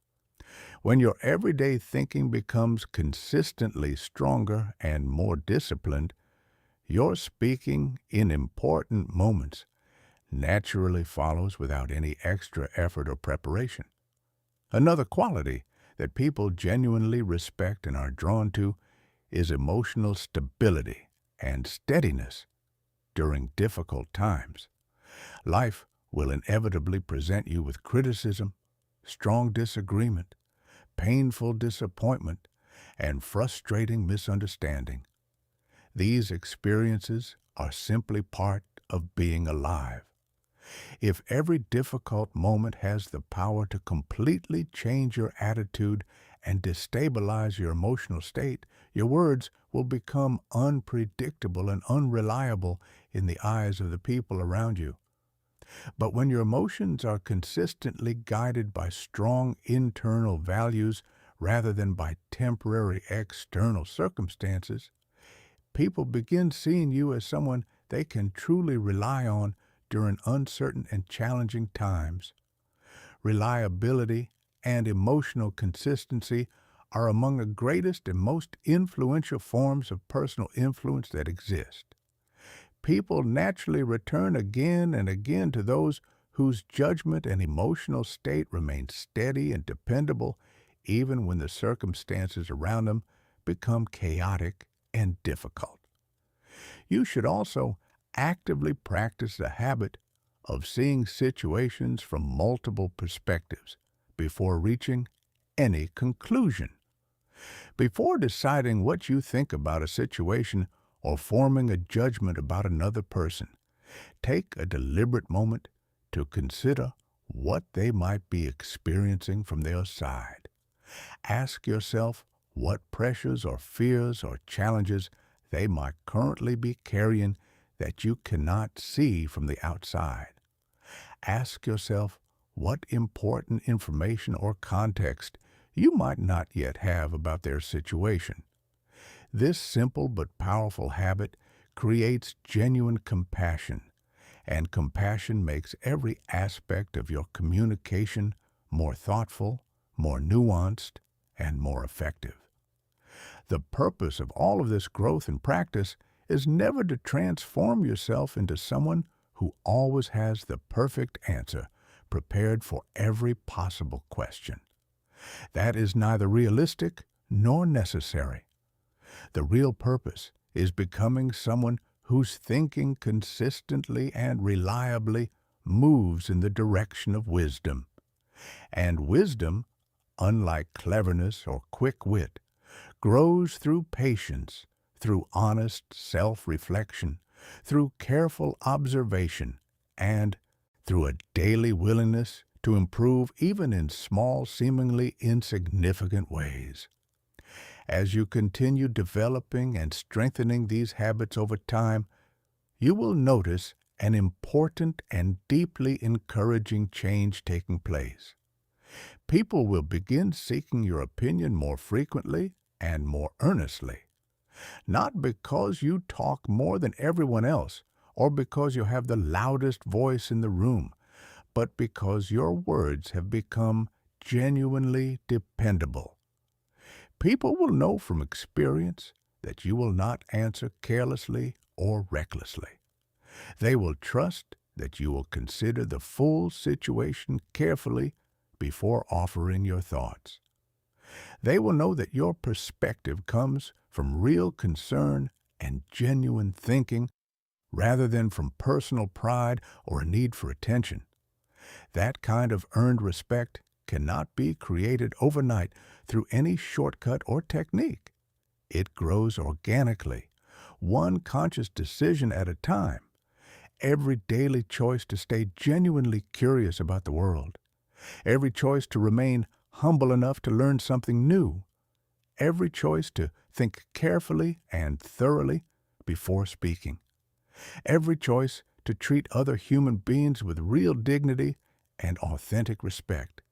When your everyday thinking becomes consistently stronger and more disciplined, your speaking in important moments naturally follows without any extra effort or preparation. Another quality that people genuinely respect and are drawn to is emotional stability and steadiness during difficult times. Life will inevitably present you with criticism, strong disagreement, painful disappointment, and frustrating misunderstanding. These experiences are simply part of being alive. If every difficult moment has the power to completely change your attitude and destabilize your emotional state, your words will become unpredictable and unreliable in the eyes of the people around you. But when your emotions are consistently guided by strong internal values rather than by temporary external circumstances, people begin seeing you as someone they can truly rely on during uncertain and challenging times. Reliability and emotional consistency are among the greatest and most influential forms of personal influence that exist. People naturally return again and again to those whose judgment and emotional state remain steady and dependable even when the circumstances around them become chaotic and difficult. You should also actively practice the habit of seeing situations from multiple perspectives before reaching any conclusion. Before deciding what you think about a situation or forming a judgment about another person, take a deliberate moment to consider what they might be experiencing from their side. Ask yourself what pressures or fears or challenges they might currently be carrying that you cannot see from the outside. Ask yourself what important information or context you might not yet have about their situation. This simple but powerful habit creates genuine compassion, and compassion makes every aspect of your communication more thoughtful, more nuanced, and more effective. The purpose of all of this growth and practice is never to transform yourself into someone who always has the perfect answer prepared for every possible question. That is neither realistic nor necessary. The real purpose is becoming someone whose thinking consistently and reliably moves in the direction of wisdom. And wisdom, unlike cleverness or quick wit, grows through patience, through honest self-reflection, through careful observation, and through a daily willingness to improve even in small, seemingly insignificant ways. As you continue developing and strengthening these habits over time, you will notice an important and deeply encouraging change taking place. People will begin seeking your opinion more frequently and more earnestly, not because you talk more than everyone else or because you have the loudest voice in the room, but because your words have become genuinely dependable. People will know from experience that you will not answer carelessly or recklessly. They will trust that you will consider the full situation carefully before offering your thoughts. They will know that your perspective comes from real concern and genuine thinking rather than from personal pride or a need for attention. That kind of earned respect cannot be created overnight through any shortcut or technique. It grows organically, one conscious decision at a time. Every daily choice to stay genuinely curious about the world, every choice to remain humble enough to learn something new, every choice to think carefully and thoroughly before speaking, every choice to treat other human beings with real dignity and authentic respect.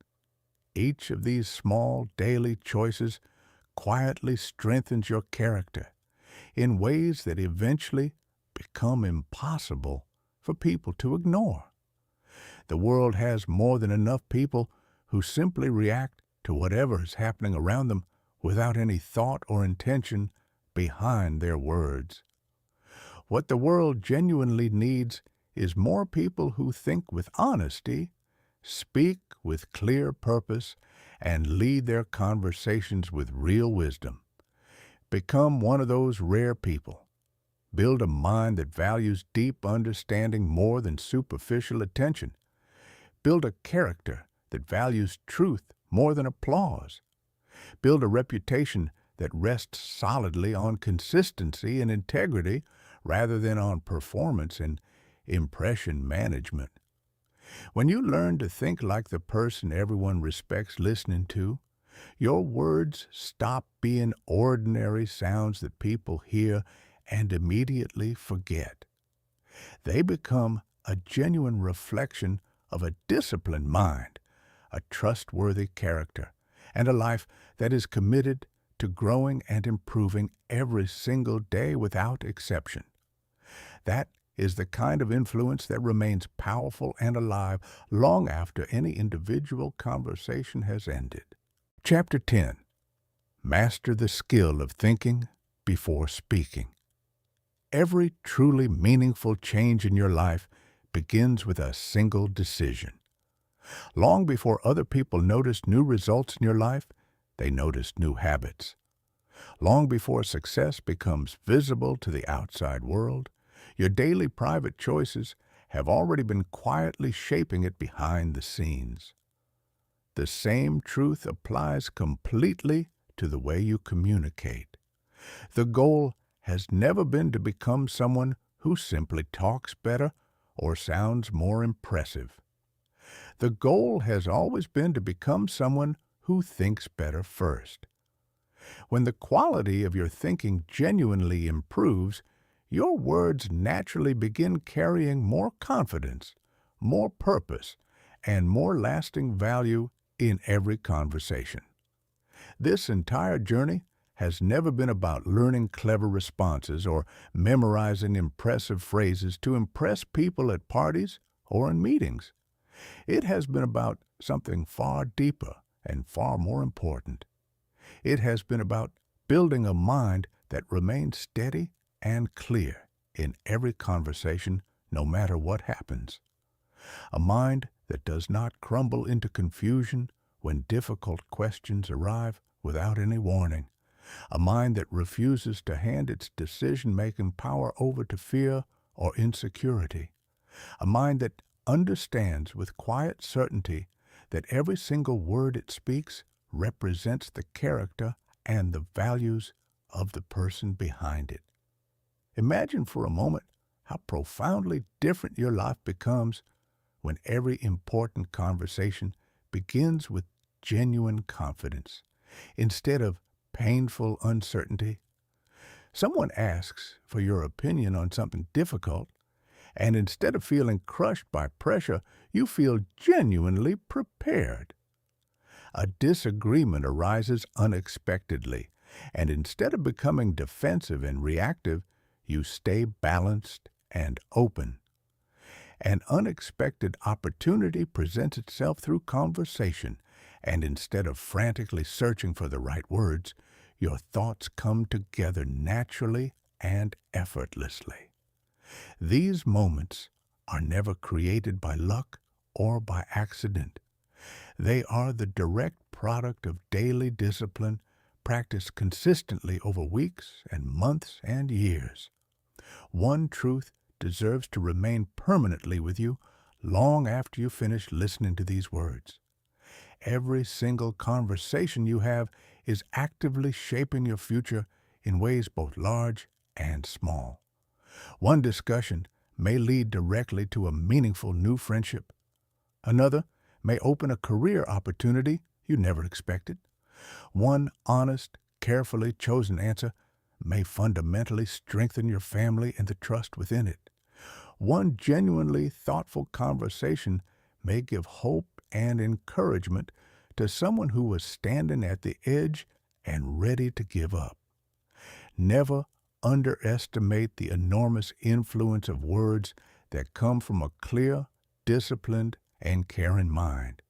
Each of these small daily choices quietly strengthens your character in ways that eventually become impossible for people to ignore. The world has more than enough people who simply react to whatever is happening around them without any thought or intention behind their words. What the world genuinely needs is more people who think with honesty, speak with clear purpose, and lead their conversations with real wisdom. Become one of those rare people. Build a mind that values deep understanding more than superficial attention. Build a character that values truth more than applause. Build a reputation that rests solidly on consistency and integrity rather than on performance and impression management. When you learn to think like the person everyone respects listening to, your words stop being ordinary sounds that people hear and immediately forget. They become a genuine reflection of a disciplined mind, a trustworthy character, and a life that is committed to growing and improving every single day without exception. That is the kind of influence that remains powerful and alive long after any individual conversation has ended. Chapter 10. Master the skill of thinking before speaking. Every truly meaningful change in your life begins with a single decision. Long before other people notice new results in your life, they notice new habits. Long before success becomes visible to the outside world, your daily private choices have already been quietly shaping it behind the scenes. The same truth applies completely to the way you communicate. The goal has never been to become someone who simply talks better or sounds more impressive. The goal has always been to become someone who thinks better first. When the quality of your thinking genuinely improves, your words naturally begin carrying more confidence, more purpose, and more lasting value in every conversation. This entire journey has never been about learning clever responses or memorizing impressive phrases to impress people at parties or in meetings. It has been about something far deeper and far more important. It has been about building a mind that remains steady and clear in every conversation, no matter what happens. A mind that does not crumble into confusion when difficult questions arrive without any warning. A mind that refuses to hand its decision-making power over to fear or insecurity. A mind that understands with quiet certainty that every single word it speaks represents the character and the values of the person behind it. Imagine for a moment how profoundly different your life becomes when every important conversation begins with genuine confidence instead of painful uncertainty. Someone asks for your opinion on something difficult, and instead of feeling crushed by pressure, you feel genuinely prepared. A disagreement arises unexpectedly, and instead of becoming defensive and reactive, you stay balanced and open. An unexpected opportunity presents itself through conversation, and instead of frantically searching for the right words, your thoughts come together naturally and effortlessly. These moments are never created by luck or by accident. They are the direct product of daily discipline practiced consistently over weeks and months and years. One truth deserves to remain permanently with you long after you finish listening to these words. Every single conversation you have is actively shaping your future in ways both large and small. One discussion may lead directly to a meaningful new friendship. Another may open a career opportunity you never expected. One honest, carefully chosen answer may fundamentally strengthen your family and the trust within it. One genuinely thoughtful conversation may give hope and encouragement to someone who was standing at the edge and ready to give up. Never underestimate the enormous influence of words that come from a clear, disciplined, and caring mind.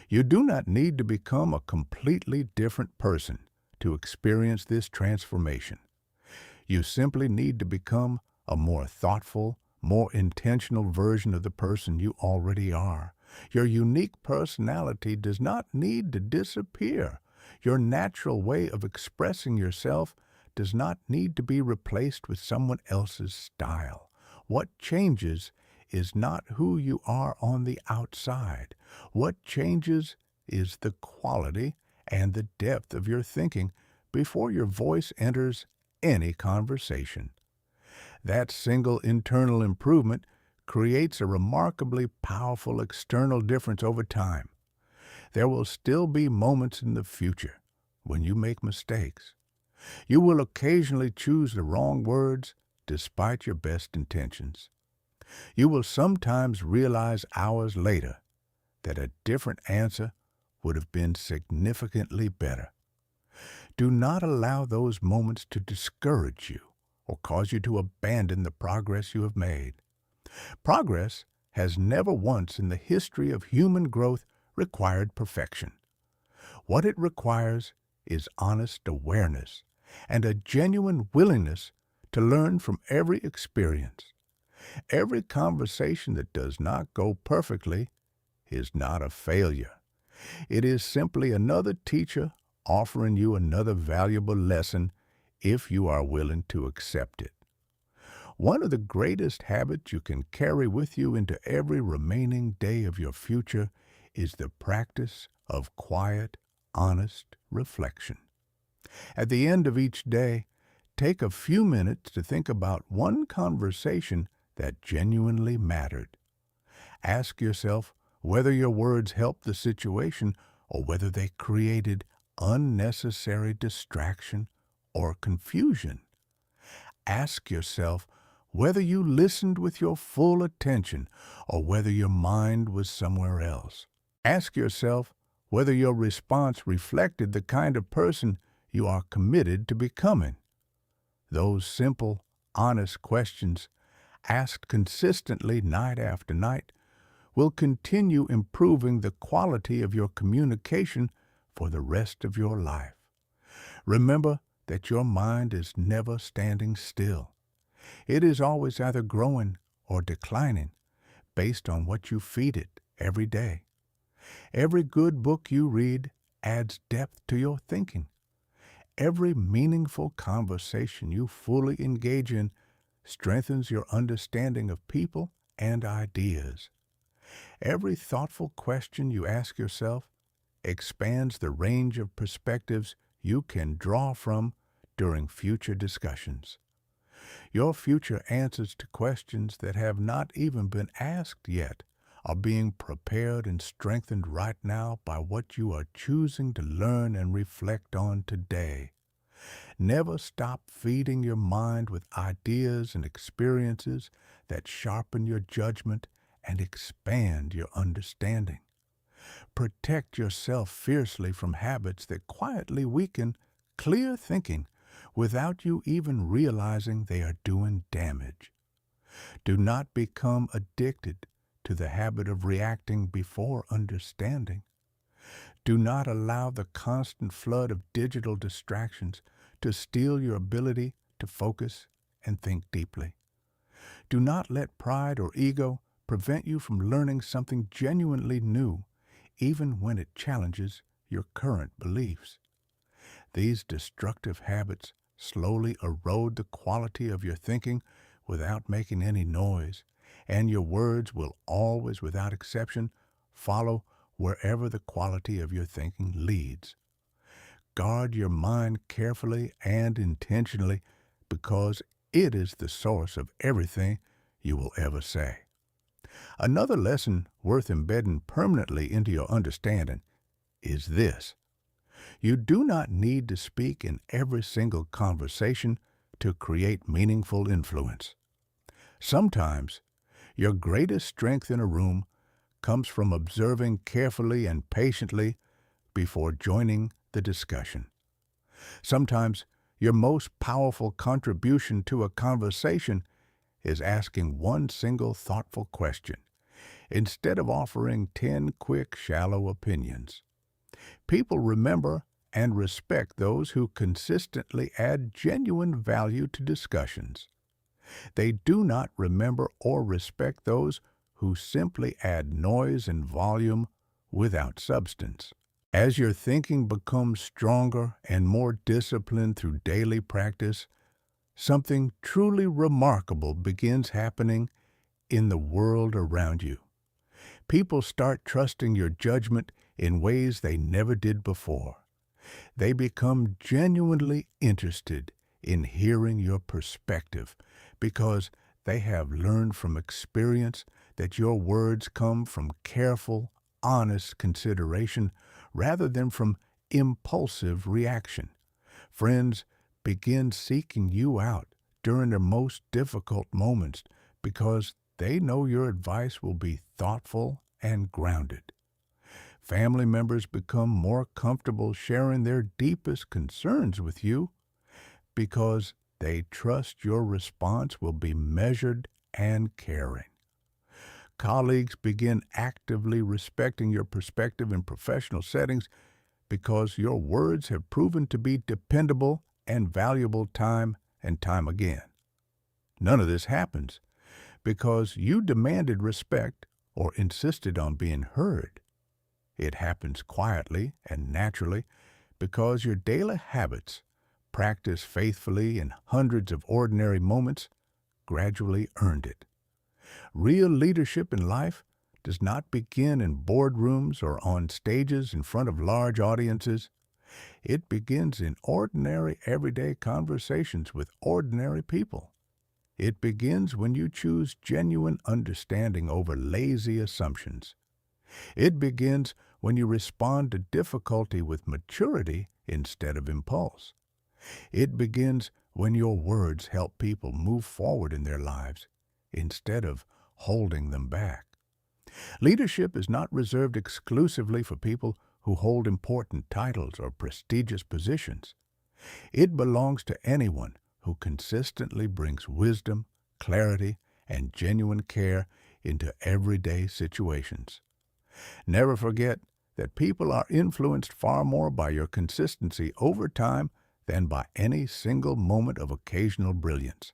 You do not need to become a completely different person to experience this transformation. You simply need to become a more thoughtful, more intentional version of the person you already are. Your unique personality does not need to disappear. Your natural way of expressing yourself does not need to be replaced with someone else's style. What changes is not who you are on the outside. What changes is the quality and the depth of your thinking before your voice enters any conversation. That single internal improvement creates a remarkably powerful external difference over time. There will still be moments in the future when you make mistakes. You will occasionally choose the wrong words despite your best intentions. You will sometimes realize hours later that a different answer would have been significantly better. Do not allow those moments to discourage you or cause you to abandon the progress you have made. Progress has never once in the history of human growth required perfection. What it requires is honest awareness and a genuine willingness to learn from every experience. Every conversation that does not go perfectly is not a failure. It is simply another teacher offering you another valuable lesson if you are willing to accept it. One of the greatest habits you can carry with you into every remaining day of your future is the practice of quiet, honest reflection. At the end of each day, take a few minutes to think about one conversation that genuinely mattered. Ask yourself whether your words helped the situation or whether they created unnecessary distraction or confusion. Ask yourself whether you listened with your full attention or whether your mind was somewhere else. Ask yourself whether your response reflected the kind of person you are committed to becoming. Those simple, honest questions, asked consistently night after night, will continue improving the quality of your communication for the rest of your life. Remember that your mind is never standing still. It is always either growing or declining based on what you feed it every day. Every good book you read adds depth to your thinking. Every meaningful conversation you fully engage in strengthens your understanding of people and ideas. Every thoughtful question you ask yourself expands the range of perspectives you can draw from during future discussions. Your future answers to questions that have not even been asked yet are being prepared and strengthened right now by what you are choosing to learn and reflect on today. Never stop feeding your mind with ideas and experiences that sharpen your judgment and expand your understanding. Protect yourself fiercely from habits that quietly weaken clear thinking without you even realizing they are doing damage. Do not become addicted to the habit of reacting before understanding. Do not allow the constant flood of digital distractions to steal your ability to focus and think deeply. Do not let pride or ego prevent you from learning something genuinely new, even when it challenges your current beliefs. These destructive habits slowly erode the quality of your thinking without making any noise, and your words will always, without exception, follow wherever the quality of your thinking leads. Guard your mind carefully and intentionally because it is the source of everything you will ever say. Another lesson worth embedding permanently into your understanding is this. You do not need to speak in every single conversation to create meaningful influence. Sometimes, your greatest strength in a room comes from observing carefully and patiently before joining the discussion. Sometimes, your most powerful contribution to a conversation is asking one single thoughtful question instead of offering 10 quick, shallow opinions. People remember and respect those who consistently add genuine value to discussions. They do not remember or respect those who simply add noise and volume without substance. As your thinking becomes stronger and more disciplined through daily practice, something truly remarkable begins happening in the world around you. People start trusting your judgment in ways they never did before. They become genuinely interested in hearing your perspective because they have learned from experience that your words come from careful, honest consideration rather than from impulsive reaction. Friends begin seeking you out during their most difficult moments because they know your advice will be thoughtful and grounded. Family members become more comfortable sharing their deepest concerns with you because they trust your response will be measured and caring. Colleagues begin actively respecting your perspective in professional settings because your words have proven to be dependable and valuable time and time again. None of this happens because you demanded respect or insisted on being heard. It happens quietly and naturally because your daily habits, practiced faithfully in hundreds of ordinary moments, gradually earned it. Real leadership in life does not begin in boardrooms or on stages in front of large audiences. It begins in ordinary, everyday conversations with ordinary people. It begins when you choose genuine understanding over lazy assumptions. It begins when you respond to difficulty with maturity instead of impulse. It begins when your words help people move forward in their lives instead of holding them back. Leadership is not reserved exclusively for people who hold important titles or prestigious positions. It belongs to anyone who consistently brings wisdom, clarity, and genuine care into everyday situations. Never forget that people are influenced far more by your consistency over time than by any single moment of occasional brilliance.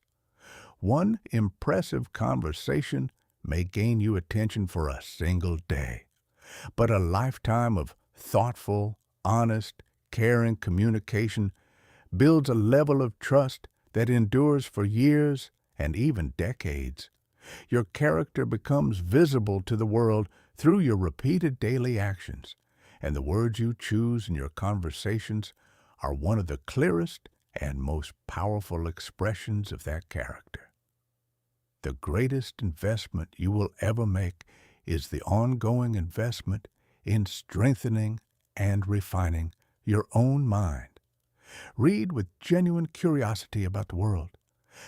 One impressive conversation may gain you attention for a single day, but a lifetime of thoughtful, honest, caring communication builds a level of trust that endures for years and even decades. Your character becomes visible to the world through your repeated daily actions, and the words you choose in your conversations are one of the clearest and most powerful expressions of that character. The greatest investment you will ever make is the ongoing investment in strengthening and refining your own mind. Read with genuine curiosity about the world.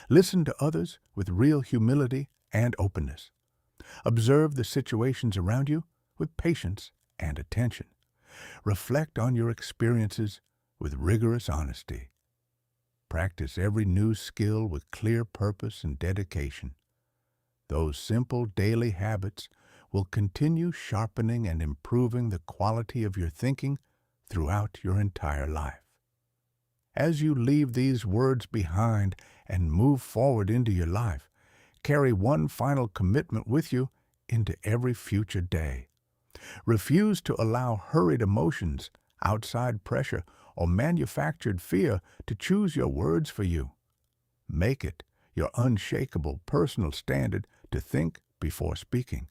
Listen to others with real humility and openness. Observe the situations around you with patience and attention. Reflect on your experiences with rigorous honesty. Practice every new skill with clear purpose and dedication. Those simple daily habits will continue sharpening and improving the quality of your thinking throughout your entire life. As you leave these words behind and move forward into your life, carry one final commitment with you into every future day. Refuse to allow hurried emotions, outside pressure, or manufactured fear to choose your words for you. Make it your unshakable personal standard to think before speaking,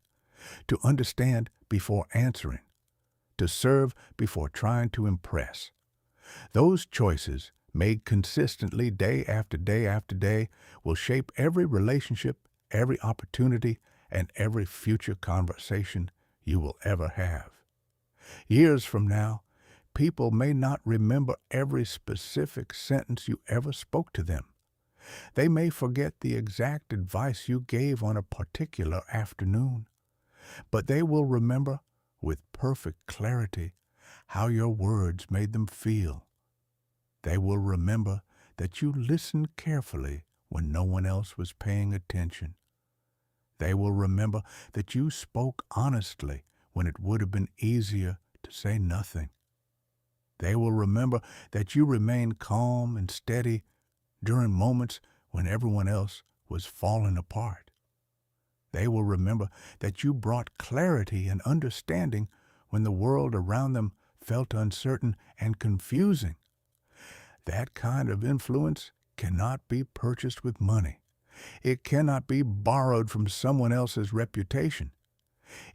to understand before answering, to serve before trying to impress. Those choices, made consistently day after day after day, will shape every relationship, every opportunity, and every future conversation you will ever have. Years from now, people may not remember every specific sentence you ever spoke to them. They may forget the exact advice you gave on a particular afternoon, but they will remember with perfect clarity how your words made them feel. They will remember that you listened carefully when no one else was paying attention. They will remember that you spoke honestly when it would have been easier to say nothing. They will remember that you remained calm and steady during moments when everyone else was falling apart. They will remember that you brought clarity and understanding when the world around them felt uncertain and confusing. That kind of influence cannot be purchased with money. It cannot be borrowed from someone else's reputation.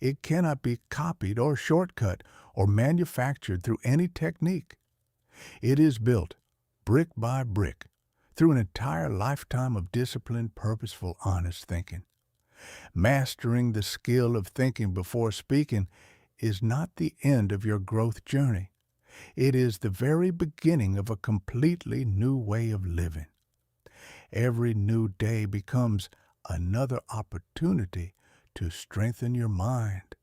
It cannot be copied or shortcut or manufactured through any technique. It is built, brick by brick, through an entire lifetime of disciplined, purposeful, honest thinking. Mastering the skill of thinking before speaking is not the end of your growth journey. It is the very beginning of a completely new way of living. Every new day becomes another opportunity to strengthen your mind.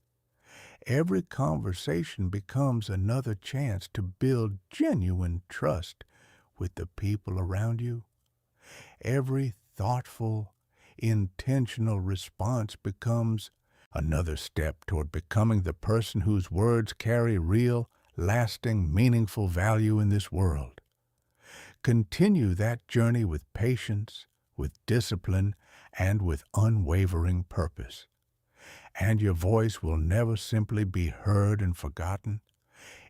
Every conversation becomes another chance to build genuine trust with the people around you. Every thoughtful, intentional response becomes another step toward becoming the person whose words carry real, lasting, meaningful value in this world. Continue that journey with patience, with discipline, and with unwavering purpose. And your voice will never simply be heard and forgotten.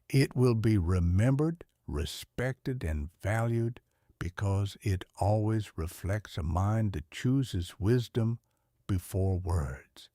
It will be remembered, respected, and valued because it always reflects a mind that chooses wisdom before words.